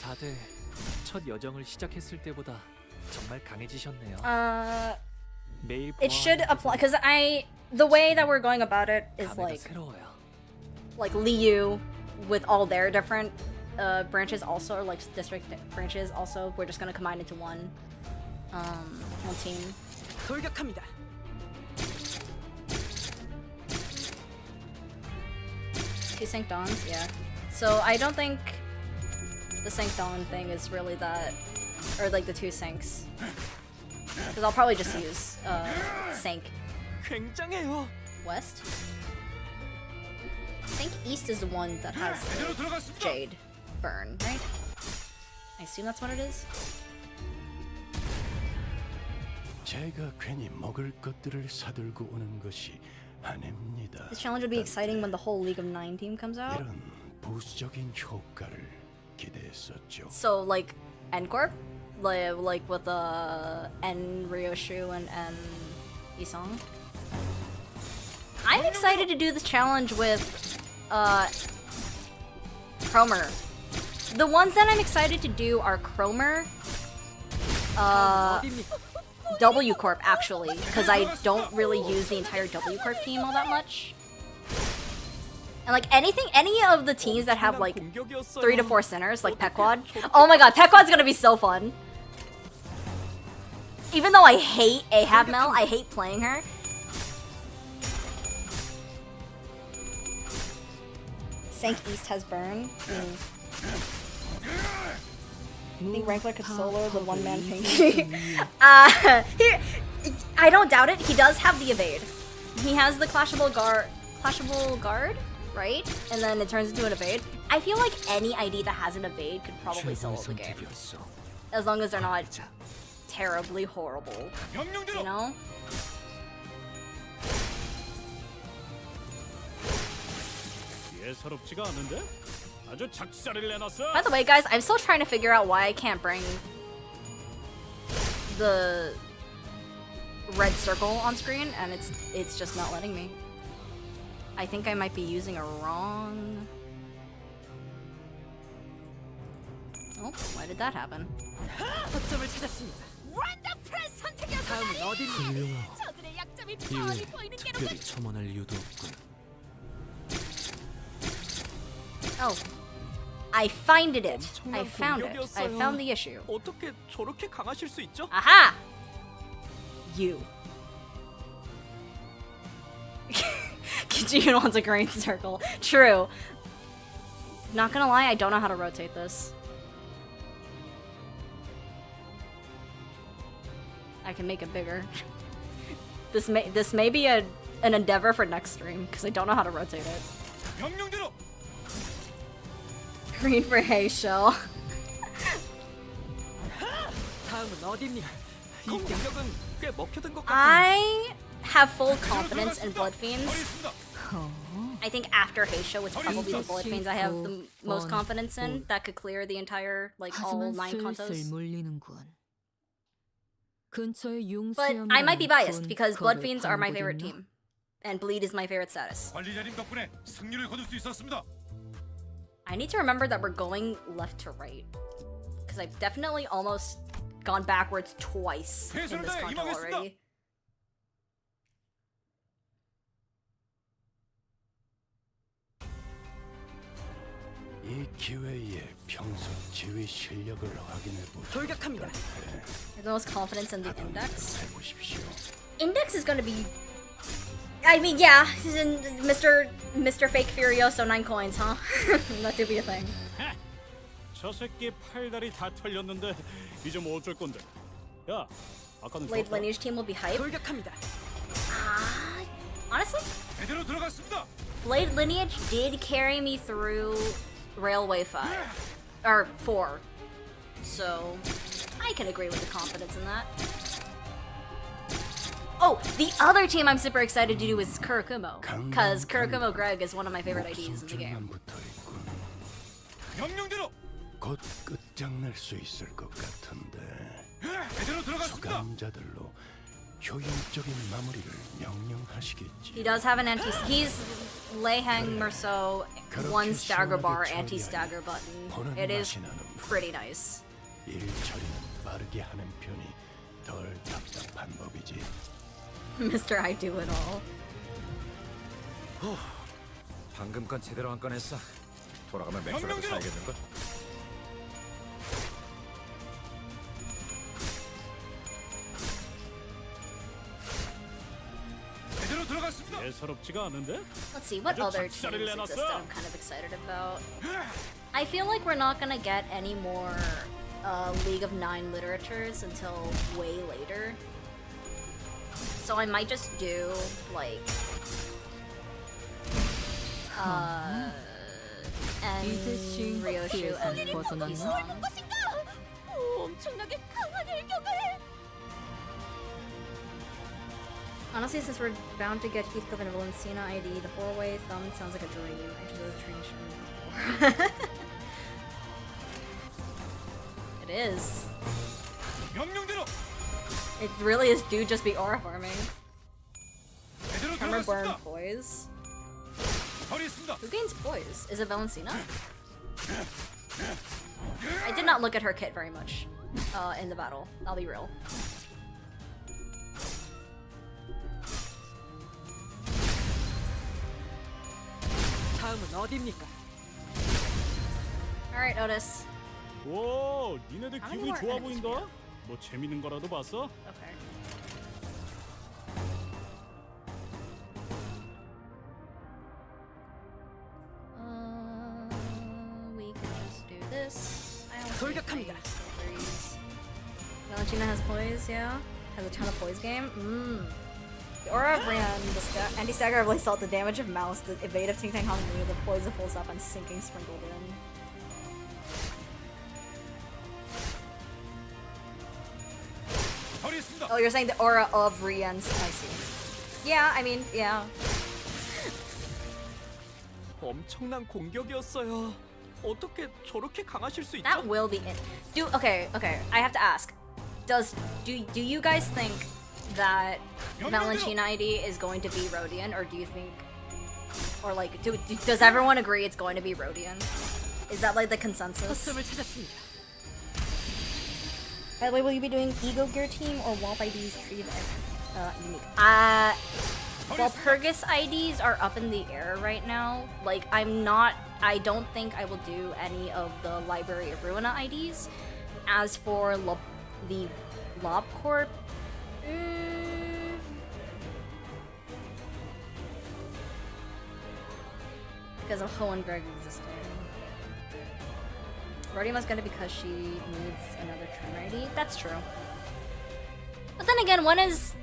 다들 첫 여정을 시작했을 때보다 정말 강해지셨네요. 매일 It should apply, because the way that we're going about it is 감회가 like 새로워요. Liu with all their different branches also, or like district branches also, we're just gonna combine into one team. 돌격합니다. Two Cinq Dawns, yeah. So I don't think the Cinq Dawn thing is really that, or like the two Cinqs. Because I'll probably just use Cinq 굉장해요. West. Cinq East is the one that has the Jade burn, right? I assume that's what it is. 제가 괜히 먹을 것들을 사들고 오는 것이 아닙니다. This challenge will be exciting when the whole League of Nine team comes out. 이런 부수적인 효과를 기대했었죠. So like N Corp, like with N Ryoshu and N Isong. I'm excited to do this challenge with Cromer. The ones that I'm excited to do are Cromer, W Corp actually, because I don't really use the entire W Corp team all that much. And like any of the teams that have like 3 to 4 centers, like Pequod. Oh my god, Pequod's gonna be so fun. Even though I hate Ahab Mel, I hate playing her. Cinq East has burn. I think Wrangler could solo the one-man pinky. I don't doubt it. He does have the evade. He has the clashable guard, right? And then it turns into an evade. I feel like any ID that has an evade could probably solo the game. As long as they're not terribly horrible. You know? 예사롭지가 않은데? 아주 작사를 내놨어. By the way, guys, I'm still trying to figure out why I can't bring the red circle on screen, and it's just not letting me. I think I might be using a wrong... Oh, why did that happen? 허점을 찾았습니다. 원더풀 선택이었어. 다음은 어디입니까? 저들의 약점이 뻔히 보이는 게로군. 특별히 첨언할 이유도 없군. Oh. I found it. I found it. I found the issue. 어떻게 저렇게 강하실 수 있죠? Aha! You. Kijun wants a green circle. True. Not gonna lie, I don't know how to rotate this. I can make it bigger. This may be an endeavor for next stream because I don't know how to rotate it. 명령대로. Green for Heysho. 다음은 어디입니까? 이 공격은 꽤 먹혀든 것 같은데. I have full confidence in Blood Fiends. I think after Heysho, it's probably the Blood Fiends I have the most confidence in that could clear the entire, like, all 9 Kantos. But I might be biased because Blood Fiends are my favorite team. And Bleed is my favorite status. 관리자님 덕분에 승리를 거둘 수 있었습니다. I need to remember that we're going left to right. Because I've definitely almost gone backwards twice in this Kanto already. 이 기회에 평소 지휘 실력을 확인해 보자. 돌격합니다. I have the most confidence in the Index. 해보십시오. Index is gonna be... I mean, yeah, Mr. Fake Furioso 9 coins, huh? That could be a thing. 저 새끼 팔다리 다 털렸는데 이제 뭐 어쩔 건데? 야, 아까는 Blade Lineage team will be hype. 돌격합니다. Honestly, 제대로 들어갔습니다. Blade Lineage did carry me through Railway 5 or 4, so I can agree with the confidence in that. Oh, the other team I'm super excited to do is Kurakumo, because Kurakumo Greg is one of my favorite IDs in the game. 명령대로 곧 끝장날 수 있을 것 같은데 제대로 들어갔습니다. 수감자들로 효율적인 마무리를 명령하시겠지. He does have an he's Leihang Merceau, one stagger bar, anti-stagger button. It is pretty nice. 일 처리는 빠르게 하는 편이 덜 답답한 법이지. Mr. I do it all. 방금 건 제대로 한 건 했어. 돌아가면 맥주라도 사야겠는걸? 제대로 들어갔습니다. 예사롭지가 않은데? Let's see, what other teams exist that I'm kind of excited about? I feel like we're not gonna get any more League of Nine literatures until way later. So I might just do, like, and Ryoshu and Iso. 엄청나게 강한 일격을. Honestly, since we're bound to get Heathcliff and Valencina ID, the four-way thumb sounds like a dream. Actually, the train should It is. 명령대로 It really is do just be aura farming. 제대로 Hammer burn 들어갔습니다. poise. 처리했습니다. Who gains poise? Is it Valencina? I did not look at her kit very much in the battle. I'll be real. 다음은 어디입니까? Alright, Otis. 오, 니네들 How 기분이 many more 좋아 enemies 보인다. we have? 뭐 재밌는 거라도 봤어? Okay. We can just do this. I don't think 돌격합니다. I use threes. Valentina has poise, yeah? Has a ton of poise game? The aura of Rian, the anti-stagger really felt the damage of mouse, the evade of Ting Tang Hong Li, the poise of full stop, and sinking sprinkled in. 처리했습니다. Oh, you're saying the aura of Rian's. I see. Yeah, I mean, yeah. 엄청난 공격이었어요. 어떻게 저렇게 강하실 수 있죠? That will be it. Okay. I have to ask. Do you guys think that Valentina ID is going to be Rhodian, or do you think, or like, does everyone agree it's going to be Rhodian? Is that like the consensus? 거점을 찾았습니다. By the way, will you be doing E.G.O gear team or WALP IDs treated as unique? Walpurgis IDs are up in the air right now. Like, I don't think I will do any of the Library of Ruina IDs. As for the Lob Corp, because of Ho and Greg existing. Rhodium was gonna because she needs another trainer ID. That's true. But then again, when has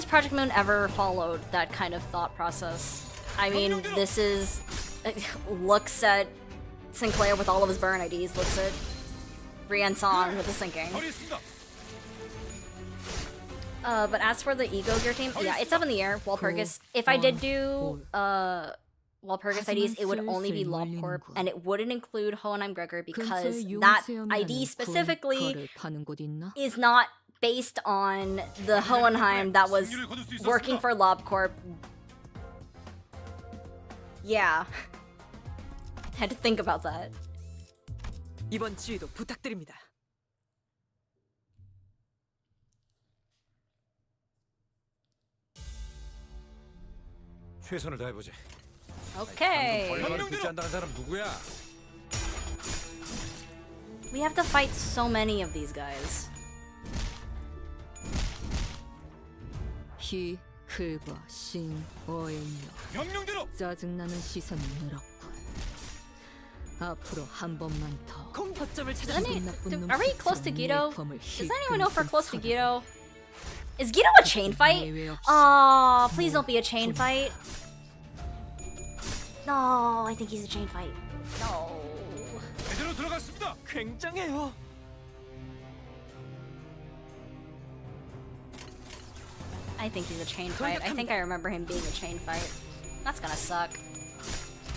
Project Moon ever followed that kind of thought process? I mean, this is looks at Sinclair with all of his burn IDs, looks at Rian-san with the sinking. But as for the E.G.O gear team, yeah, it's up in the air. Walpurgis. If I did do Walpurgis IDs, it would only be Lob Corp, and it wouldn't include Hohenheim Gregor because that ID specifically is not based on the Hohenheim that was working for Lob Corp. Yeah. Had to think about that. 이번 지휘도 부탁드립니다. 최선을 다해보지. Okay. 벌거를 교체한다는 사람 누구야? We have to fight so many of these guys. 희, 클과 신, 어앤여 명령대로 짜증나는 시선이 늘었군. 앞으로 한 번만 더. 거점을 Does 찾았습니다. any, 나쁜 are we 놈 close to 내 E.G.O? 검을 Does anyone know if we're close to 힐끔힐끔 E.G.O? Is E.G.O a chain fight? 예외 없이 Aw, please don't be a chain fight. No, I think he's a chain fight. No. 제대로 들어갔습니다. 굉장해요. I think he's a chain fight. I think I remember him being a chain fight. That's gonna suck.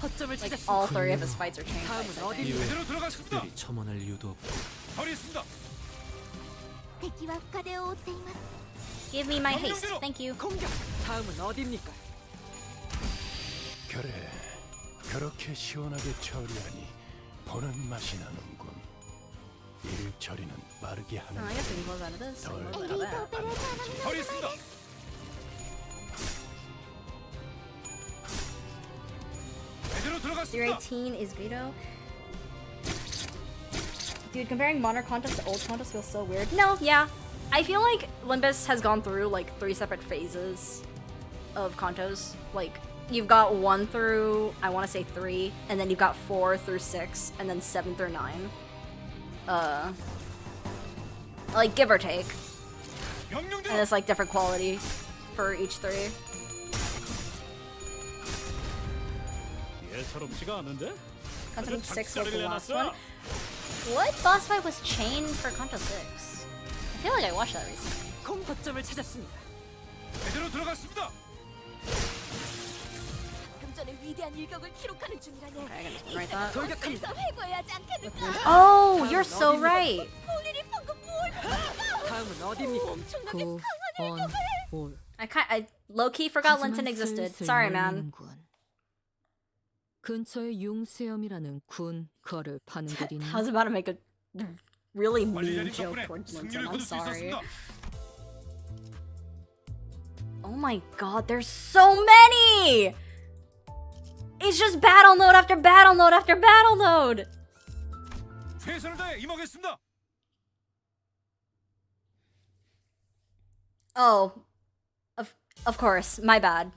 거점을 Like 찾았습니다. all three of his fights are chain 다음은 fights. I think. 이후에 제대로 들어갔습니다. 특별히 첨언할 이유도 없고 처리했습니다. 敵は深手を負っています Give me my haste. Thank you. 공격. 다음은 어디입니까? 그래, 그렇게 시원하게 처리하니 보는 맛이 나는군. 일 처리는 빠르게 Oh, 하는 I guess we can close out of this. 덜 and エ close リ out ート of オペレーター並みの 처리했습니다. 제대로 that. Tier 들어갔습니다. 18 is E.G.O. Dude, comparing modern contests to old contests feels so weird. No, yeah. I feel like Limbus has gone through like 3 separate phases of Cantos. Like, you've got 1 through, I want to say 3, and then you've got 4 through 6, and then 7 through 9. Like, give or take. And 명령대로 it's like different quality for each 3. 예사롭지가 않은데? Canto 6 was the last one. What boss fight was chain for Canto 6? I feel like I watched that recently. 거점을 찾았습니다. 제대로 들어갔습니다. 방금 전에 위대한 일격을 기록하는 중이라네. Okay, I can just write that. 돌격합니다. 회고해야지 않겠는가? Oh, you're so right. 본인이 방금 뭘 했을까? 다음은 어디입니까? 엄청나게 고, 강한 언, 올. I low-key forgot Linton 하지만 existed. 슬슬 Sorry, man. 몰리는군. 근처에 용수염이라는 군 거를 파는 곳이 I was about to make a really mean 관리자님 joke 덕분에 towards Linton. 승리를 I'm 거둘 수 sorry. 있었습니다. Oh my god, there's so many! It's just battle node after battle node after battle node! 최선을 다해 임하겠습니다. Oh, of course, my bad.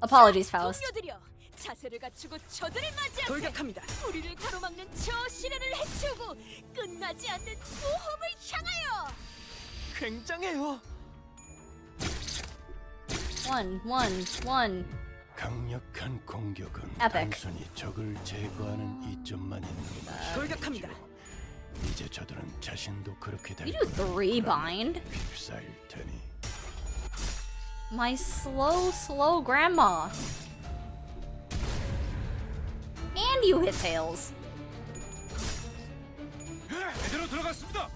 Apologies, Faust. 동료들이여, 자세를 갖추고 저들을 맞이하세요. 돌격합니다. 우리를 가로막는 저 시련을 해치우고 끝나지 않는 모험을 향하여. 굉장해요. One. 강력한 공격은 Epic. 단순히 적을 제거하는 이점만 있는 것이 돌격합니다. 이제 저들은 자신도 그렇게 될 You do 3 bind? 휩싸일 테니 My slow grandma. And you hit tails. 제대로 들어갔습니다.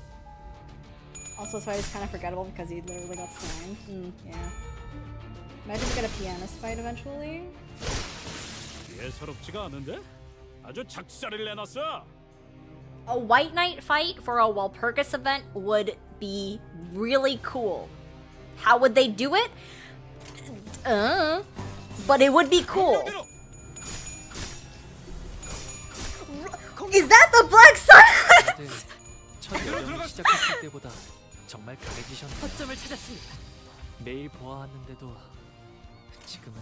Also, this fight is kind of forgettable because he literally got slammed. Yeah. Imagine we get a pianist fight eventually. 예사롭지가 않은데? 아주 작사를 내놨어. A White Knight fight for a Walpurgis event would be really cool. How would they do it? But it would be cool. 명령대로 Is that the Black Sun? 다들 첫 여정을 시작했을 때보다 정말 강해지셨네요. 거점을 찾았습니다. 매일 보아왔는데도 지금은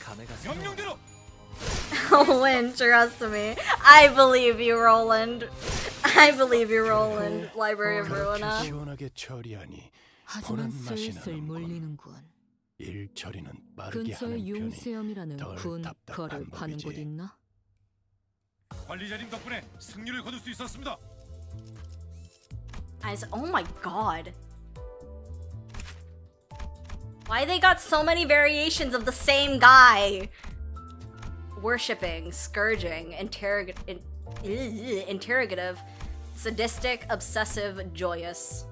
감회가 새로워요. 명령대로 Roland, trust me. I believe you, Roland. I believe you, Roland. Library of 그렇게 Ruina. 시원하게 처리하니 하지만 보는 맛이 슬슬 나는군. 몰리는군. 일 처리는 빠르게 근처에 하는 편이 용수염이라는 덜 군 답답한 거를 파는 법이지. 곳 있나? 관리자님 덕분에 승리를 거둘 수 있었습니다. Oh my god. Why they got so many variations of the same guy? Worshipping, scourging, interrogative, sadistic, obsessive, joyous.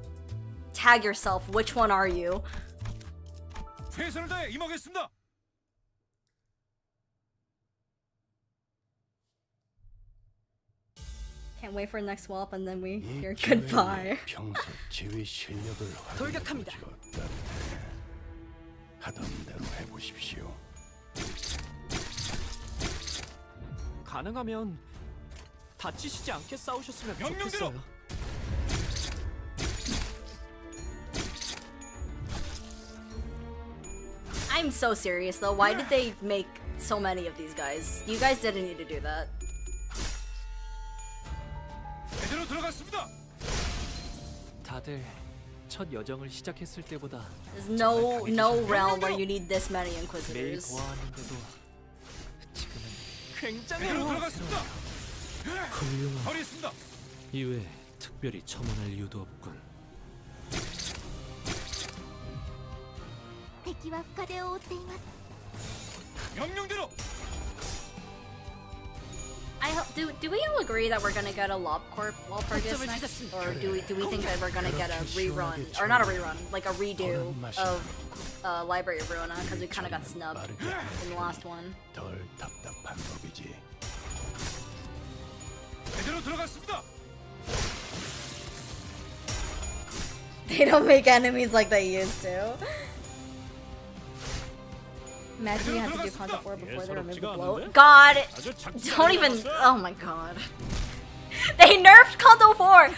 Tag yourself, which one are you? 최선을 다해 임하겠습니다. Can't wait for next swap and then we 이 hear 기회에 goodbye. 평소 지휘 실력을 돌격합니다. 확인해보지 어때? 하던 대로 해보십시오. 가능하면 다치시지 않게 싸우셨으면 명령대로! 좋겠어요. I'm so serious though. Why did they make so many of these guys? You guys didn't need to do that. 다들 첫 여정을 시작했을 때보다 There's no realm where you need this many 매일 Inquisitors. 보아왔는데도 지금은 굉장히 제대로 들어갔습니다. 훌륭한. 처리했습니다. 이외에 특별히 첨언할 이유도 없군. 敵は深手を負っています 명령대로. Do we all agree that we're gonna get a Lob Corp Walpurgis 어쩌면 next, 찾았습니다. or do we think that we're gonna get a rerun, or not a rerun, like a redo of Library of Ruina because we kind of got snubbed 빠르게 in the last one. 덜 답답한 법이지. 제대로 들어갔습니다. They don't make enemies like they used to. Imagine you had to do Canto 4 before they removed the blow. God! Don't even. Oh my god. They nerfed Canto 4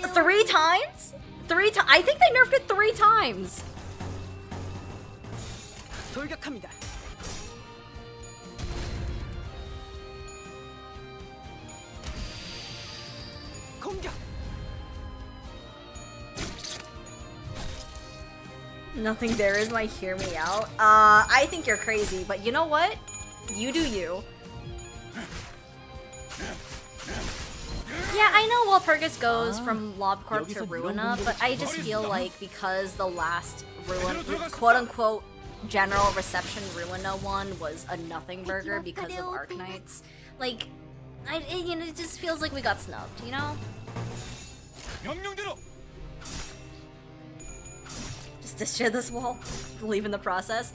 3 times? I think they nerfed it 3 times. 돌격합니다. 공격. Nothing there is my hear me out. I think you're crazy, but you know what? You do you. Yeah, I know Walpurgis goes from Lob Corp to Ruina, but I just feel like because the last quote-unquote general reception Ruina one was a nothing burger because of Arknights, like, it just feels like we got snubbed, you know? 명령대로. Just destroy this wall, believe in the process.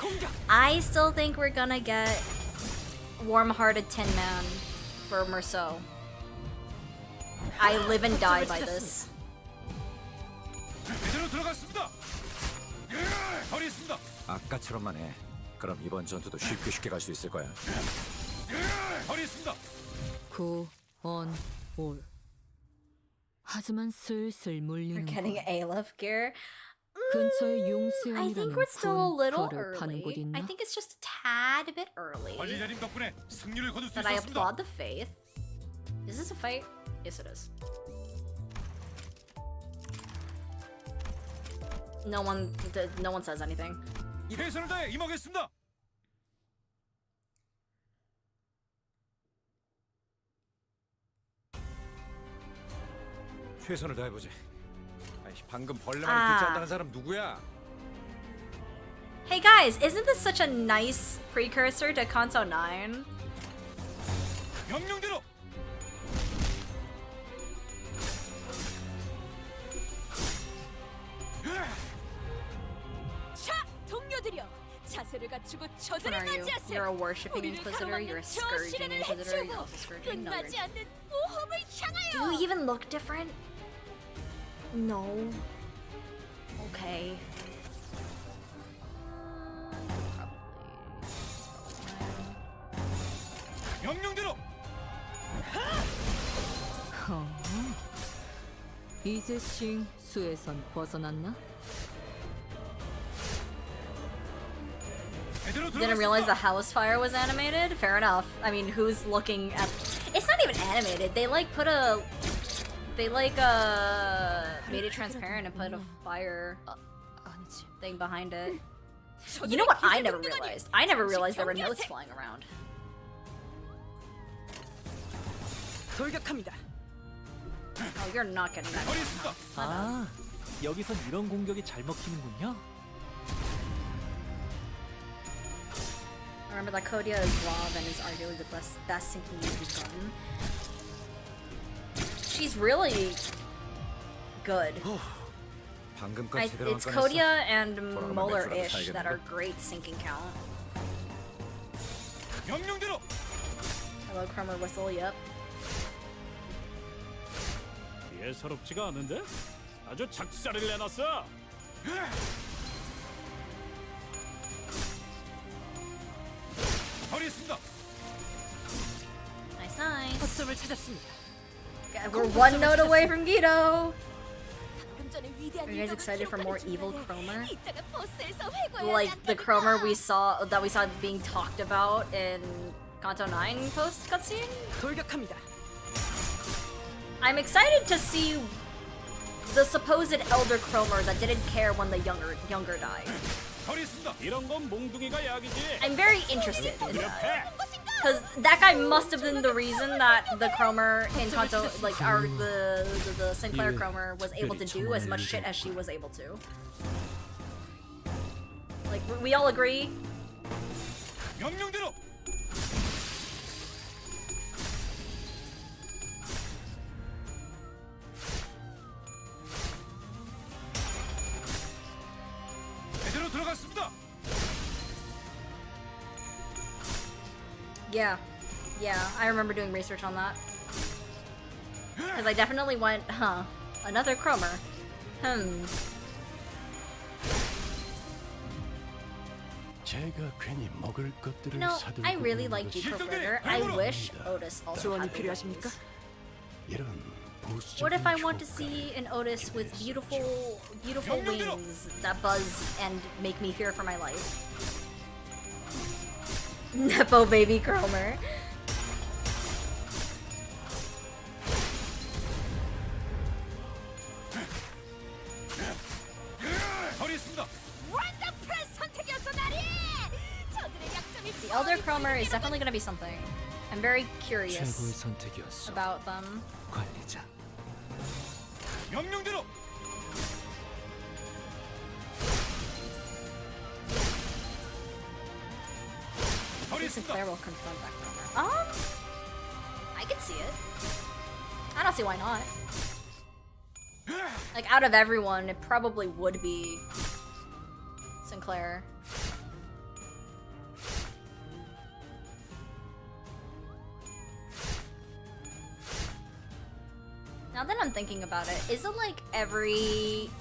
I still think we're gonna get Warm-Hearted Tin Man for Merceau. I live and die by this. 제대로 들어갔습니다. 처리했습니다. 아까처럼만 해. 그럼 이번 전투도 쉽게 갈 수 있을 거야. 처리했습니다. 구, 언, 올. 하지만 슬슬 We're 물리는 getting Aleph gear. 근처에 I think 용수연이라는 we're still a little 거를 파는 곳 early. 있나? I think it's just a tad bit early. 관리자님 덕분에 승리를 거둘 수 But I 있었습니다. applaud the faith. Is this a fight? Yes, it is. No one says anything. 최선을 다해 임하겠습니다. 최선을 다해보지. 아이씨, 방금 아. 벌레만 붙지 않다는 사람 누구야? Hey guys, isn't this such a nice precursor to Canto 9? 명령대로. 자, 동료들여. 자세를 갖추고 What 저들을 are you? 맞이하세요. You're a worshipping 우리를 Inquisitor? You're a 가로막는 저 scourging 시련을 Inquisitor? You're 해치우고 also scourging? No, 끝나지 you're... 않는 모험을 향하여. Do you even look different? No. Okay. 명령대로. 이제 싱 수에선 벗어났나? 제대로 Didn't realize the 들어갔습니다. house fire was animated? Fair enough. I mean, who's looking at... It's not even animated. They like put a... They like made it transparent and put a fire thing behind it. You know what I never realized? I never realized there were notes flying around. 돌격합니다. Oh, you're not getting that. 처리했습니다. 아, 여기선 이런 공격이 잘 먹히는군요. Remember that Kodia is Rob and is arguably the best sinking we've gotten. She's really good. 방금까지 제대로 안 It's 꺼냈어. Kodia and 돌아가면 Molar-ish 맥주라도 that are 사야겠는데? great sinking count. 명령대로. Hello, Crummer Whistle, yep. 예사롭지가 않은데? 아주 작사를 내놨어. 처리했습니다. Nice, nice. 거점을 찾았습니다. We're one note away from E.G.O. 방금 전에 위대한 Are you guys 일격을 excited for more 기록하는 evil 중간에 Cromer? 이따가 버스에서 회고해야 Like 하지 the Cromer 않겠나? that we saw being talked about in Canto 9 post cutscene? 돌격합니다. I'm excited to see the supposed elder Cromer that didn't care when the younger died. 이런 건 몽둥이가 약이지. I'm very interested in that. Because that guy must have been the reason that the Cromer in Canto, like, the Sinclair Cromer was able to do as much shit as she was able to. Like, we all agree? 명령대로. 제대로 들어갔습니다. Yeah, I remember doing research on that. Because I definitely went, another Cromer. 제가 괜히 먹을 것들을 No, 사들고 I really 있는 like 것이 G-Corp Ritter. I wish Otis also had the wings. 이런 What if I 부수적인 want to 효과를 see an Otis with 기대했었죠. beautiful wings that buzz and make me fear for my life? Nepo baby Cromer. The Elder Cromer is definitely gonna be something. I'm very 최고의 curious 선택이었어. about them. 관리자. 명령대로. Sinclair will confront that Cromer. I could see it. I don't see why not. Like, out of everyone, it probably would be Sinclair. Now that I'm thinking about it, is it like every...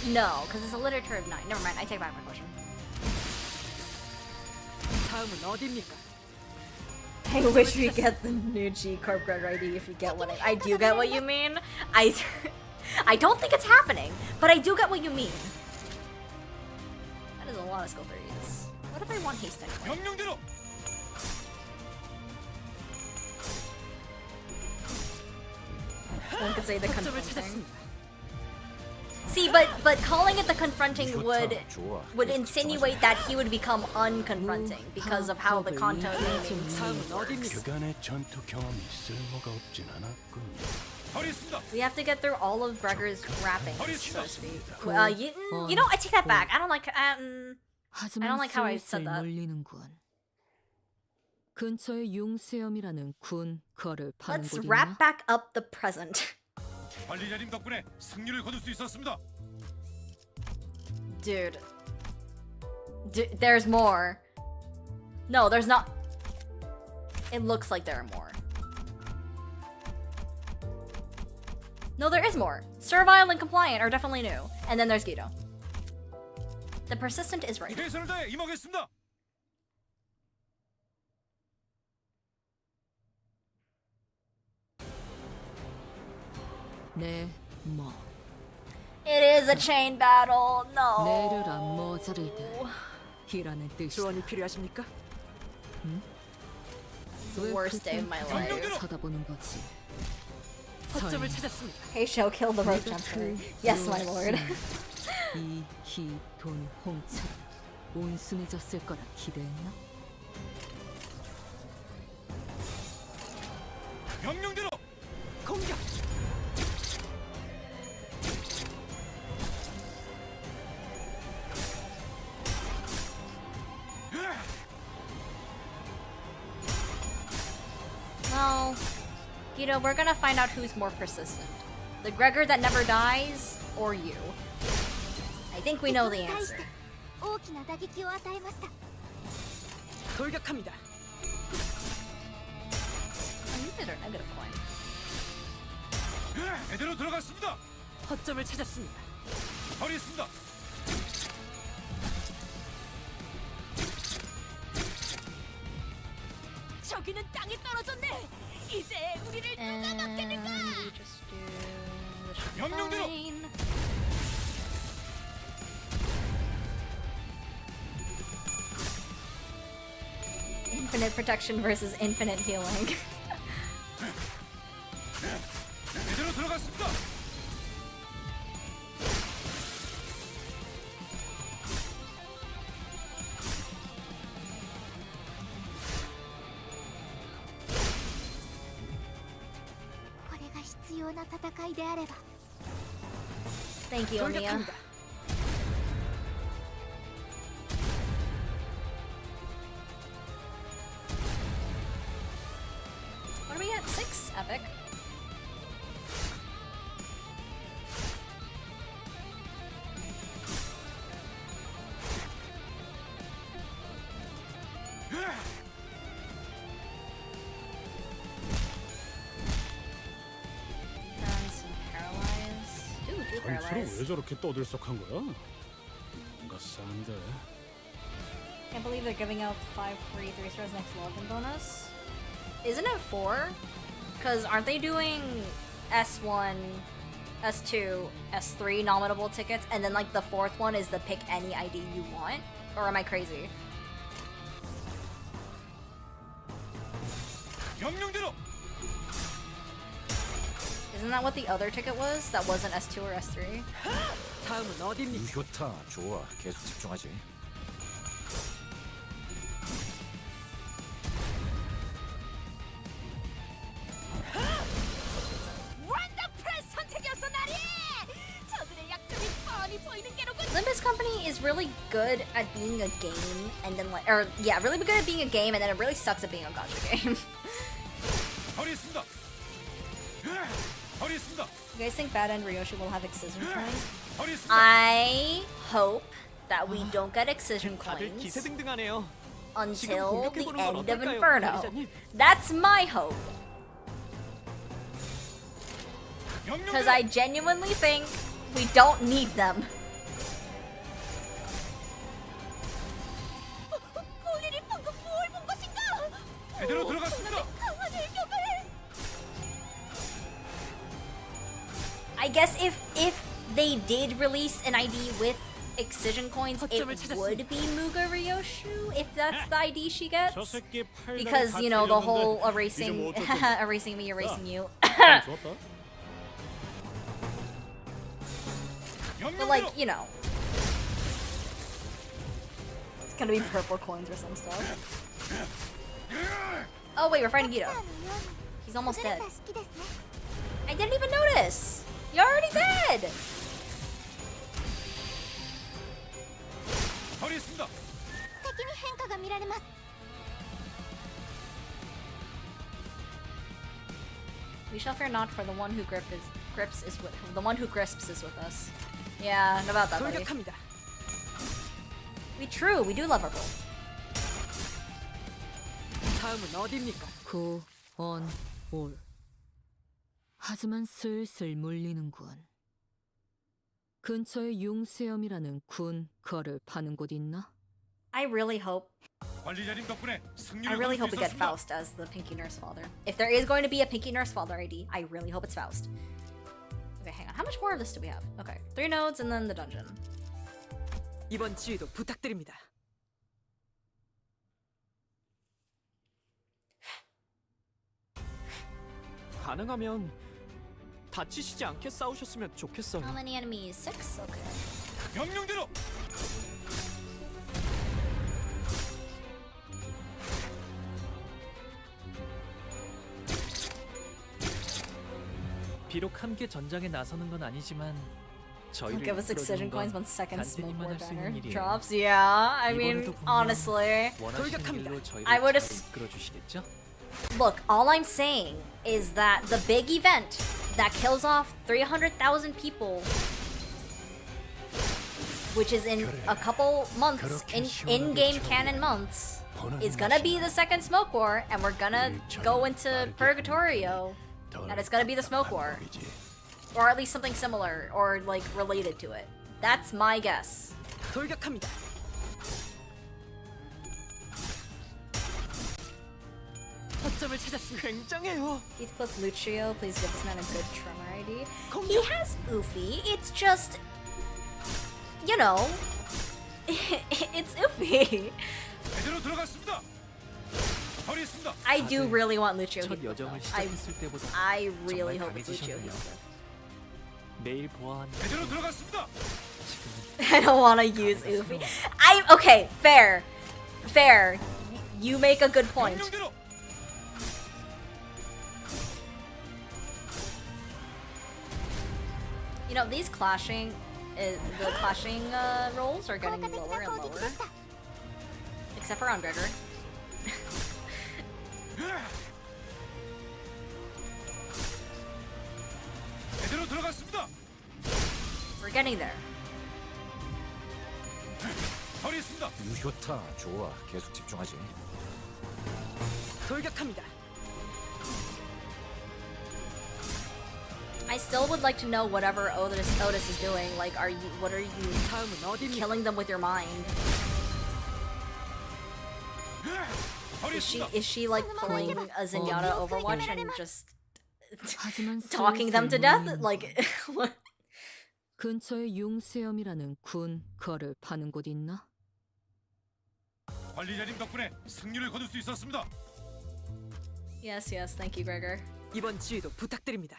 No, because it's a literature of 9. Never mind, I take back my question. 다음은 어디입니까? I wish we get the new G-Corp Gregor ID if you get what I do get what you mean. I don't think it's happening, but I do get what you mean. That is a lot of skill 3s. What if I want haste anyway? 명령대로. One could say the confronting. See, but calling it the confronting would insinuate that he would become unconfronting because of how the Canto naming scheme works. 그간의 전투 경험이 쓸모가 없진 않았군. We have to get through all of Gregor's wrappings, so to speak. You know, I take that back. I don't like how I said that. 몰리는군. 근처에 용세염이라는 군 거를 파는 Let's 곳 wrap 있나? back up the present. 관리자님 덕분에 승리를 거둘 수 있었습니다. Dude, there's more. No, there's not. It looks like there are more. No, there is more. Servile and compliant are definitely new. And then there's E.G.O. The persistent is right. 최선을 다해 임하겠습니다. 네, 뭐 It is a chain battle. No. 내려라 모자르들. 이라는 뜻이다. 조언이 필요하십니까? The worst day of my life. 쳐다보는 거지. 허점을 찾았습니다. Hey, show, kill the rope jumper. Yes, my lord. 이희돈 홍차 온순해졌을 거라 기대했나? 명령대로. 공격. Well, E.G.O, we're gonna find out who's more persistent. The Gregor that never dies, or you. I think we know the answer. 大きな打撃を与えました。 돌격합니다. Muted or negative coin? 제대로 들어갔습니다. 허점을 찾았습니다. 처리했습니다. 저기는 땅에 떨어졌네. 이제 우리를 누가 막겠는가? we just do this should be 명령대로. fine. Infinite protection versus infinite healing. 제대로 들어갔습니다. 当な戦いであれば Thank you, Mia. 돌격합니다. What are we at? 6? Epic. Defense and paralyze. Ooh, do 전투로 paralyze. 왜 저렇게 떠들썩한 거야? 뭔가 싼데. Can't believe they're giving out 5 free 3-stars next login bonus. Isn't it 4? Because aren't they doing S1, S2, S3 nominable tickets, and then like the 4th one is the pick any ID you want? Or am I crazy? 명령대로. Isn't that what the other ticket was? That wasn't S2 or S3? 다음은 어디입니까? 유효타 좋아. 계속 집중하지. 원더풀한 선택이었어 나리! 저들의 약점이 뻔히 보이는 게로군. Limbus Company is really good at being a game, and then like, or yeah, really good at being a game, and then it really sucks at being a gacha game. 처리했습니다. 처리했습니다. You guys think Bad End Ryoshi will have excision coins? 처리했습니다. I hope that we don't get excision 다들 coins 기세등등하네요. until the 공격해보는 건 end of 어떨까요, Inferno. 관리자님? That's my hope. Because I genuinely think we don't need them. 폴리리 방금 뭘 본 것인가? 제대로 들어갔습니다. 강한 일격을! I guess if they did release an ID with excision coins, it 거점을 찾았습니다. would be Muga Ryoshu if that's the ID she gets. 저 새끼 팔다리 Because, 다 you know, the 잘렸는데 whole 이제 erasing, 뭐 어쩔 건데. erasing me, erasing you. 좋았다. But like, you know. It's gonna be purple coins or some stuff. Oh wait, we're fighting E.G.O. のように He's almost 優れ dead. た式ですね I didn't even notice! You're already dead! 처리했습니다. 敵に変化が見られます We shall fear not, for the one who grips is with the one who grisps is with us. Yeah, know about that, buddy. 돌격합니다. We do love our gold. 다음은 어디입니까? 구, 원, 올. 하지만 슬슬 물리는군. 근처에 융수염이라는 군 거를 파는 곳 있나? I really hope 관리자님 덕분에 승리를 I really 거둘 hope 수 we get 있었습니다. Faust as the Pinky Nurse Father. If there is going to be a Pinky Nurse Father ID, I really hope it's Faust. Okay, hang on. How much more of this do we have? Okay, 3 nodes and then the dungeon. 이번 지휘도 부탁드립니다. 가능하면 다치시지 않게 싸우셨으면 좋겠어요. How many enemies? 6? Okay. 명령대로. 비록 함께 전장에 나서는 건 아니지만 Don't 저희를 give us excision 이끌어주는 coins 건 when second smoke 단테님만 war 할 수 banner 있는 일이에요. drops. Yeah, I mean, 이번에도 분명 honestly. 원하시는 돌격합니다. 길로 저희를 I would 잘 as- 이끌어 주시겠죠? Look, all I'm saying is that the big event that kills off 300,000 people, which is in a couple months, in-game canon months, is gonna be the second smoke war, and we're gonna go into Purgatorio, and it's gonna be the smoke war. Or at least something similar, or like related to it. That's my guess. 돌격합니다. 거점을 찾았습니다. 굉장해요. Heathcliff Lucio, please give this man a good tremor ID. He has Oofy, it's just, you know, it's Oofy. 제대로 들어갔습니다. 처리했습니다. I do really want Lucio 첫 Heathcliff. 여정을 though. 시작했을 때보다 I really 정말 hope it's Lucio 강해지셨네요. Heathcliff. 매일 보아하는 제대로 들어갔습니다. I don't want to use Oofy. Okay, fair. Fair. You make a good point. 명령대로. know, these clashing, the clashing rolls are getting lower and lower. Except for on Gregor. 제대로 들어갔습니다. We're getting there. 처리했습니다. 유효타 좋아. 계속 집중하지. 돌격합니다. I still would like to know whatever Otis is doing. Like, what are you 다음은 어디입니까? killing them with your mind? Is she like pulling a Zenyatta Overwatch and just 하지만 talking them to 슬슬 death? 몰리는 Like, what? 근처에 용수염이라는 군 거를 파는 곳 있나? 관리자님 덕분에 승리를 거둘 수 있었습니다. Yes, yes, thank you, Gregor. 이번 지휘도 부탁드립니다.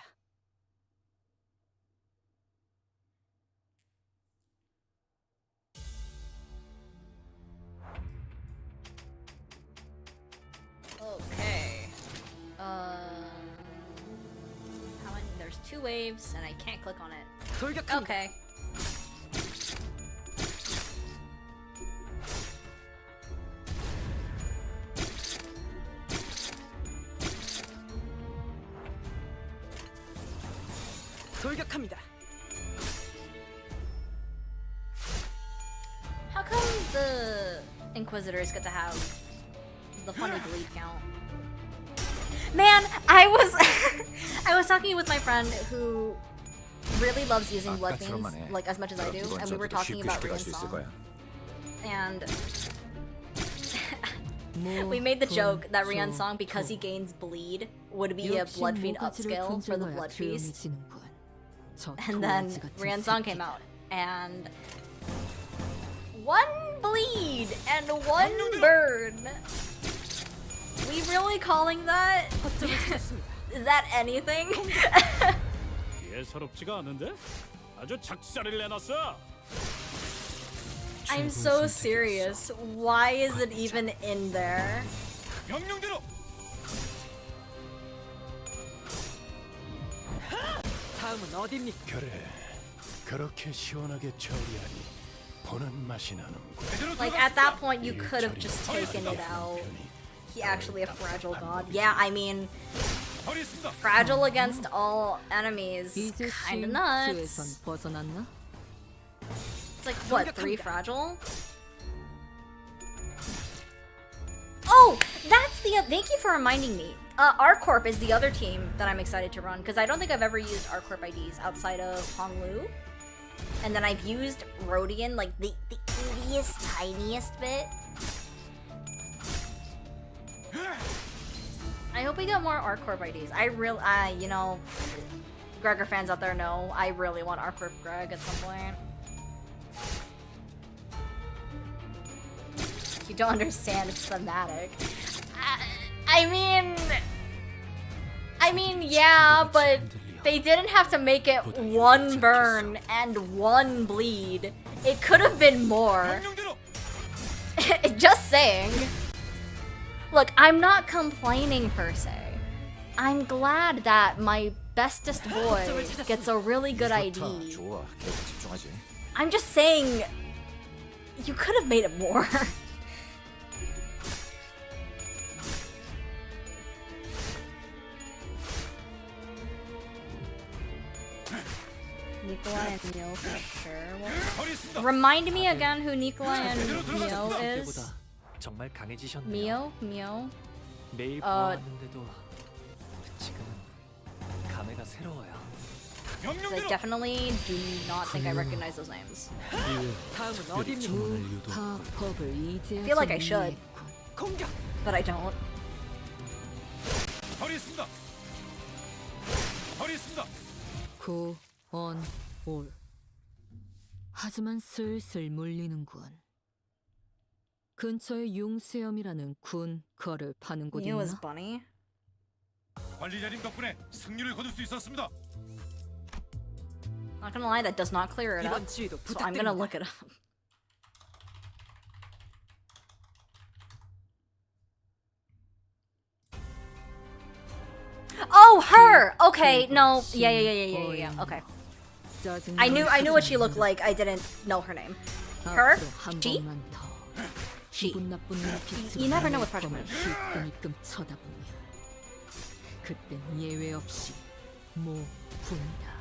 Okay. How many? There's 2 waves, and I can't click on it. 돌격합니다. Okay. 돌격합니다. How come the Inquisitors get to have the funny bleed count? Man, I was talking with my friend who really loves using blood fiends like as much as I do, and we were talking about Rian-song. And we made the joke that Rian-song, because he gains bleed, would be a blood fiend upscale for the blood feast. And then Rian-song came out, and 1 bleed and 1 burn. We really calling that? Is that anything? 예사롭지가 않은데? 아주 작살을 내놨어. I'm so serious. Why is it even in there? 명령대로. 다음은 어디입니까? 그래, 그렇게 시원하게 처리하니 보는 맛이 나는군. Like, at that point, you could have just taken it out. He actually a fragile god. Yeah, I mean, fragile against all enemies. 이제 Kinda 수에선 nuts. 벗어났나? It's like, what, 3 fragile? Oh, that's the. Thank you for reminding me. Our Corp is the other team that I'm excited to run, because I don't think I've ever used our Corp IDs outside of Honglu. And then I've used Rodian, like the ittiest, tiniest bit. I hope we get more Arc Corp IDs. You know, Gregor fans out there know I really want Arc Corp Greg at some point. You don't understand, it's thematic. I mean, yeah, but they didn't have to make it 1 burn and 1 bleed. It could have been more. Just saying. Look, I'm not complaining per se. I'm glad that my bestest boy gets a really good ID. 좋아. 계속 집중하지. I'm just saying, you could have made it more. Nikolai and Mio for sure. Remind me again who Nikolai and Mio is. 정말 강해지셨네요. Mio? 매일 보았는데도 지금은 감회가 새로워요. I definitely do not think I recognize those names. 다음은 어디입니까? 다 법을 이제 I feel like I should, 공격! but I don't. 처리했습니다. 처리했습니다. 고, on, 올. 하지만 슬슬 물리는군. 근처에 용수염이라는 군 거를 파는 곳 Mio is 있나? bunny. 관리자님 덕분에 승리를 거둘 수 있었습니다. Not gonna lie, that does not clear it up. 이번 지휘도 So I'm gonna 부탁드립니다. look it up. Oh, her! Okay, no. Yeah. Okay. I knew what she looked like. I didn't know her name. Her? She? She. You never know with Project Moon. 힐끔힐끔 쳐다보며 그땐 예외 없이 모 분다.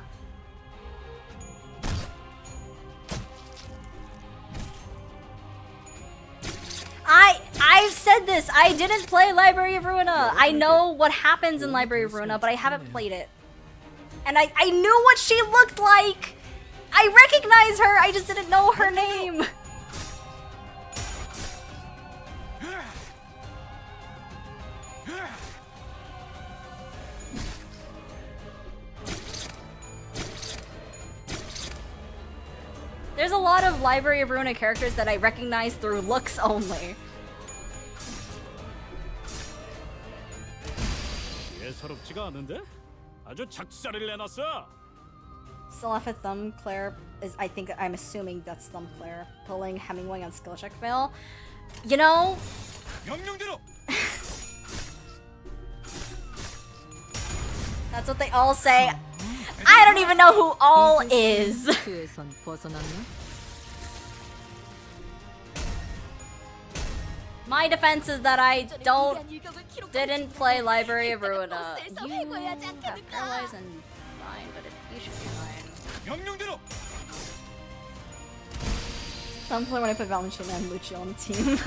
I've said this. I didn't play Library of Ruina. I know what happens in Library of Ruina, but I haven't played it. And I knew what she looked like. I recognize her. I just didn't know her name. There's a lot of Library of Ruina characters that I recognize through looks only. 예사롭지가 않은데? 아주 작사를 내놨어. Still off a thumb Claire is, I'm assuming that's thumb Claire. Pulling Hemingway on skill check fail. You know, 명령대로. that's what they all say. I don't even know who all is. 수에선 벗어났나? My defense is that I didn't play Library of Ruina. You have paralyzed and fine, but you should be fine. 명령대로. Some play when I put Valentina and Lucio on the team.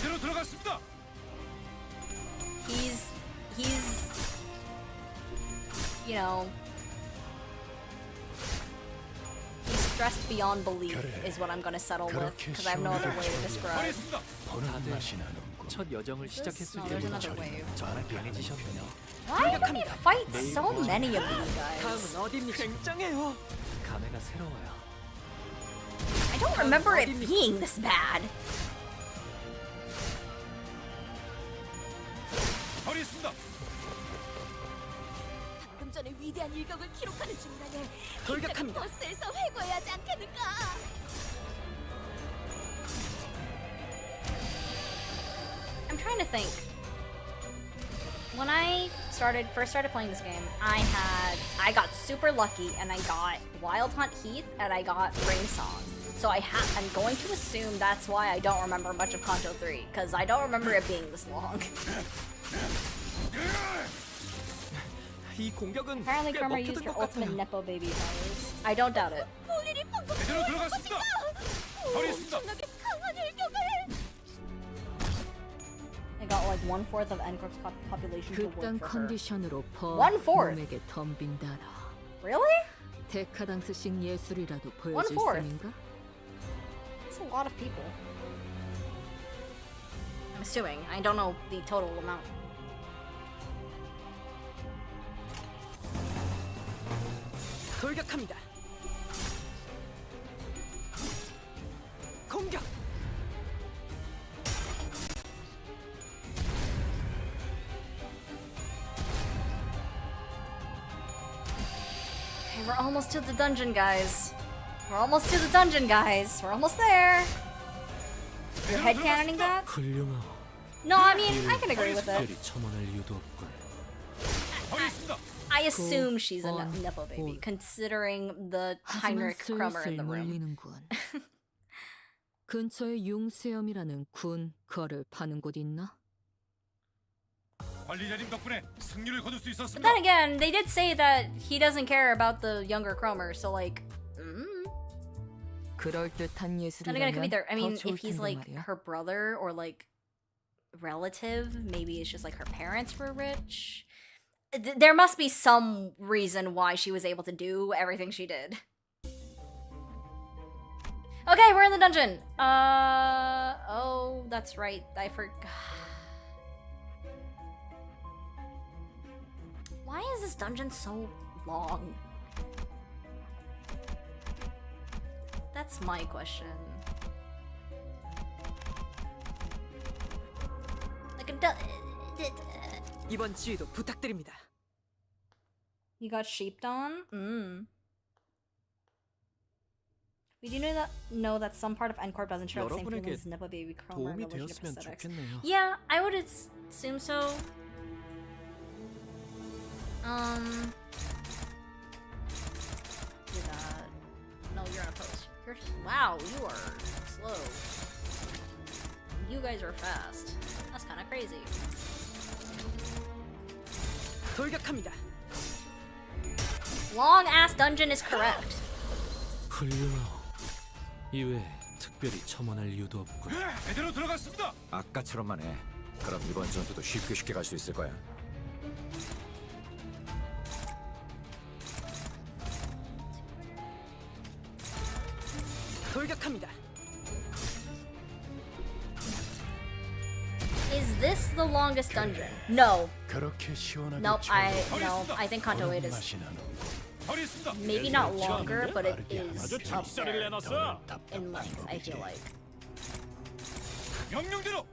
제대로 들어갔습니다. He's you know, he's stressed beyond belief is what I'm gonna settle with, because I have no other way to describe. 보는 맛이 나는군. 첫 여정을 시작했을 No, there's 때보다 another wave. 정말 강해지셨군요. Why do we fight so many of you guys? 다음은 어디입니까? 굉장해요. 감회가 새로워요. I don't remember it being this bad. 처리했습니다. 방금 전에 위대한 일격을 기록하는 중간에 돌격합니다. 버스에서 회고해야 하지 않겠는가? I'm trying to think. When I first started playing this game, I got super lucky and I got Wild Hunt Heath and I got Ring Song. So I'm going to assume that's why I don't remember much of Canto 3, because I don't remember it being this long. 이 공격은 Apparently, 꽤 Karma 먹혀든 used your 것 ultimate 같아요. Nepo baby powers. I don't doubt it. 제대로 들어갔습니다. 처리했습니다. 엄청나게 강한 일격을. I got like 1/4 of N-Corp's population to 그딴 work for her. 컨디션으로 퍼 1/4. 몸에게 덤빈다라. Really? 데카당스식 예술이라도 보여줄 1/4. 셈인가? That's a lot of people. I'm assuming. I don't know the total amount. 돌격합니다. 공격. Okay, we're almost to the dungeon, guys. We're almost to the dungeon, guys. We're almost there. You're headcanoning that? 훌륭하오. No, I mean, I can agree with it. 특별히 첨언할 이유도 없군. 처리했습니다. I assume she's a on Nepo baby, board. considering the 하지만 Heinrich Krummer in 슬슬 the room. 몰리는군. 근처에 융수염이라는 군 거를 파는 곳 있나? 관리자님 덕분에 승리를 거둘 수 But 있었습니다. then again, they did say that he doesn't care about the younger Krummer, so like, 그럴 듯한 Then again, it could be 예술이라면 there. I mean, 더 좋을 if he's 텐데 like 말이야. her brother or like relative, maybe it's just like her parents were rich. There must be some reason why she was able to do everything she did. Okay, we're in the dungeon. Oh, that's right. I forgot. Why is this dungeon so long? That's my question. Like 이번 지휘도 부탁드립니다. You got sheeped on? We do know that some part of N-Corp doesn't share the same 여러분에게 feelings as Nepo Baby Chrome or 도움이 Religion of 되었으면 Prosthetics. 좋겠네요. Yeah, I would assume so. Do that. No, you're on a post. Wow, you are slow. You guys are fast. That's kind of crazy. 돌격합니다. Long ass dungeon is correct. 훌륭하오. 이외에 특별히 첨언할 이유도 없고. 제대로 들어갔습니다. 아까처럼만 해. 그럼 이번 전투도 쉽게 갈 수 있을 거야. 돌격합니다. Is this the longest dungeon? No. 그렇게 시원하게 Nope, 차오르는 I think Canto 8 is 맛이 나는군. 처리했습니다. maybe not longer, but it is 아주 up 찹쌀을 there 내놨어. in length, I feel like. 명령대로.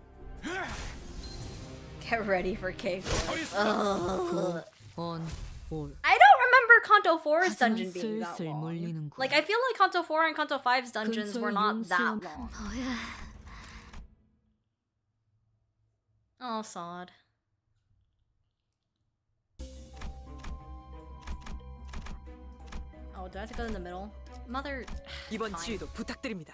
Get ready for K4. Ugh. on 올. I don't remember Kanto 4's 하지만 dungeon being that 슬슬 long. 몰리는군. Like, I feel like Kanto 4 and Kanto 5's dungeons were not that long. Oh, sod. Oh, do I have to go in the middle? Mother... 이번 Fine. 지휘도 부탁드립니다.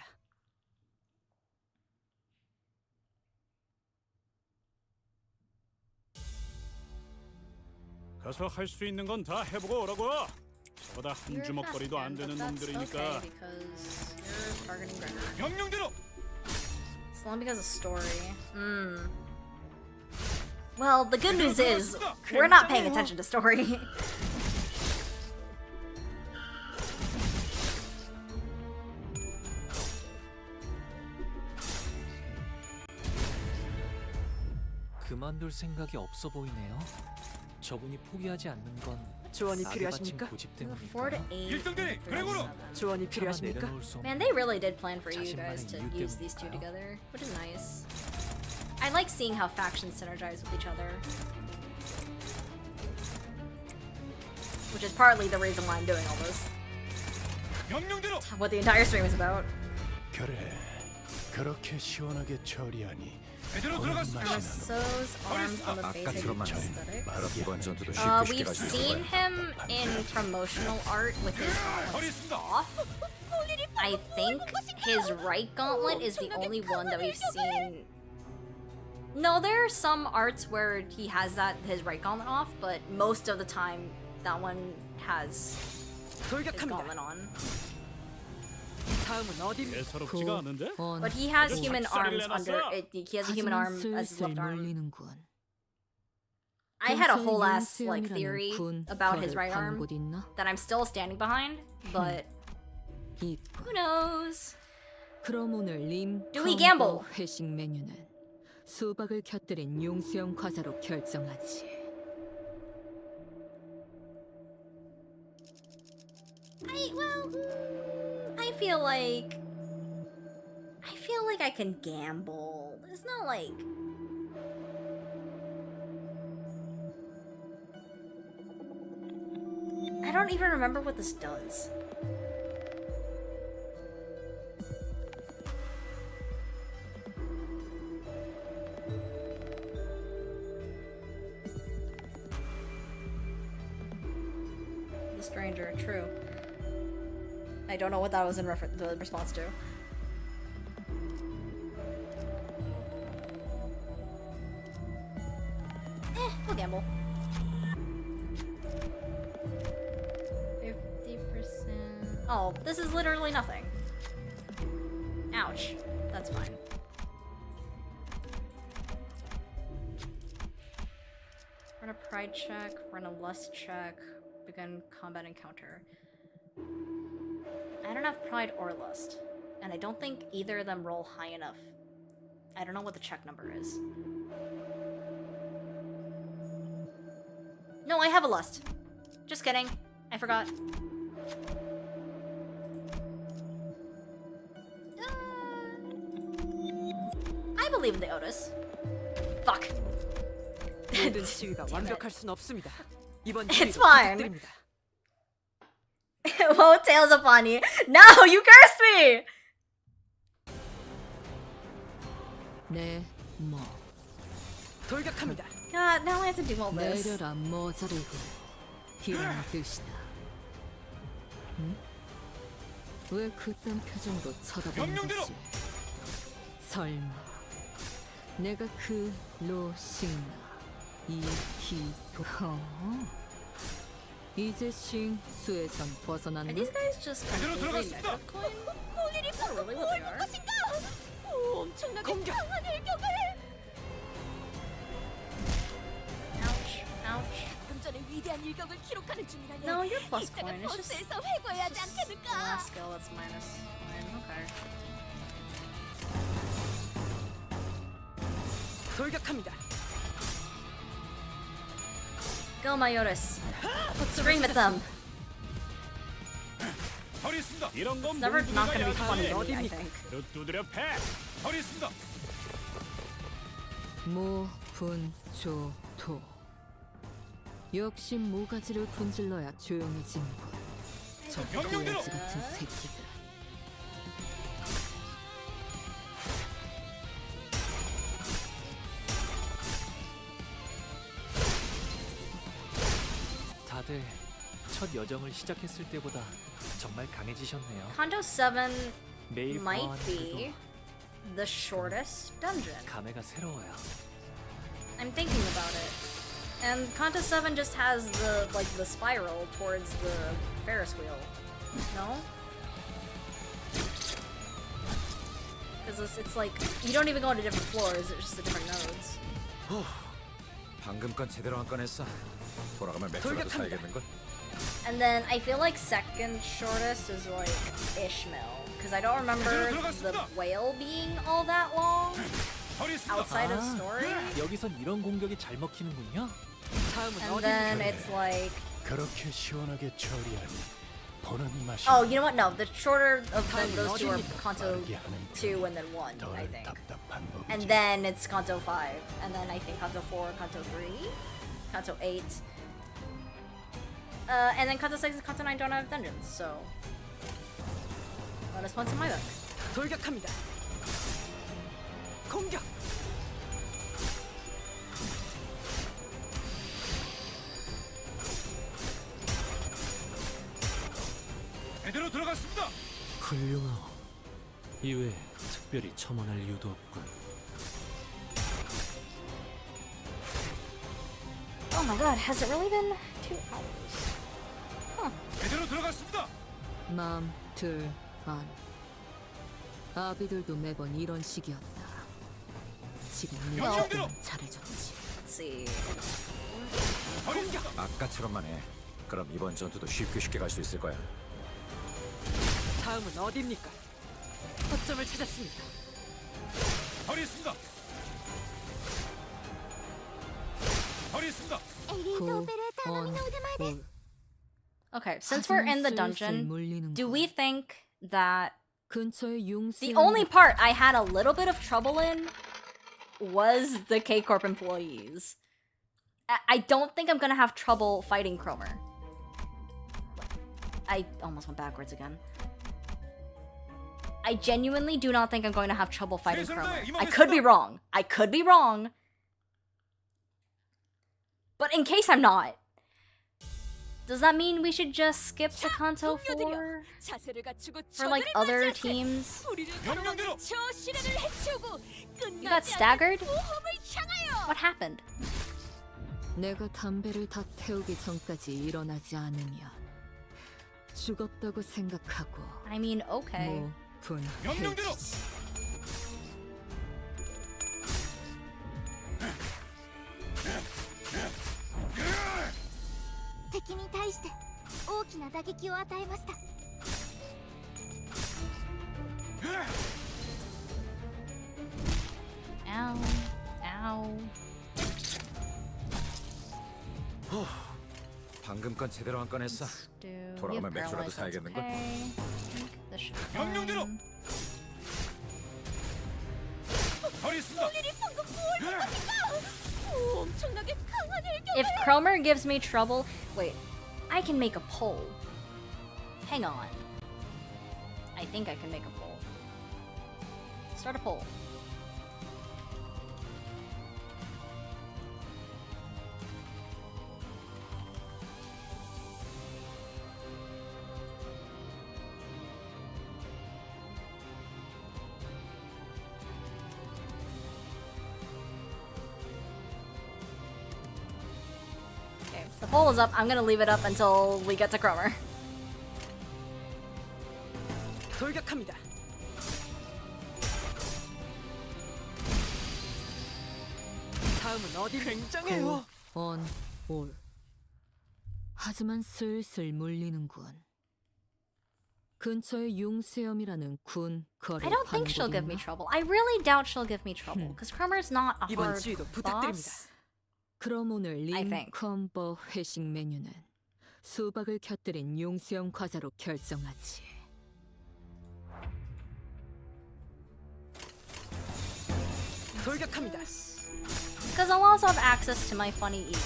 가서 할 수 있는 건 다 해보고 오라고. 저보다 한 You're 주먹거리도 안 fast, 되는 but that's 놈들이니까. okay, because you're targeting Gregor. 명령대로. It's long because of story. Well, the good news is, we're not paying attention to story. 그만둘 생각이 없어 보이네요. 저분이 포기하지 않는 건 조언이 낙에 필요하십니까? 바친 고집 4 to 때문일까요? 8. 일등대리, 그레고로. 조언이 차마 필요하십니까? 내려놓을 수 Man, 없는 they really did plan for you guys to 자신만의 이유 use these two 때문일까요? together, which is nice. I like seeing how factions synergize with each other. Which is partly the reason why I'm doing all this. 명령대로. What the entire stream is about. 그래, 그렇게 시원하게 처리하니 제대로 보는 들어갔습니다. 맛이 나는군. So's arms on the basic 아까처럼만 해. aesthetic. 그럼 이번 전투도 쉽게 We've 갈 수 있을 seen 거야. him in promotional art with his gauntlets 처리했습니다. off. I think his right gauntlet is the only one that we've seen. No, there are some arts where he has his right gauntlet off, but most of the time that one has his 돌격합니다. gauntlet on. 다음은 어디입니까? 예사롭지가 않은데? on But he has 아주 human 작살을 arms under 내놨어. it. He has a human 하지만 arm as his 슬슬 left arm. 몰리는군. I had a 근처에 whole ass like 용수연이라는 theory 군 about his 별을 right 파는 arm 곳 있나? that I'm still standing behind, but 있군. who knows? 그럼 오늘 림 Do we gamble? 회식 메뉴는 수박을 곁들인 용수형 과자로 결정하지. I feel like I can gamble. It's not like I don't even remember what this does. The stranger, true. I don't know what that was in the response to. We'll gamble. 50%. Oh, this is literally nothing. Ouch. That's fine. Run a pride check, run a lust check, begin combat encounter. I don't have pride or lust, and I don't think either of them roll high enough. I don't know what the check number is. No, I have a lust. Just kidding. I forgot. I believe in the Otis. Fuck. 모든 지휘가 완벽할 순 없습니다. 이번 It's 지휘도 fine. 부탁드립니다. Whoa, tails upon you. No, you cursed me! 내 뭐. 돌격합니다. God, now I have to do all this. 내려라 모자르고 이런 뜻이다. 응? 왜 그딴 표정으로 쳐다보는 명령대로! 거지? 설마 내가 그 로싱나 E.G.O 이제 싱수에선 Are 벗어났나? these guys just 제대로 completely 들어갔습니다. negative coin? 본인이 Is that 방금 really 뭘 what they 볼 are? 것인가? 엄청나게 강한 일격을. Ouch, ouch. 방금 전에 위대한 일격을 기록하는 중이라니. No, you're plus 이따가 coin. It's just 버스에서 회고해야 하지 the 않겠는가? last skill that's minus coin. Okay. 돌격합니다. Go, Mayoris. Scream at them. 허리 있습니다. 이런 건 It's never not gonna be funny to me, I 어딥니까? think. 두드려 패. 허리 있습니다. 모분조토 역시 모가지를 분질러야 조용해지는군. 저 명령대로! 고야지 같은 새끼들. 다들 첫 여정을 시작했을 때보다 정말 강해지셨네요. Canto 7 매일 might 보아하는 be the shortest dungeon. 감회가 새로워요. I'm thinking about it. And Canto 7 just has the spiral towards the Ferris wheel. No? Because it's like you don't even go to different floors, it's just the different nodes. 방금 건 제대로 안 꺼냈어. 돌아가면 맥주라도 돌격합니다. 사야겠는걸? And then I feel like second shortest is like Ishmael. Because I don't remember the whale being all that long 허리 있습니다. outside of story. 여기선 이런 공격이 잘 먹히는군요. 다음은 And then 어딥니까? it's like, 그렇게 시원하게 처리하니 보는 맛이 oh, you know what? No, the shorter of them, those two are Canto 빠르게 하는 2 and then 1, I 덜 think. 답답한 And 법이지. then it's Canto 5. And then I think Canto 4, Canto 3, Canto 8. And then Canto 6 and Canto 9 don't have dungeons, so. Bonus points in my book. 돌격합니다. 공격. 제대로 들어갔습니다. 훌륭하오. 이외에 특별히 첨언할 이유도 없군. Oh my god, has it really been 2 hours? 제대로 들어갔습니다. 마음 들안 아비들도 매번 이런 식이었다. 지금 내 명령대로! 기분은 잘해줬지. Let's see. 허리 있습니다. 아까처럼만 해. 그럼 이번 전투도 쉽게 갈 수 있을 거야. 다음은 어딥니까? 허점을 찾았습니다. 허리 있습니다. 허리 있습니다. エリートオペレーター並みの腕前です Okay, since we're in the dungeon, do we think that 근처에 the only part I had a little bit of trouble in was the K-Corp employees? I don't think I'm gonna have trouble fighting Cromer. I almost went backwards again. I genuinely do not think I'm going to have trouble fighting Cromer. I could be wrong. I could be wrong. But in case I'm not, does that mean we should just skip to Canto 4? 자세를 갖추고 For like 저들을 other 맞이하세. teams? 우리를 명령대로! 가로막는 저 시련을 해치우고 You got 끝나지 않는 staggered? 모험을 향하여. What happened? 내가 담배를 다 태우기 전까지 일어나지 않으면 죽었다고 생각하고 I mean, okay. 명령대로! 모분해지지. 敵に対して大きな打撃を与えました Ow. Ow. 방금 건 제대로 안 꺼냈어. Do 돌아가면 we have 맥주라도 paralyzed? 사야겠는걸? Okay. I think this should be 명령대로! fine. 허리 있습니다. 본인이 방금 뭘 볼 것인가? 엄청나게 강한 일격을. If Cromer gives me trouble, wait, I can make a poll. Hang on. I think I can make a poll. Start a poll. Okay, the poll is up. I'm gonna leave it up until we get to Cromer. 돌격합니다. 다음은 어디? 굉장해요. on, 올. 하지만 슬슬 물리는군. 근처에 용수염이라는 군 거를 I don't think she'll give me trouble. I really doubt she'll give me trouble because Cromer's not a 이번 hard 주에도 부탁드립니다. boss. 그럼 오늘 I think. 림컴버 회식 메뉴는 수박을 곁들인 용수염 과자로 결정하지. 돌격합니다. Because I'll also have access to my funny E.G.O,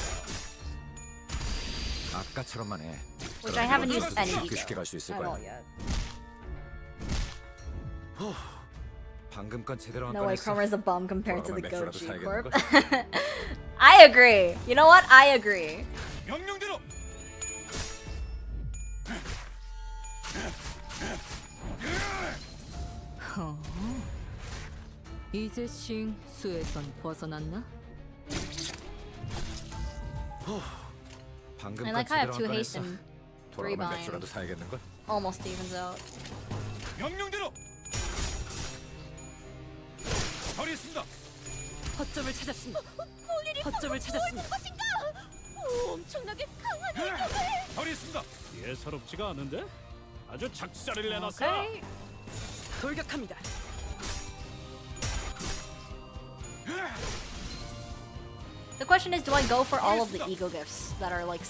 아까처럼만 해. which I haven't used any 쉽게 쉽게 E.G.O 갈 수 있을 at 거야. all yet. 방금 건 제대로 한 No 건 way, 했어. Cromer's a bum compared to the 돌아가면 Go 맥주라도 G-Corp. 사야겠는 I agree. You know what? I agree. 명령대로. 이제 싱 수에선 벗어났나? 방금 I 건 like how I 제대로 have 한 2 건 haste 했어. and 3 돌아가면 맥주라도 bind. 사야겠는 걸. Almost evens out. 명령대로. 처리했습니다. 허점을 찾았습니다. 허점을 찾았습니다. 엄청나게 강한 이격을. 처리했습니다. 예사롭지가 않은데? 아주 작사를 내놨어. Okay. 돌격합니다. The question is, do I go for all of the E.G.O gifts that are like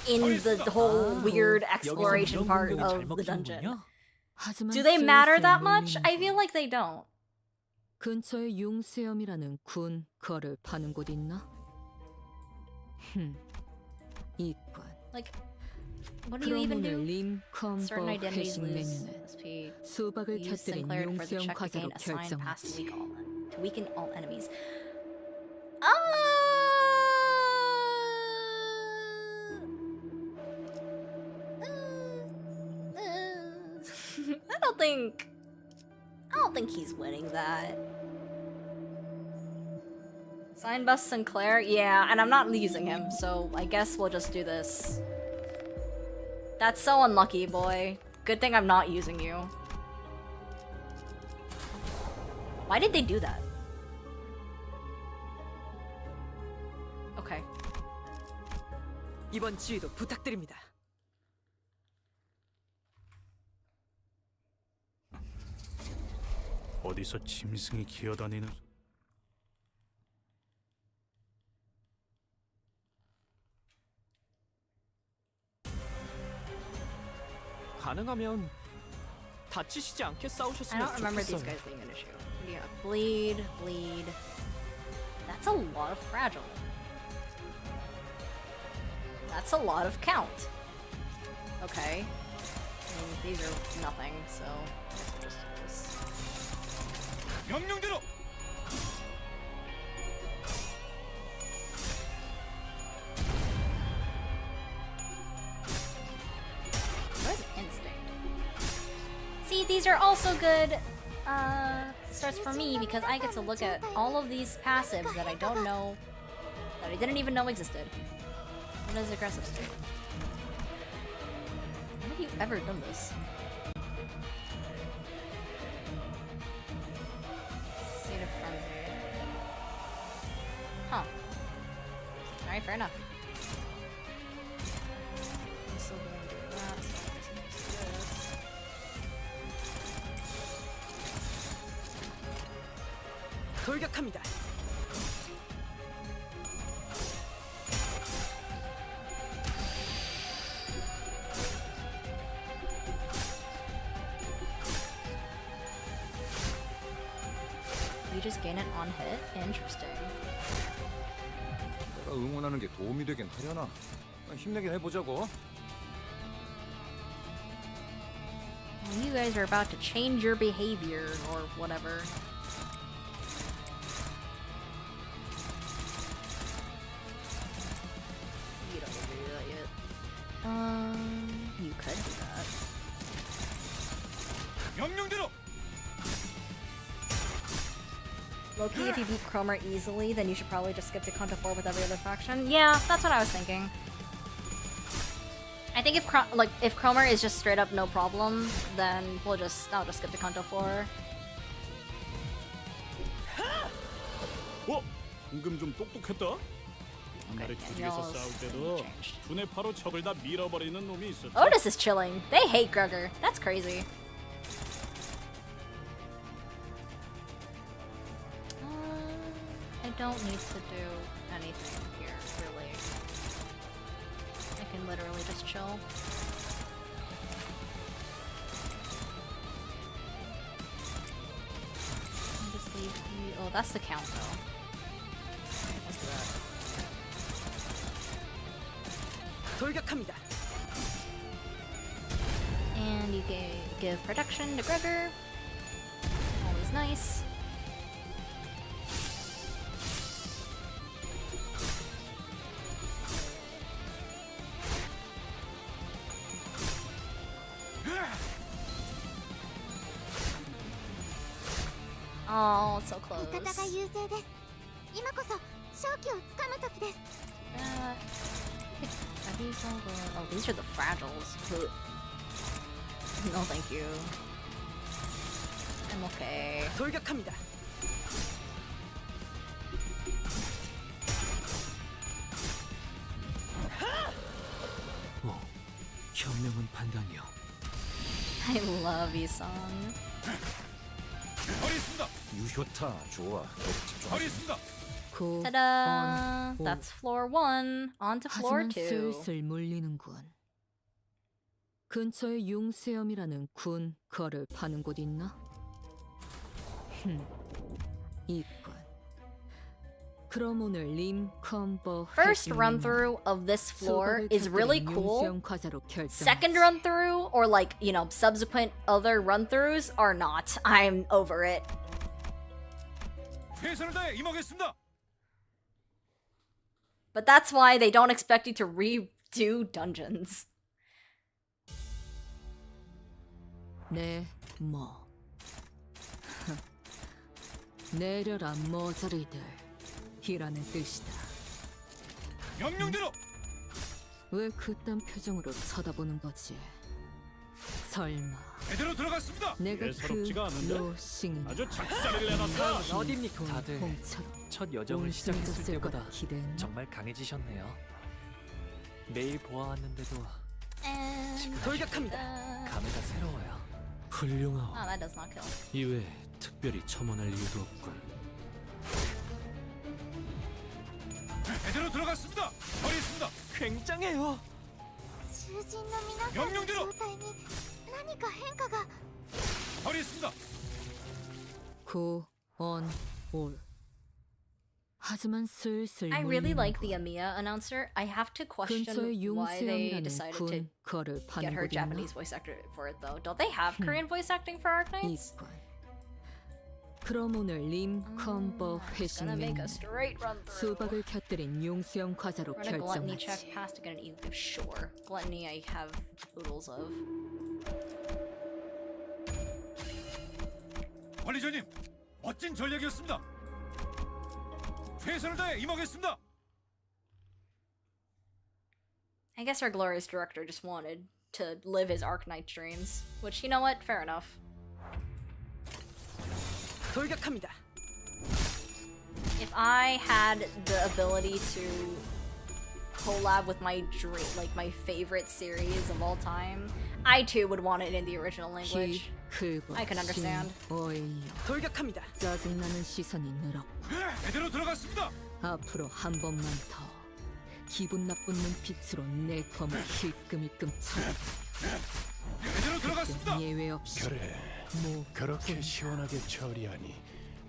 in the whole weird exploration part of the dungeon? 하지만 Do they matter 슬슬 that much? I 물리는군. feel like they don't. 근처에 용수염이라는 군 거를 파는 곳 있나? 있군. Like, what do you 그럼 even 오늘 do? 림컴버 Certain identities 회식 lose 메뉴는 SP. 수박을 Use 곁들인 Sinclair for the 용수염 check to 과자로 gain assigned pass to 결정하지. weaken all enemies. I don't think he's winning that. Sign buff Sinclair? Yeah, and I'm not using him, so I guess we'll just do this. That's so unlucky, boy. Good thing I'm not using you. Why did they do that? Okay. 이번 주에도 부탁드립니다. 어디서 짐승이 기어다니는 가능하면 다치시지 않게 I 싸우셨으면 don't remember these 좋겠어요. guys being an issue. Yeah, bleed, bleed. That's a lot of fragile. That's a lot of count. Okay. I mean, these are nothing, so I guess we'll just do this. 명령대로. What is instinct? See, these are also good starts for me because I get to look at all of these passives that I don't know, that I didn't even know existed. What is aggressive state? When have you ever done this? State of frenzy. Huh. Alright, fair enough. I'm still going to do that, so I guess I'll just do this. 돌격합니다. You just gain it on hit? Interesting. 내가 응원하는 게 도움이 되긴 하려나? 힘내긴 해보자고. You guys are about to change your behavior or whatever. You don't need to do that yet. You could do that. 명령대로. Loki, if you beat Cromer easily, then you should probably just skip to Canto 4 with every other faction. Yeah, that's what I was thinking. I think if if Cromer is just straight up no problem, then I'll just skip to Canto 4. 방금 좀 똑똑했다. 옛날에 조직에서 싸울 때도 두뇌 파로 적을 다 밀어버리는 놈이 있었지. Otis is chilling. They hate Grugger. That's crazy. I don't need to do anything here, really. I can literally just chill. Just leave you. Oh, that's the count though. Let's do that. 돌격합니다. And you give protection to Grugger. Always nice. Oh, it's so close. 味方が優勢です。今こそ勝機をつかむ時です。Are these all the... Oh, these are the fragiles. No, thank you. I'm okay. 돌격합니다. 현명한 판단이요. I love you, song. 허리습니다. 유효타 좋아. 계속 집중. 허리습니다. Ta-da! That's floor 1. On to floor 하지만 2. 슬슬 물리는군. 근처에 융수염이라는 군 거를 파는 곳 있나? 있군. 그럼 오늘 림컴버 First run through of this floor is really cool. Second run through, or like, you know, subsequent other run throughs are not. I'm over it. 최선을 다해 임하겠습니다. But that's why they don't expect you to redo dungeons. 네, 뭐. 내려라 머저리들. 이라는 뜻이다. 명령대로. 왜 그딴 표정으로 쳐다보는 거지? 설마 제대로 들어갔습니다. 내가 예사롭지가 그 않은데? 로싱이나 아주 작살을 내놨다. 어딥니까? 다들 봉처럼 첫 여정을 시작했을 온순해졌을 때보다 거라 기대했나? 정말 강해지셨네요. 매일 보아왔는데도 And 돌격합니다. 감회가 새로워요. 훌륭하오. Oh, that does not kill. 이외에 특별히 첨언할 이유도 없군. 제대로 들어갔습니다. 허리습니다. 굉장해요. 囚人の皆さんの状態に何か変化が。 허리습니다. 온, 올. 하지만 슬슬 I really 물리는 like 군. the Amiya announcer. I have to question 근처에 why they 융수염이라는 decided to 군 거를 get 파는 her 곳 있나? Japanese voice actor for it though. Don't they have Korean voice acting for Arknights? 있군. 그럼 오늘 림컴버 Gonna make 회식은 a straight run through. 수박을 곁들인 융수염 과자로 Run a gluttony 결정하지. check, pass to get an E.G.O. Sure. Gluttony I have oodles of. 관리자님, 멋진 전략이었습니다. 최선을 다해 임하겠습니다. I guess our glorious director just wanted to live his Arknight dreams. Which, you know what? Fair enough. 돌격합니다. If I had the ability to collab with my dream, like my favorite series of all time, I too would want it in the original language. I can understand. 돌격합니다. 짜증나는 시선이 늘었고 제대로 들어갔습니다. 앞으로 한 번만 더 기분 나쁜 눈빛으로 내 검을 힐끔힐끔 쳐다. 제대로 들어갔습니다. 예외 없이 그래, 뭐 그렇게 시원하게 처리하니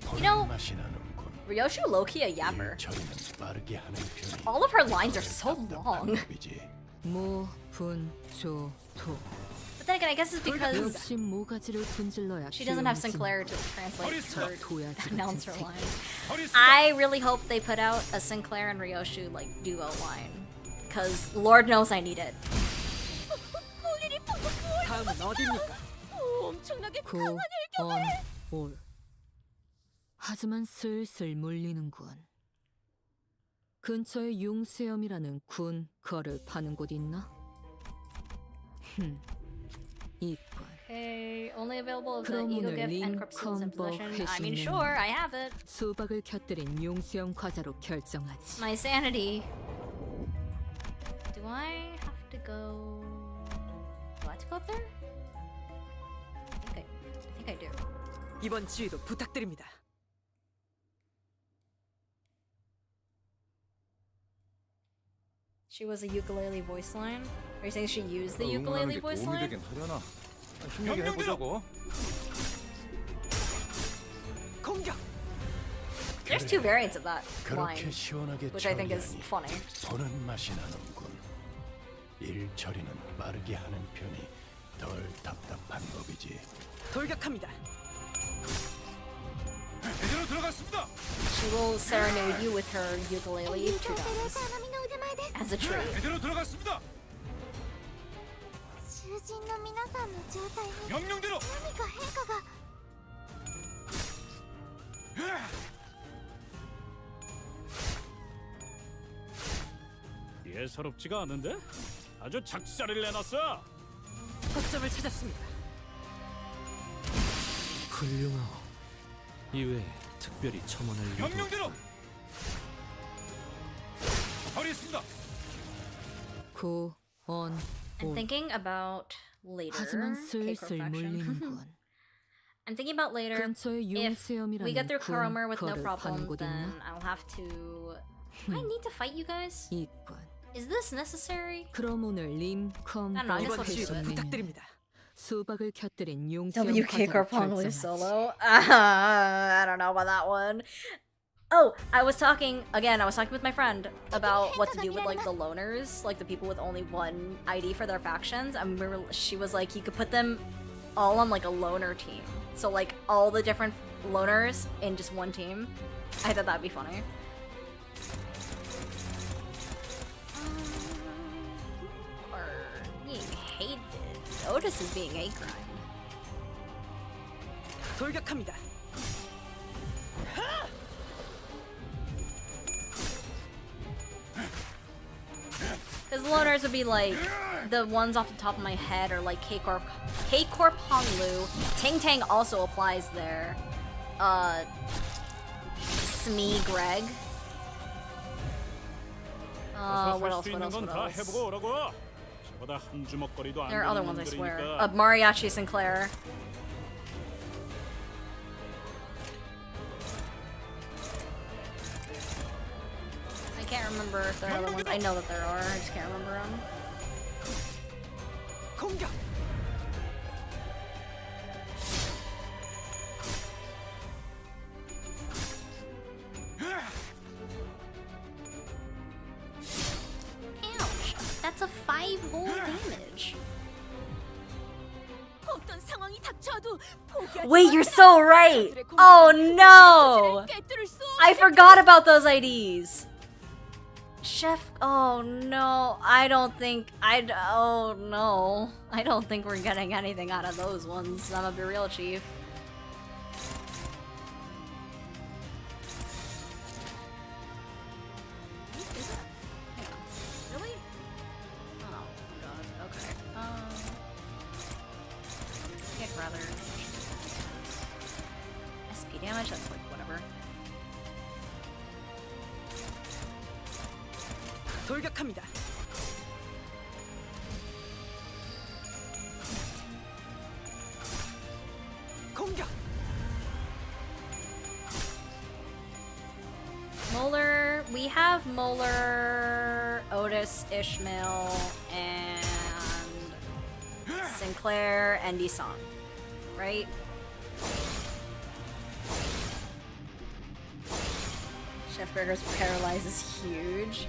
보는 know, 맛이 나는군. Ryoshu low-key a yapper. 처리는 빠르게 하는 편이 All of her lines are so long. 법이지. 모, 분, 조, 토. But then again, I guess it's because 역시 모가지를 분질러야 she doesn't have 귀여워지는 Sinclair to translate her 도야지 같은 announcer 새끼. line. I really hope they put out a Sinclair and Ryoshu like duo line, because Lord knows I need it. 볼일이 방금 뭘 다음은 어디입니까? 엄청나게 고, 강한 언, 올. 하지만 슬슬 물리는군. 근처에 융수염이라는 군 거를 파는 곳 있나? 있군. Okay, only available if the 그럼 E.G.O 오늘 gift and Corp seals in 링컨버 possession. I mean, 회신은 sure, I have it. 수박을 곁들인 융수염 과자로 결정하지. My sanity. Do I have to go? Do I have to go up there? I think I do. 이번 지휘도 부탁드립니다. She was a ukulele voice line? Are you saying she used the ukulele voice line? 되긴 하려나? 힘내게 해보자고. 공격! There's two variants of that line, 그렇게 시원하게 which I think is 처리하니 funny. 보는 맛이 나는군. 일 처리는 빠르게 하는 편이 덜 답답한 법이지. 돌격합니다. 제대로 들어갔습니다. She will serenade you with her ukulele 演奏 two する times 頼みの腕前です as a treat. 제대로 들어갔습니다. 囚人の皆さんの状態に 명령대로. 何か変化が 예사롭지가 않은데? 아주 작살을 내놨어. 거점을 찾았습니다. 훌륭하오. 이외에 특별히 첨언할 일도 명령대로. 없군. 처리했습니다. 고, 언, I'm 올. thinking about later. 하지만 K-Corp 슬슬 faction. 물리는군. I'm thinking about later. 근처에 If we get 융수염이라는 through Kurama with no 거를 파는 problem, 곳 then 있나? I'll have to. Do I need to fight you guys? 있군. Is this necessary? 그럼 오늘 림컨버 I just 이번 want you 지휘도 to- 회신은 부탁드립니다. 수박을 곁들인 용수염 WK 과자로 Corp Honglu 결정하지. solo. I don't know about that one. Oh, I was talking with my friend about what to do with like the loners, like the people with only one ID for their factions. And she was like, you could put them all on like a loner team. So like all the different loners in just one team. I thought that'd be funny. Or being hated. Otis is being hate crime. 돌격합니다. Because the loners would be like the ones off the top of my head are like K-Corp Honglu. Ting Tang also applies there. Smee Greg. What else? What else? What 다 else? 해보고 오라고. 저보다 한 주먹거리도 안 There are other 되는 ones, I swear. 놈들이니까. Mariachi Sinclair. I can't remember if there are other ones. I know that there are. I just can't remember them. 공격! Ouch! That's a 5 whole damage. 어떤 상황이 닥쳐도 포기하지 Wait, you're 마라. so right. 저들의 공격은 Oh 우리의 no! 저지를 꿰뚫을 수 I 없을 forgot about those IDs. Chef, oh no, oh no. I don't think we're getting anything out of those ones. I'm gonna be real, Chief. Is it? Hang on. Really? Oh god, okay. I'd rather SP damage, that's like whatever. 돌격합니다. 공격! Molar, we have Molar, Otis, Ishmael, and Sinclair and Isan, right? Chef Burger's paralyzed is huge.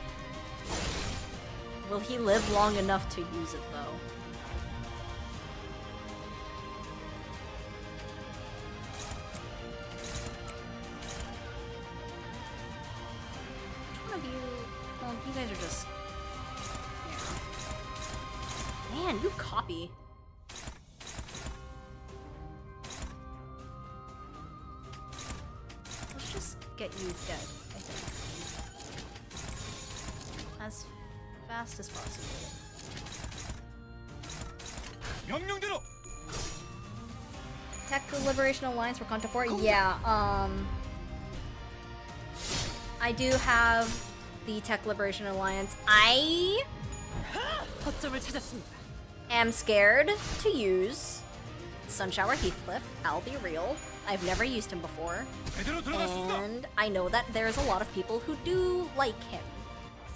Will he live long enough to use it though? guys are just... Yeah. Man, you copy. Let's just get you dead, I think. As fast as possible. 명령대로. Tech Liberation Alliance for Canto 4? Yeah, I do have the Tech Liberation Alliance. I 거점을 찾았습니다. am scared to use Sunshower Heathcliff. I'll be real. I've never used him before. 제대로 들어갔습니다. And I know that there's a lot of people who do like him.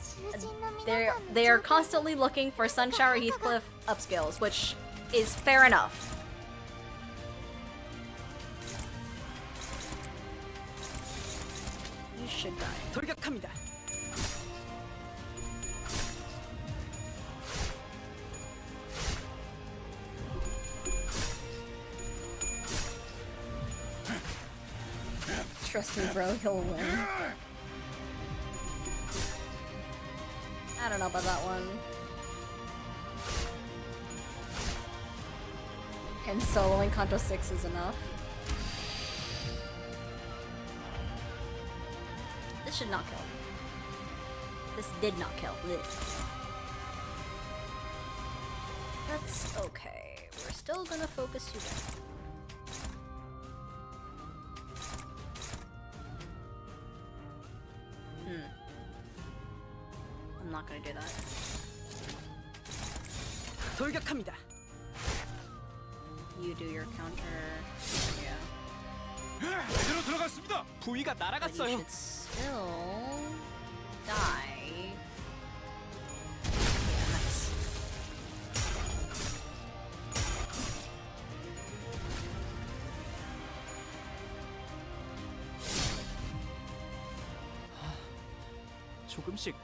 囚人の皆 They're さんの they're 状態 constantly looking for Sunshower Heathcliff upscales, which is fair enough. You should die. 돌격합니다. Trust me, bro, he'll win. I don't know about that one. Him soloing Kanto 6 is enough. This should not kill. This did not kill. Ugh. That's okay. We're still gonna focus you down. I'm not gonna do that. 돌격합니다. You do your counter. Yeah. 제대로 들어갔습니다. 부위가 But you 날아갔어요. should still die. Yeah, nice. 조금씩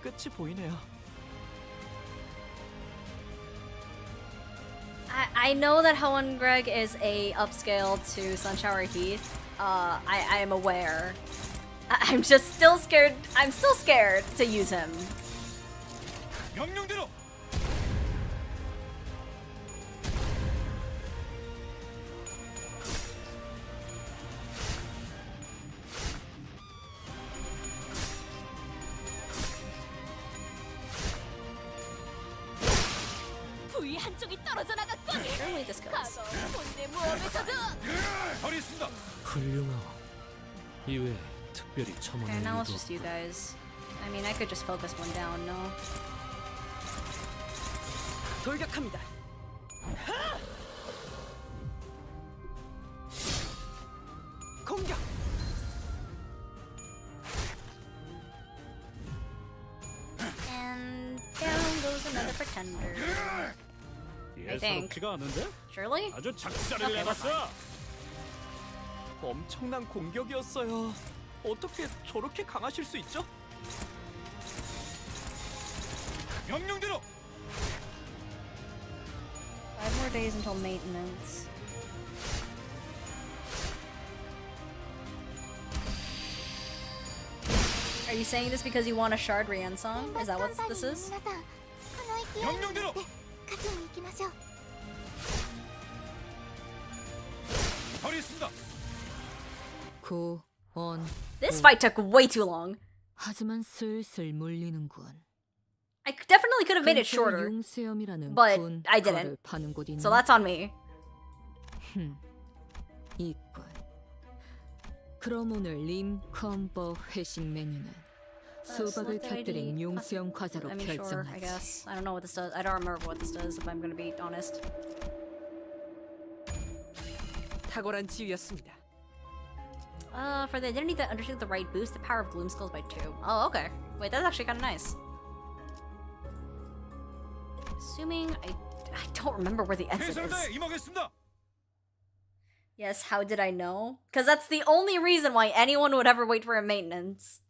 끝이 보이네요. I know that Hoenn Greg is a upscale to Sunshower Heath. I am aware. I'm just still scared. I'm still scared to use him. 명령대로. 부위 한쪽이 떨어져 나갔거든. Surely this goes. 과거 본대 모험에서도 버리겠습니다. 훌륭하오. 이외에 특별히 Okay, 첨언할 now let's 일도 just you 없고. guys. I mean, I could just focus one down, no? 돌격합니다. 공격. And down goes another pretender. I think. 예사롭지가 않은데? Surely? 아주 작살을 Okay, we're 내봤어. 엄청난 공격이었어요. 어떻게 저렇게 강하실 수 있죠? 명령대로. 5 more days until maintenance. Are you saying this because you want a shard Rian song? Is that what this is? 皆さんこの勢いに乗って勝ちに行きましょう 버리겠습니다. 고, 언, This fight took way too long. 하지만 슬슬 물리는군. I definitely could have made it 근처에 shorter, 용수염이라는 but 군 I didn't. 거를 파는 곳이 있나? so that's on me. 있군. 그럼 오늘 림컴버 회식 메뉴는 수박을 터뜨린 용수염 과자로 I mean, sure, I 결정하지. guess. I don't know what this does. I don't remember what this does, if I'm gonna be honest. 탁월한 지휘였습니다. For the identity that undertook the right boost the power of gloom skills by 2. Oh, okay. Wait, that's actually kind of nice. Assuming I don't remember where the exit is. 해설대에 임하겠습니다. Yes, how did I know? Because that's the only reason why anyone would ever wait for a maintenance.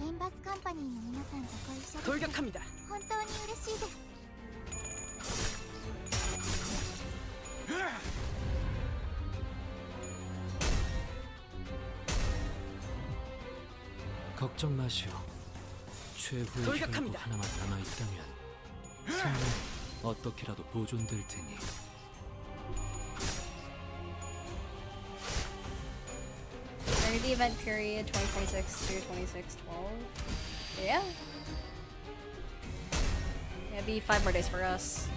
レンバスカンパニーの皆さんとご一緒で돌격합니다. 本当に嬉しいです I 걱정 마시오. 최후의 혈구 돌격합니다. 하나만 남아있다면 생명 어떻게라도 보존될 테니. During the event period 2026 to 2612. Yeah. It'd be 5 more days for us.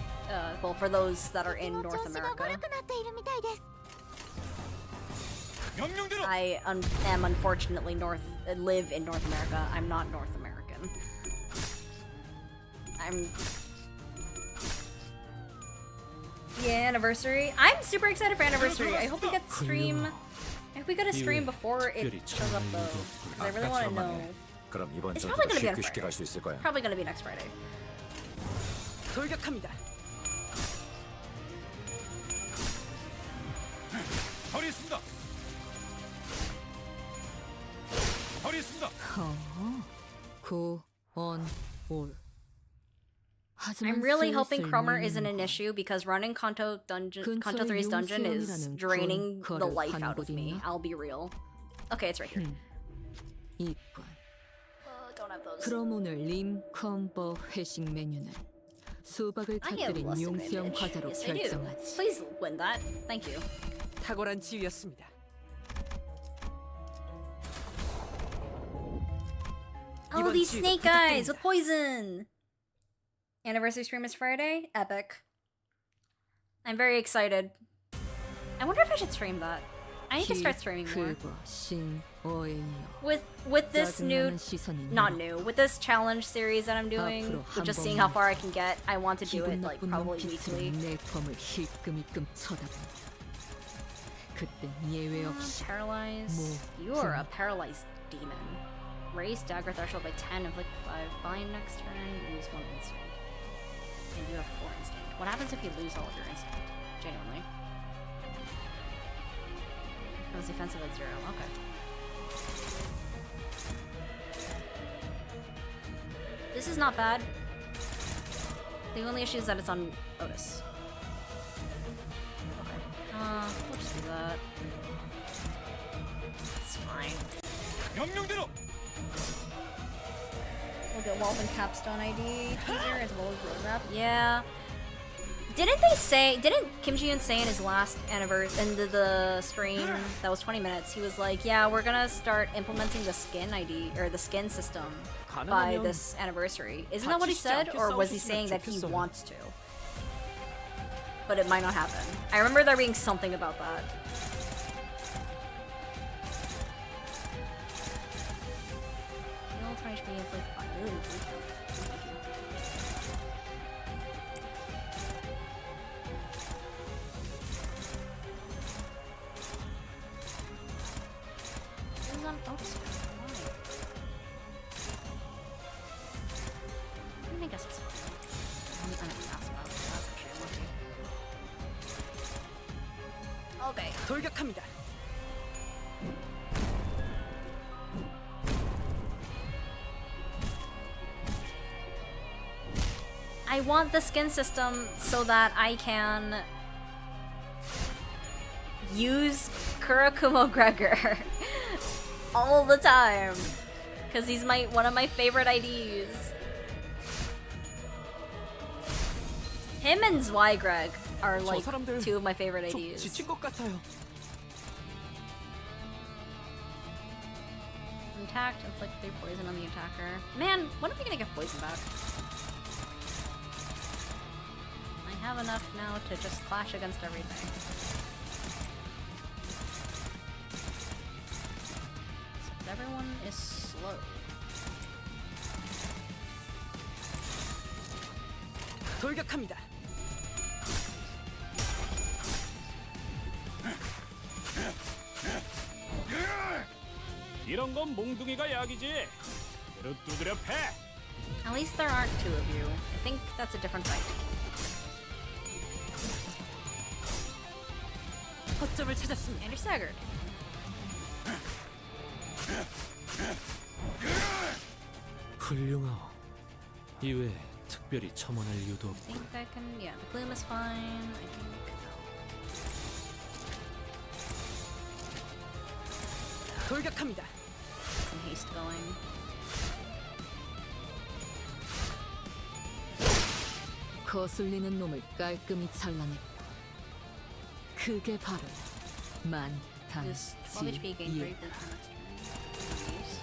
Well, for those that are in 調 North 子が悪 America. くなっているみたいです。 I am unfortunately live in North America. I'm not North American. Yeah, anniversary. I'm super excited for anniversary. I hope we get to stream. I hope we get a stream before it shows up though. 'Cause I really want to know. 그럼 이번 It's 전투도 probably gonna be on 쉽게 Friday. 갈 수 있을 거야. Probably gonna be next Friday. 돌격합니다. 처리했습니다. 처리했습니다. 올. I'm really hoping Cromer isn't an issue because running Canto 3's dungeon is draining the life out of me. I'll be real. Okay, it's right here. 이권. Don't have those. 그럼 오늘 림컴버 회식 메뉴는 수박을 I have 터뜨린 less 용수형 advantage. 과자로 Yes, I do. 결정하지. Please win that. Thank you. 탁월한 지휘였습니다. Oh, these snake guys with poison! Anniversary stream is Friday? Epic. I'm very excited. I wonder if I should stream that. I need to start streaming more. With this new, not new, with this challenge series that I'm doing, with just seeing how far I can get, I want to do it like probably weekly. Paralyzed. You are a paralyzed demon. Raise dagger threshold by 10, inflict 5. Bind next turn, lose 1 instinct. And you have 4 instinct. What happens if you lose all of your instinct? Genuinely. Becomes defensive at 0. Okay. This is not bad. The only issue is that it's on Otis. Okay. We'll just do that. It's fine. We'll get Wolf and Capstone ID teaser as well as roadmap. Yeah. Didn't Kim Ji-yoon say in his last anniversary, in the stream that was 20 minutes, he was like, yeah, we're gonna start implementing the skin ID, or the skin system by this anniversary. Isn't that what he said? Or was he saying that he wants to? But it might not happen. I remember there being something about that. Heal 20 HP, inflict 5. Ooh, on Otis. Why? I mean, I guess it's fine. I'm gonna pass about it. That's actually lucky. Okay. 돌격합니다. I want the skin system so that I can use Kurakumo Gregor all the time, because he's one of my favorite IDs. Him and Zwei Greg are like 2 of my favorite IDs. 지친 것 같아요. Intact, inflict 3 poison on the attacker. Man, when are we gonna get poison back? I have enough now to just clash against everything. Everyone is slow. 돌격합니다. 이런 건 몽둥이가 약이지. 그대로 두드려 패. At least there aren't 2 of you. I think that's a different fight. 거점을 찾았습니다. And you're staggered. 훌륭하오. 이외에 특별히 첨언할 이유도 I 없고. think I can, yeah, the gloom is fine. I think, 돌격합니다. some haste list going. 거슬리는 놈을 깔끔히 잘라냈다. 그게 바로 This 12 HP gain 3 만탄지일. blue next turn. Nice.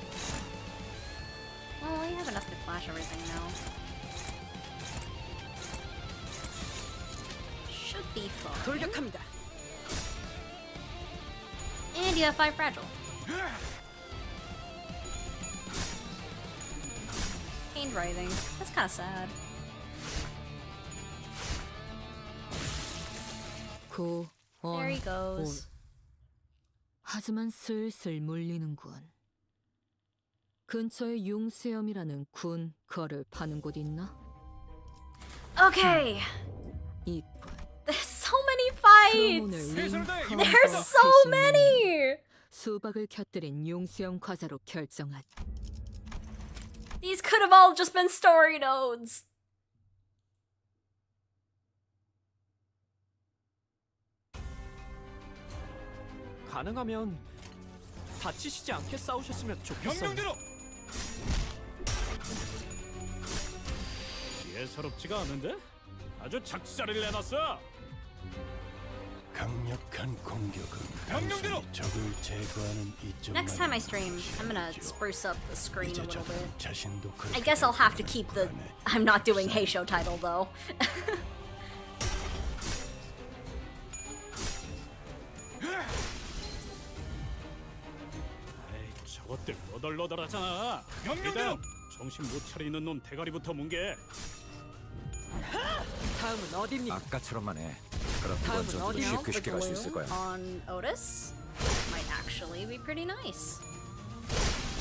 Well, we have enough to flash everything now. Should be fun. 돌격합니다. And you have 5 fragile. Pain writhing. That's kind of sad. 고, There he 온, goes. 올. 하지만 슬슬 물리는군. 근처에 융수염이라는 군 거를 파는 곳 있나? Okay. 있군. There's so many 그럼 오늘 fights. 링컨 There's so 버킷이면 many. 수박을 곁들인 융수염 과자로 결정한. These could have all just been story nodes. 가능하면 다치시지 않게 싸우셨으면 좋겠어요. 명령대로. 예사롭지가 않은데? 아주 작사를 내놨어. 강력한 공격은 명령대로! 단순히 적을 제거하는 이점만 Next time I stream, I'm gonna spruce up the screen a 이제 little 적은 bit. 자신도 I guess I'll have to keep the I'm not doing Heisho title though. 에이, 저것들 너덜너덜하잖아. 일단 정신 못 차리는 놈 대가리부터 뭉개. 다음은 어디입니까? 아까처럼만 해. 그럼 이번 다음은 전투도 어디요? 쉽게 쉽게 갈 수 있을 거야. On Otis might actually be pretty nice.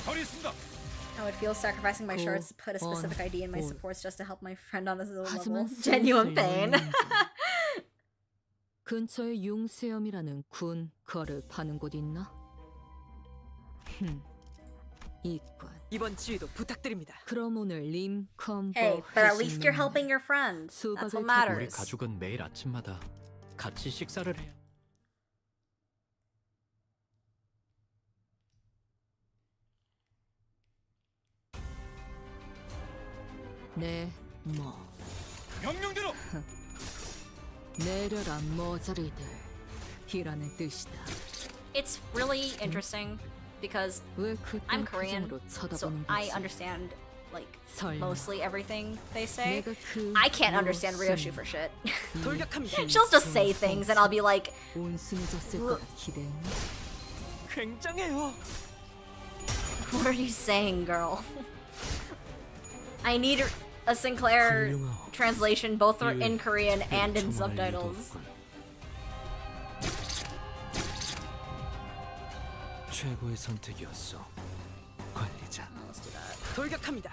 허리 있습니다. I would feel sacrificing my Go shorts to put a specific on, ID in my on. supports just to help my friend on his low 하지만 level. Genuine 슬슬 pain. 물리는군. 근처에 융수염이라는 군 거를 파는 곳 있나? 있군. 이번 지휘도 부탁드립니다. 그럼 오늘 림컨 Hey, but at least you're helping your friend. That's what 수박을 우리 matters. 가족은 매일 아침마다 같이 식사를 해요. 네, 뭐 명령대로. 내려라 머저리들 이라는 뜻이다. It's really interesting because 왜 I'm 그딴 Korean, 표정으로 so 쳐다보는 I 거지? understand like 설마 mostly everything they say. 내가 그 I can't understand Ryoshi 요순, for shit. 돌격합니다. She'll just say things and I'll be like, 온순해졌을 거라 기대했나? 굉장해요. what are you saying, girl? I need a Sinclair 훌륭하오. translation both 이 in Korean and in 초마할 일도 subtitles. 없군. 최고의 선택이었어, 관리자. Let's do that. 돌격합니다.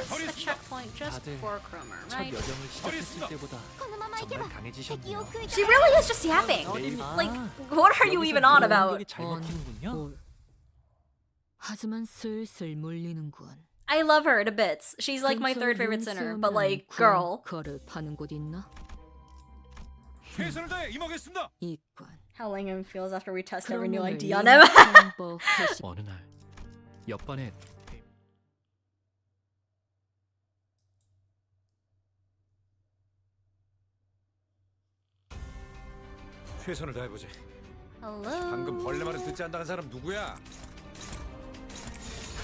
A checkpoint just 다들 for Cromer, 첫 right? 여정을 시작했을 때보다 このままいけば 정말 敵を 강해지셨네요. 食い She really is just yapping. Like, what are you even on about? 공격이 잘 먹히는군요. 올. 하지만 슬슬 물리는군. I love her to bits. She's like my third favorite sinner, but like, girl. 거를 파는 곳 있나? 최선을 다해 임하겠습니다. 있군. How Langham feels after we test every 그럼 new 오늘 ID on him. 림컨 버킷이 어느 날 옆반에 최선을 다해보지. Hello. 방금 벌레 말은 듣지 않다는 사람 누구야?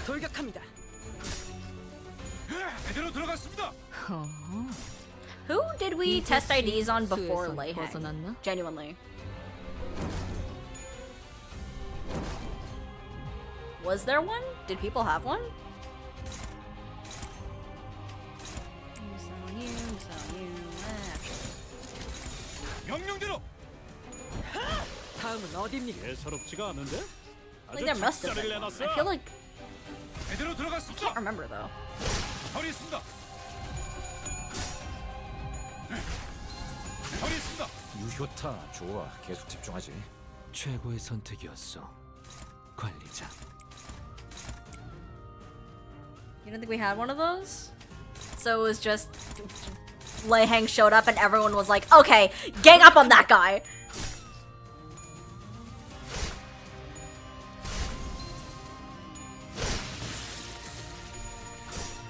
돌격합니다. 제대로 들어갔습니다. Who did we test IDs on before 수에서 Leihang? 벗어났나? Genuinely. Was there one? Did people have one? 명령대로. 다음은 어디입니까? 예사롭지가 않은데? Like there must have been one. I feel like 제대로 I 들어갔습니다. can't remember though. 허리 있습니다. 허리 있습니다. 유효타 좋아. 계속 집중하지. 최고의 선택이었어, 관리자. You don't think we had one of those? So it was just Lei Hang showed up and everyone was like, okay, gang up on that guy.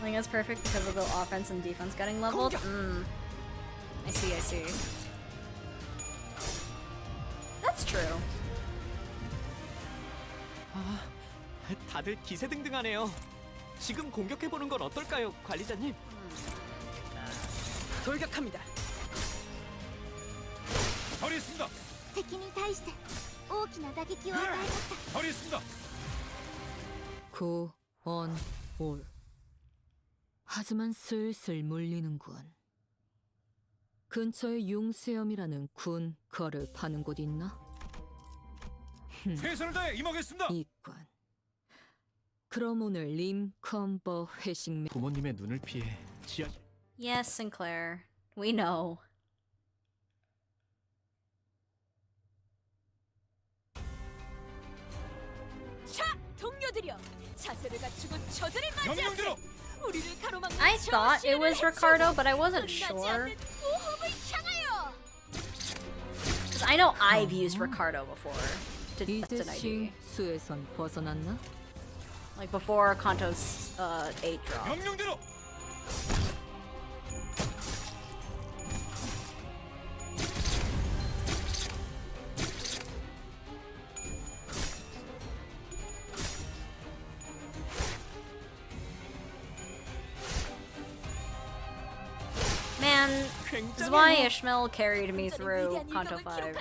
I think that's perfect because of the offense and defense getting leveled. I see, I see. That's true. 아, 다들 기세등등하네요. 지금 공격해보는 건 어떨까요, 관리자님? 돌격합니다. 처리했습니다. 敵に対して大きな打撃を与えました 처리했습니다. 구, 언, 올. 하지만 슬슬 물리는군. 근처에 융수염이라는 군 거를 파는 곳 있나? 최선을 다해 임하겠습니다. 있군. 그럼 오늘 림컴버 회식 부모님의 눈을 피해 지하 Yes, Sinclair. We know. 자, 동료들이여, 자세를 갖추고 저들을 명령대로 맞이하세요. 우리를 가로막는 I thought it was Ricardo, but I wasn't sure. Because I know I've used Ricardo before to test 이제 an ID. 싱수에선 벗어났나? Like before Kanto's 8 drop. 명령대로. Man, this is why Ishmael carried me through Kanto 5.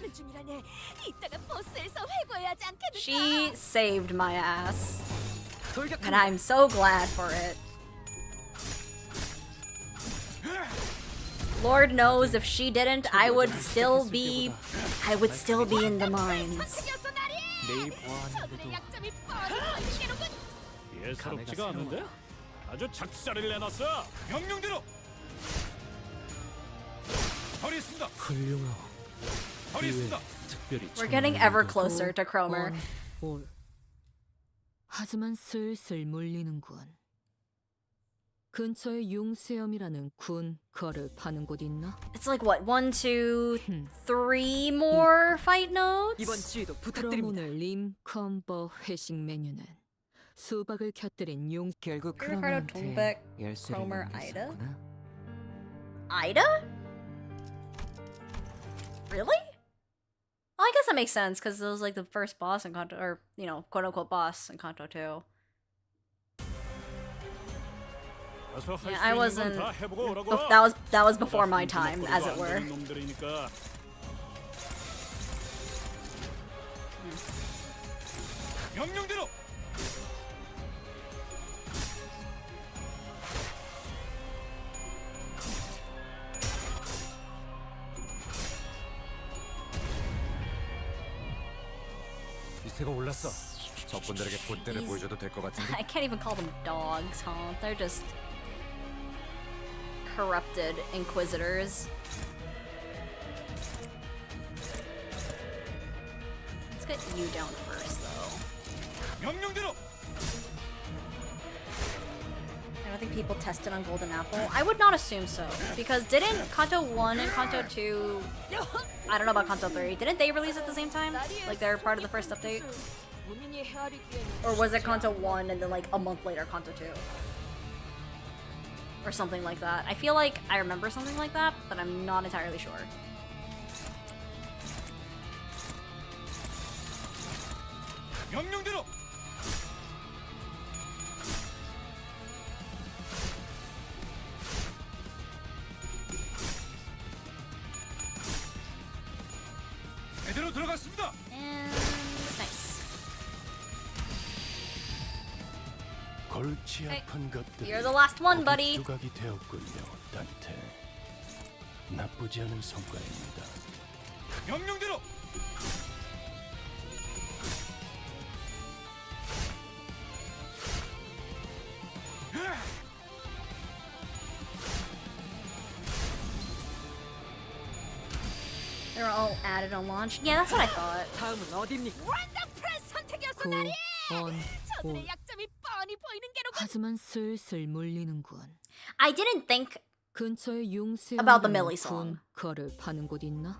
She saved my ass. And I'm so glad for it. Lord knows if she didn't, I would still be in the mines. 내일 보았는데도 예사롭지가 않은데? 아주 작사를 내놨어. 명령대로. 처리했습니다. 훌륭하오. 처리했습니다. 특별히 We're getting ever closer to Cromer. 올. 하지만 슬슬 물리는군. 근처에 융수염이라는 군 거를 파는 곳 있나? It's like what, 1, 2, 3 more fight nodes? 이번 주에도 그럼 부탁드립니다. 오늘 림컴버 회식 메뉴는 수박을 곁들인 용 결국 Ricardo, 크로머한테 Toolback, 열쇠를 Cromer, Ida? 남겼었구나. Ida? Really? Well, I guess that makes sense because it was like the first boss in Kanto, or you know, quote unquote boss in Kanto 2. Yeah, I wasn't. That was before my time, as it were. 명령대로. 이세가 올랐어. 적군들에게 본때를 보여줘도 될 것 같은데. I can't even call them dogs, huh? They're just corrupted inquisitors. Let's get you down first, though. 명령대로. I don't think people tested on Golden Apple. I would not assume so, because didn't Kanto 1 and Kanto 2, I don't know about Kanto 3, didn't they release at the same time? Like they're part of the first update? Or was it Kanto 1 and then like a month later Kanto 2? Or something like that. I feel like I remember something like that, but I'm not entirely sure. 명령대로. 제대로 들어갔습니다. And nice. 골치 아픈 것들이 You're the last one, buddy. 조각이 되었군요, 단테. 나쁘지 않은 성과입니다. 명령대로. They were all added on launch. Yeah, that's what I thought. 다음은 어디입니까? 구, 언, 올. 하지만 슬슬 물리는군. I didn't think 근처에 About the 융수염이라는 Millie song. 군 거를 파는 곳 있나?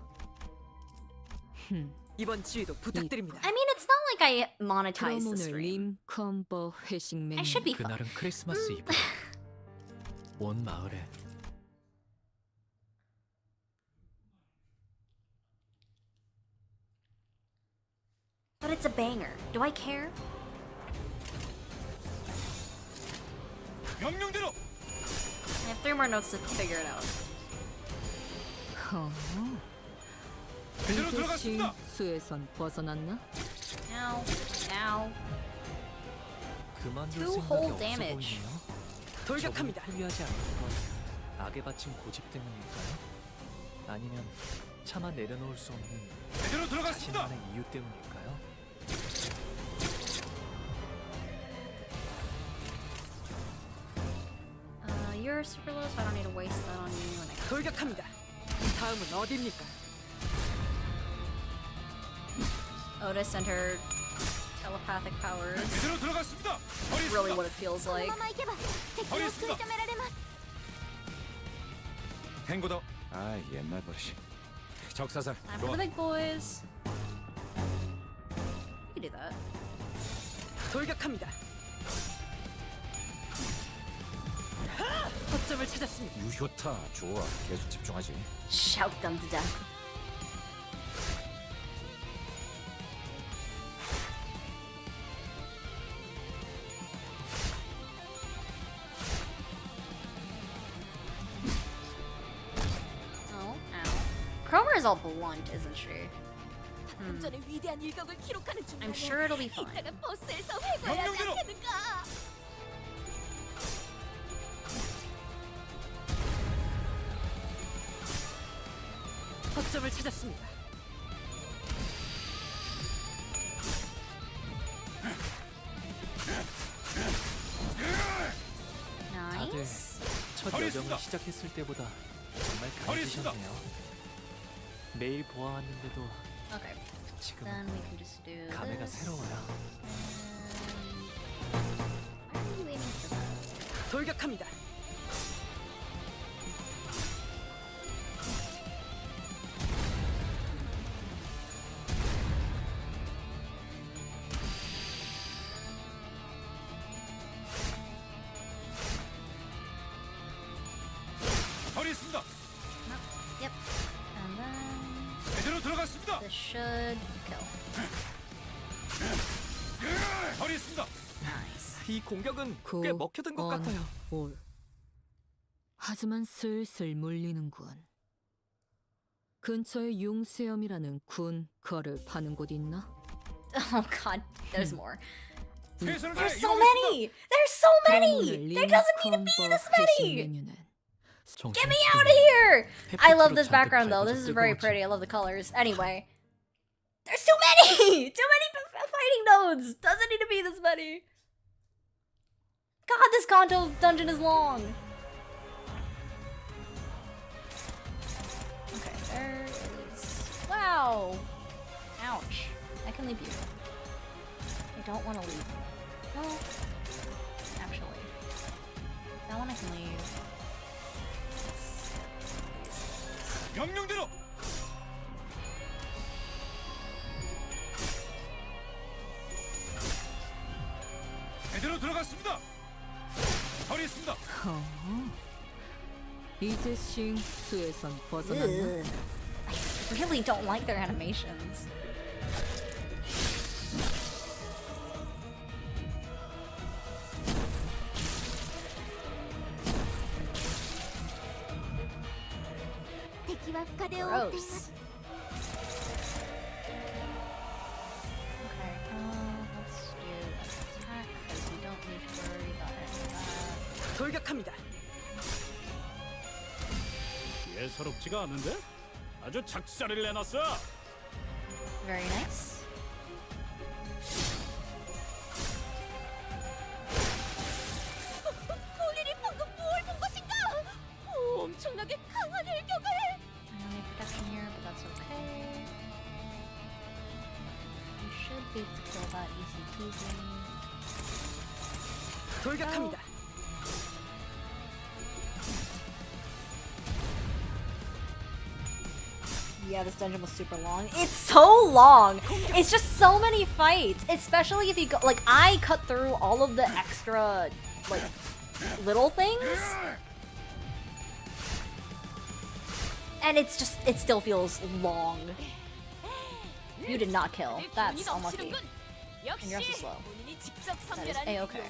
이번 지휘도 부탁드립니다. I mean, it's not like I 그럼 monetized the 오늘 stream. 림컨버 회식 메뉴. I should be fine. 그날은 크리스마스 이브야. 온 마을에 But it's a banger. Do I care? 명령대로 I have 3 more notes to figure it out. 이제 들어갔습니다. 수에선 벗어났나? Ow. Ow. 그만둘 Two 생각이 whole 없어 damage. 보이네요. 돌격합니다. 저분이 포기하지 않는 건 악에 바친 고집 때문일까요? 아니면 차마 내려놓을 수 없는 제대로 들어갔습니다. 자신만의 이유 때문일까요? You're super low, so I don't need to waste that on you. And I 돌격합니다. 다음은 어디입니까? Otis and her telepathic powers. 제대로 들어갔습니다. Really what it feels この like. まま行けば敵を食い止められます 행고도. 아 옛날 버릇이. 적사살. Time for the big boys. You can do that. 돌격합니다. 거점을 찾았습니다. 유효타 좋아. 계속 집중하지. Shout them to death. Oh, ow. Cromer is all blunt, isn't she? 전의 위대한 일격을 기록하는 중. I'm sure it'll be fine. 이따가 버스에서 회고해야 하지 명령대로! 않겠는가? 거점을 찾았습니다. 다들 Nice. 첫 여정을 시작했을 때보다 정말 강해지셨네요. 매일 보아왔는데도 Okay. 지금 Then we can just do 감회가 this. 새로워요. Why are you aiming for that? 돌격합니다. 버리겠습니다. Yep. And then 제대로 들어갔습니다. this should kill. 버리겠습니다. Nice. 이 공격은 그 꽤 먹혀든 것 같아요. 올. 하지만 슬슬 물리는군. 근처에 융수염이라는 군 거를 파는 곳 있나? Oh god, there's more. 최선을 There's 다해 so 이용했습니다. many! There's so 그럼 many! 오늘 There doesn't need to be 림컨버 this 회식 many! 메뉴는 Get me out of here! I love this 햇빛으로 background 잔뜩 though. This is very 밝아서 pretty. I love the colors. Anyway. There's too many! Too many fighting nodes! Doesn't need to be this many. God, this Canto dungeon is long. Okay, there is... Wow! Ouch. I can leave you. I don't want to leave. Well, actually. That one I can leave. 명령대로. 제대로 들어갔습니다. 버리겠습니다. 이제 싱수에선 벗어났나? Ugh. I really don't like their animations. Gross. Okay, let's do attack because we don't need to worry about any of that. 돌격합니다. 예사롭지가 않은데? 아주 작살을 내놨어. Very nice. 볼일이 방금 뭘 본 것인가? 엄청나게 강한 일격을. I don't need protection here, but that's okay. You should be able to kill that easy peasy. 돌격합니다. Yeah, this dungeon was super long. It's so long! It's just so many fights! Especially if you go- like, I cut through all of the extra, like, little things. And it's just- it still feels long. You did not kill. That's unlucky. And you're also slow. That is A-okay.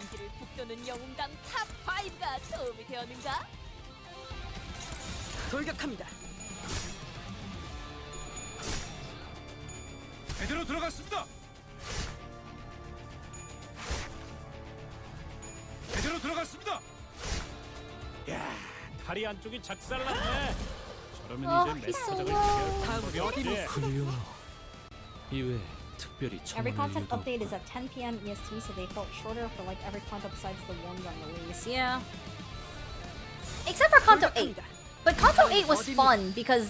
돌격합니다. 제대로 들어갔습니다. 제대로 들어갔습니다. 야, 다리 안쪽이 작살났네. 저러면 Oh, 이제 he's so 메타작을 low. 다음은 어디 훌륭하오. 이외에 특별히 Every 청원할 content 이유도 update is 없다. at 10 p.m. EST, so they felt shorter for like every content besides the ones on release. Yeah. Except for Canto 8. But Canto 8 was fun because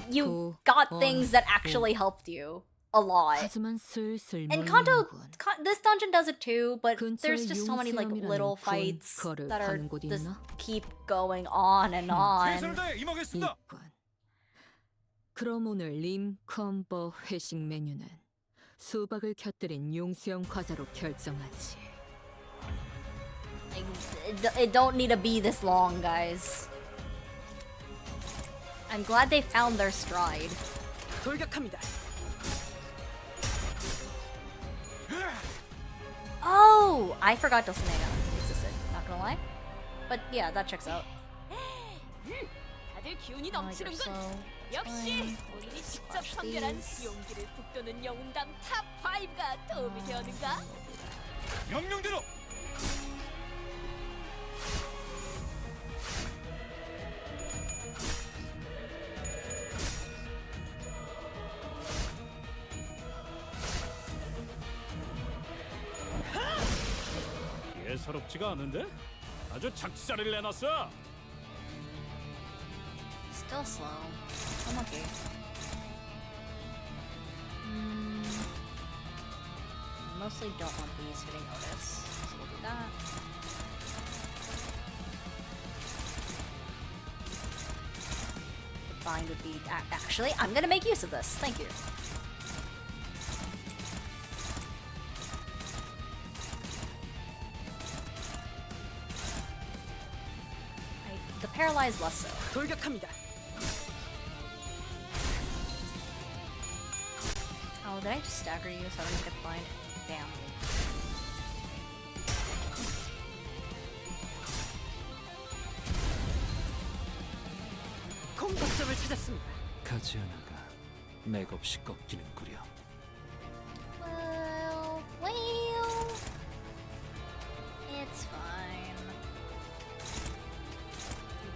you got things that actually helped you a lot. 하지만 슬슬 And Canto, 몰리는군. this dungeon does it too, but there's 근처에 just so many like 용세움이라는 little fights 근거를 that are 하는 곳이 just 있나? keep going on and on. 최선을 다해 임하겠습니다. 이건. 그럼 오늘 림컴버 회식 메뉴는 수박을 곁들인 용수형 과자로 결정하지. Like, it don't need to be this long, guys. I'm glad they found their stride. 돌격합니다. Oh, I forgot Dulcinea existed. Not gonna lie, but yeah, that checks out. 다들 기운이 I like 넘치는군. so. 역시 우리는 직접 선별한 용기를 북돋는 영웅당 탑 5가 도움이 되었는가? 명령대로. 예사롭지가 않은데? 아주 작살을 내놨어. Still slow. I'm okay. Mostly don't want these hitting Otis, so we'll do that. The bind would be actually. I'm gonna make use of this. Thank you. The paralyzed less so. 돌격합니다. Oh, did I just stagger you so I don't get blind? Damn. 공격점을 찾았습니다. 가지 하나가 맥없이 꺾이는구려. Well, it's fine.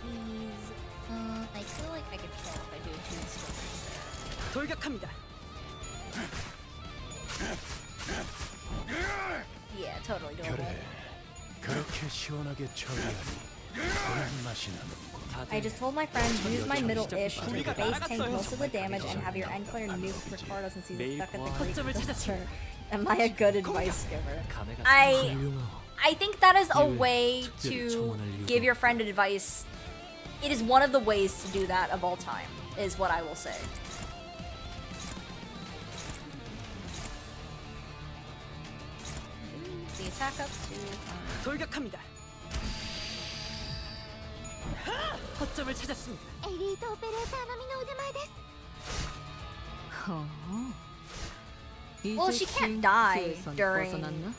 These, I feel like I could kill if I do two swimmers there. 돌격합니다. Yeah, totally doable. 그래, 그렇게 시원하게 처리하니 그런 맛이 나는군. I just told my friend use my middle-ish to base tank most of the damage and have your end clear nuke Ricardo since he's stuck at the creek. Am I a good advice giver? I think that is a way to give your friend advice. It is one of the ways to do that of all time, is what I will say. The attack up to... 돌격합니다. 허점을 찾았습니다. エリートオペレーター並みの腕前です。 Well, she can't die during 벗어났나?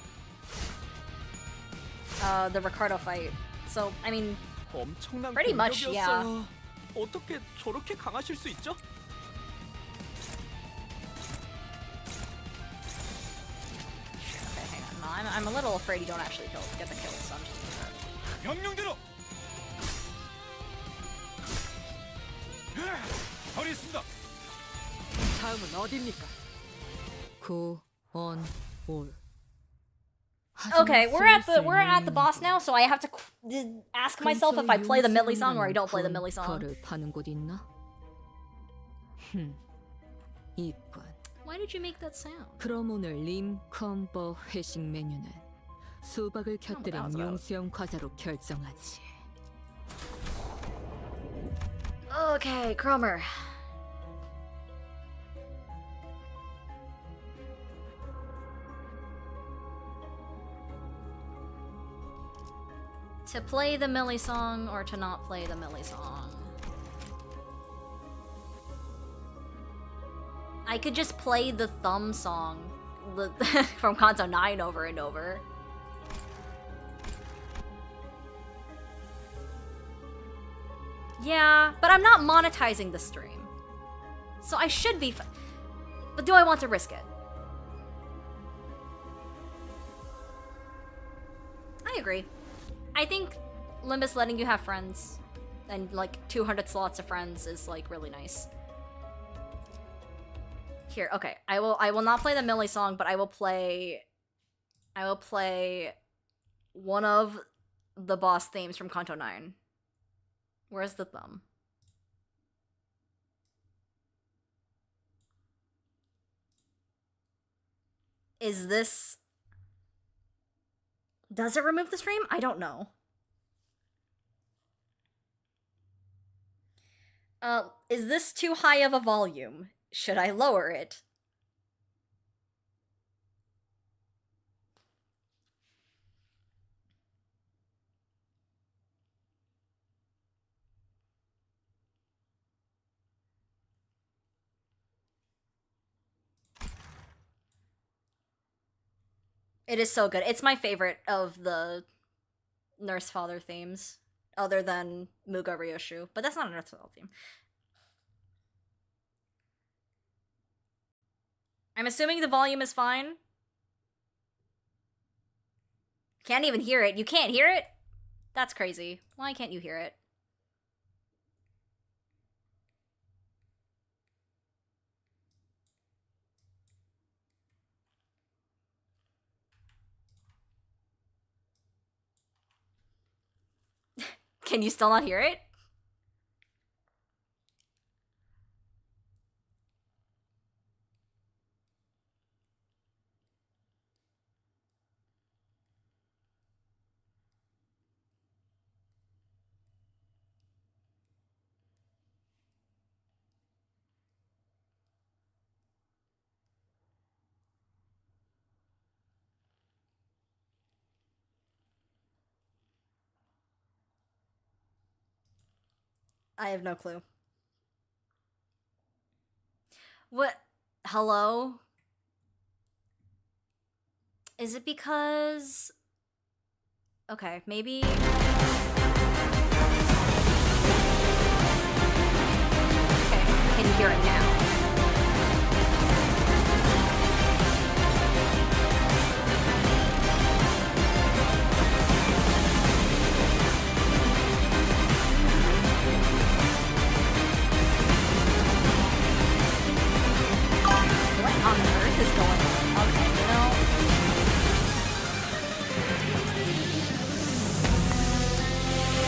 the Ricardo fight. So, I mean, 엄청난 pretty much, yeah. 공격이었어요. 어떻게 저렇게 강하실 수 있죠? Okay, hang on. No, I'm a little afraid you don't actually get the kill, so I'm just gonna... 명령대로. 처리했습니다. 다음은 어디입니까? Go on all. Okay, we're at the boss now, so I have to ask myself if I play the Millie song or I don't play the Millie song. 거를 파는 곳 있나? 이건. Why did you make that sound? 그럼 오늘 림컴버 회식 메뉴는 수박을 곁들인 about. 용수형 과자로 결정하지. Okay, Cromer. To play the Millie song or to not play the Millie song? I could just play the thumb song from Canto 9 over and over. Yeah, but I'm not monetizing the stream. So I should be but do I want to risk it? I agree. I think Limbus letting you have friends and like 200 slots of friends is like really nice. Here, okay. I will not play the Millie song, but I will play one of the boss themes from Canto 9. Where's the thumb? Is this... Does it remove the stream? I don't know. Is this too high of a volume? Should I lower it? It is so good. It's my favorite of the Nurse Father themes, other than Muga Ryoshu. But that's not a Nurse Father theme. I'm assuming the volume is fine. Can't even hear it. You can't hear it? That's crazy. Why can't you hear it? Can you still not hear it? I have no clue. What? Hello? Is it because... Okay, maybe... Okay, can you hear it now? On earth is going on? Okay, you know.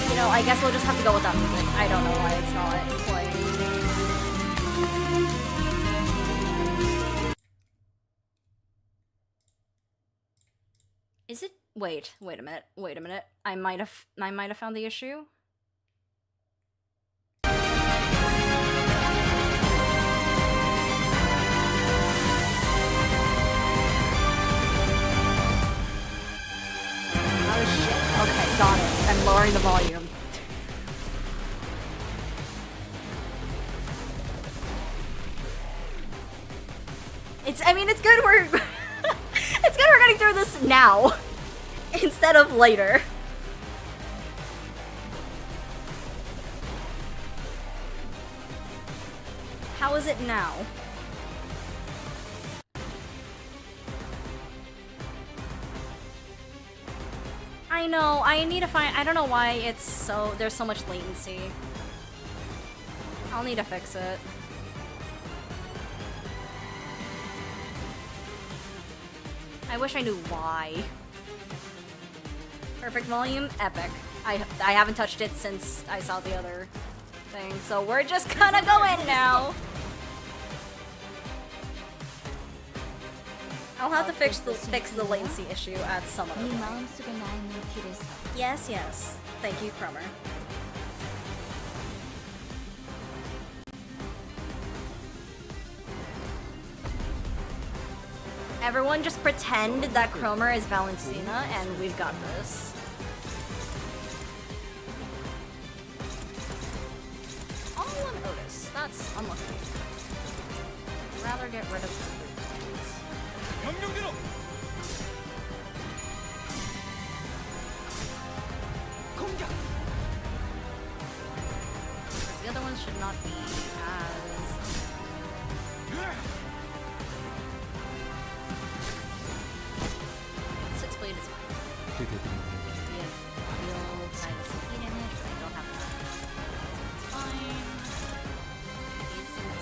You know, I guess we'll just have to go with that music. I don't know why it's not playing. Is it? Wait a minute. I might have found the issue. Oh shit. Okay, got it. I'm lowering the volume. It's good we're it's good we're getting through this now instead of later. How is it now? I know, I need to find... I don't know why it's so... There's so much latency. I'll need to fix it. I wish I knew why. Perfect volume? Epic. I haven't touched it since I saw the other thing, so we're just gonna go in now! I'll have to fix the latency issue at some other point. Yes, yes. Thank you, Cromer. Everyone just pretend that Cromer is Valentina and we've got this. unlucky. I'd rather get rid of the 명령대로. 공격. the other ones should not be as... Six blade is fine. 기대되는 We have heal kind of CP damage, but I don't have that. It's fine. These things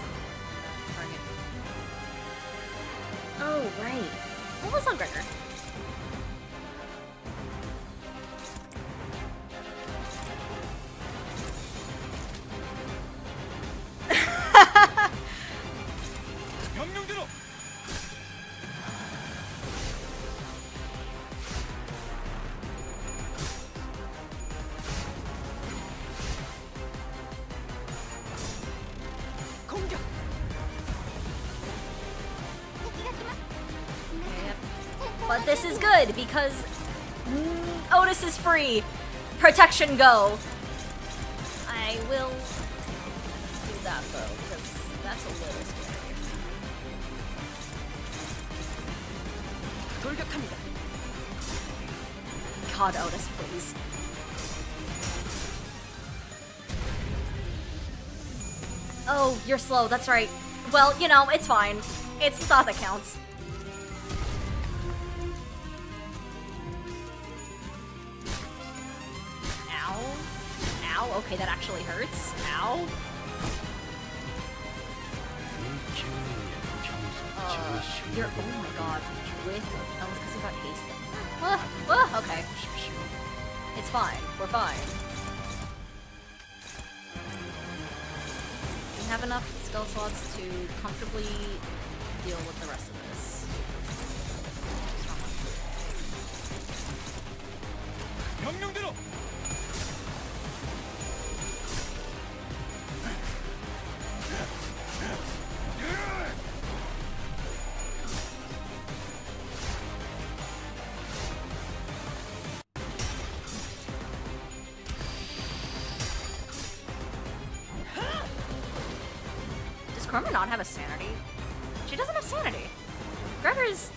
target. Oh, right. What was on Gregor? 명령대로. 공격. 敵が来ます皆さん But this is good because Otis is free. Protection go. I will do that though because that's a little scary. 돌격합니다. God, Otis, please. Oh, you're slow. That's right. Well, you know, it's fine. It's the thought that counts. Ow. Ow. Okay, that actually hurts. Ow. You're. Oh my god. With. Oh, it's because you got hasted. Okay. It's fine. We're fine. We have enough skill slots to comfortably deal with the rest of this. 명령대로. Does Corma not have a sanity? She doesn't have sanity. Gregor's...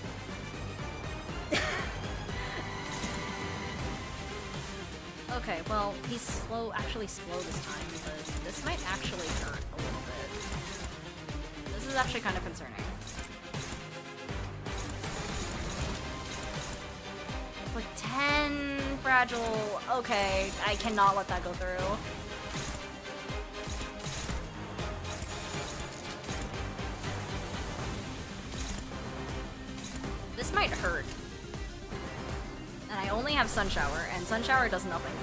Okay, well, he's slow, actually slow this time, but this might actually hurt a little bit. This is actually kind of concerning. It's like 10 fragile. Okay, I cannot let that go through. This might hurt. And I only have Sun Shower, and Sun Shower does nothing.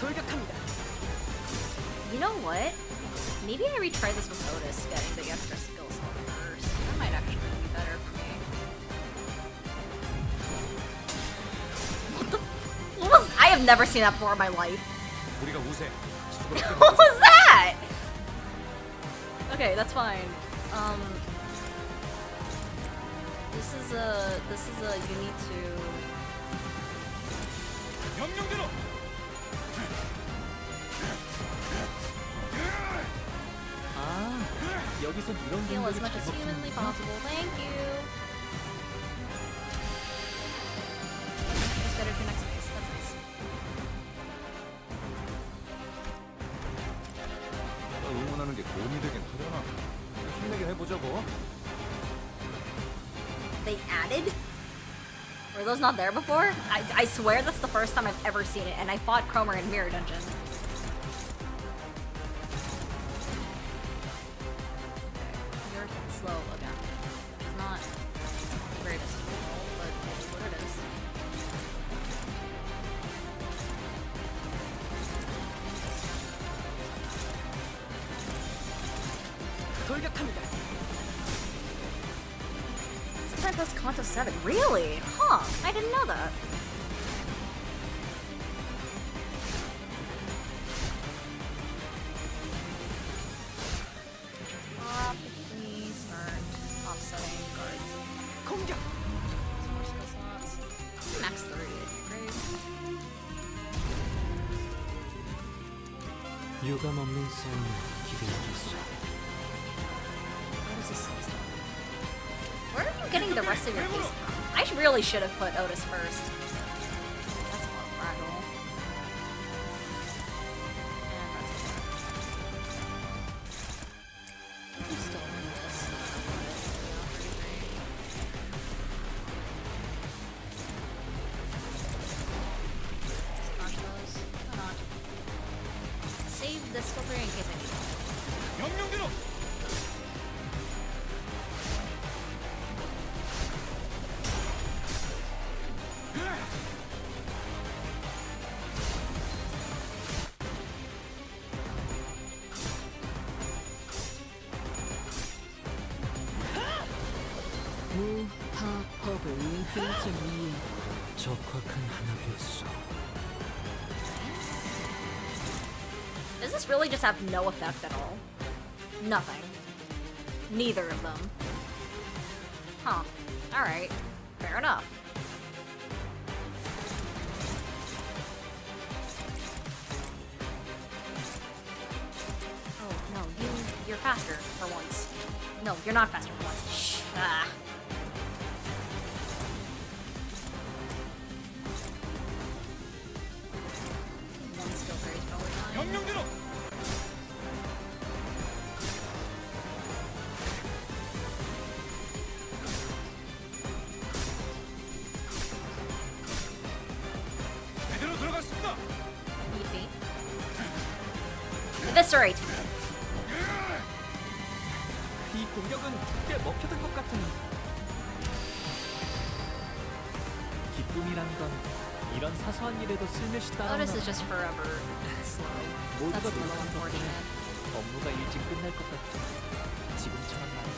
돌격합니다. You know what? Maybe I retry this with Otis, getting the extra skill slot first. That might actually be better for me. What the? What was? I have never seen that before in my life. 우리가 우세. What was that? Okay, that's fine. This is a you need to. 명령대로. 아, 여기서 이런 Heal as 공격이 much as humanly 잘못되는구나. possible. Thank you. Just better for next phase. That's nice. 내가 응원하는 게 도움이 되긴 하려나. 힘내게 해보자고. They added? Were those not there before? I swear that's the first time I've ever seen it, and I fought Cromer in Mirror Dungeon. Okay, you're slow again. It's not the greatest control, but it is what it is. 돌격합니다. Sometimes that's Canto 7. Really? Huh. I didn't know that. Probably start offsetting guards. 공격. Some more skill slots. Max 30. Great. 유 부담 없는 싸움을 기대하겠소. What is this? Where are you getting the rest of your piece from? I really should have put Otis first. That's more fragile. And that's it. I'm still in this. Smash those. Why not? Save this filter in case I need it. 명령대로. 무파법을 인생점 위에 적확한 하나였소. Does this really just have no effect at all? Nothing. Neither of them. Huh. Alright. Fair enough. Oh, no, you're faster for once. No, you're not faster for once. Shh. Ah. One skill carries probably fine. 명령대로. 제대로 들어갔습니다. Easy. Eviscerate. 이 공격은 꽤 먹혀든 것 같으니. 기쁨이란 건 이런 사소한 일에도 슬며시 따라오나 Otis is just forever slow. 모두가 That's a little 놀라는 것 unfortunate. 같아. 업무가 일찍 끝날 것 같아. 지금처럼 말이야.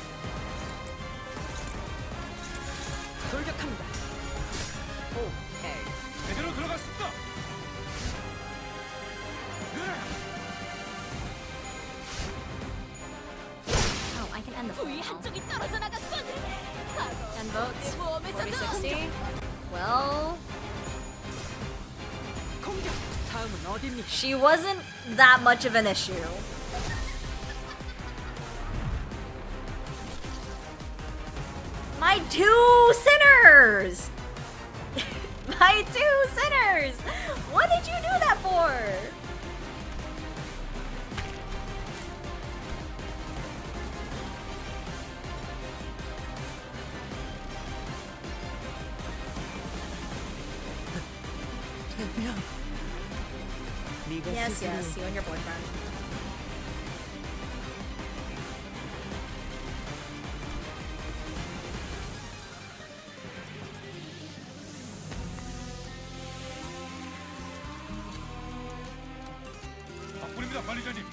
돌격합니다. Okay. 제대로 들어갔습니다. Oh, I can end the 부위 flow. 한쪽이 떨어져 나갔군. 바로 10 votes. 모험에서도 40-60. Well, 공격. 다음은 어디입니까? she wasn't that much of an issue. My two sinners! My two sinners! What did you do that for? Yes, yes, you and your boyfriend. 덕분입니다, 관리자님.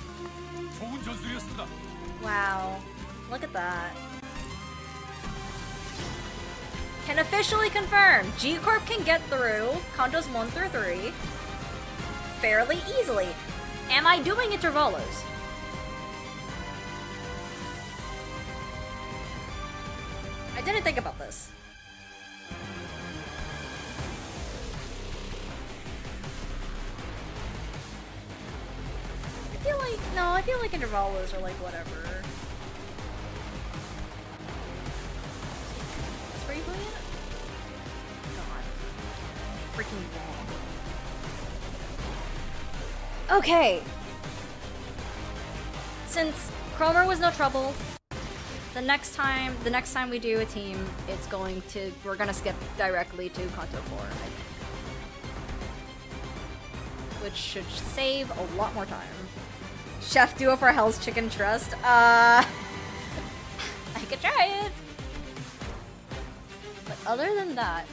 좋은 전술이었습니다. Wow, look at that. Can officially confirm, G-Corp can get through Cantos 1 through 3 fairly easily. Am I doing intervalos? I didn't think about this. I feel like intervalos are like whatever. That's where you putting it? God. Freaking wrong. Okay. Since Cromer was no trouble, the next time we do a team, we're gonna skip directly to Canto 4, I think. Which should save a lot more time. Chef duo for Hell's Chicken Trust. I could try it. But other than that,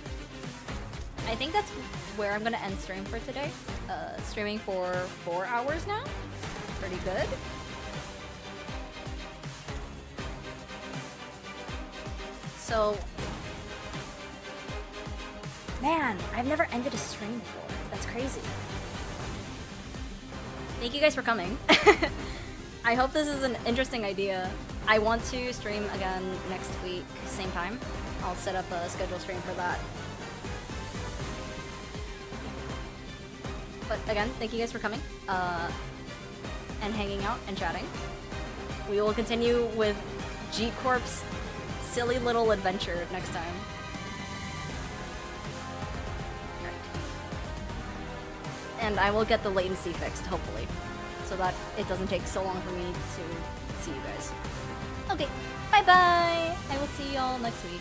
I think that's where I'm gonna end stream for today. Streaming for 4 hours now. Pretty good. So, man, I've never ended a stream before. That's crazy. Thank you guys for coming. I hope this is an interesting idea. I want to stream again next week, same time. I'll set up a scheduled stream for that. But again, thank you guys for coming. and hanging out and chatting. We will continue with G-Corp's silly little adventure next time. And I will get the latency fixed, hopefully, so that it doesn't take so long for me to see you guys. Okay, bye-bye! I will see y'all next week.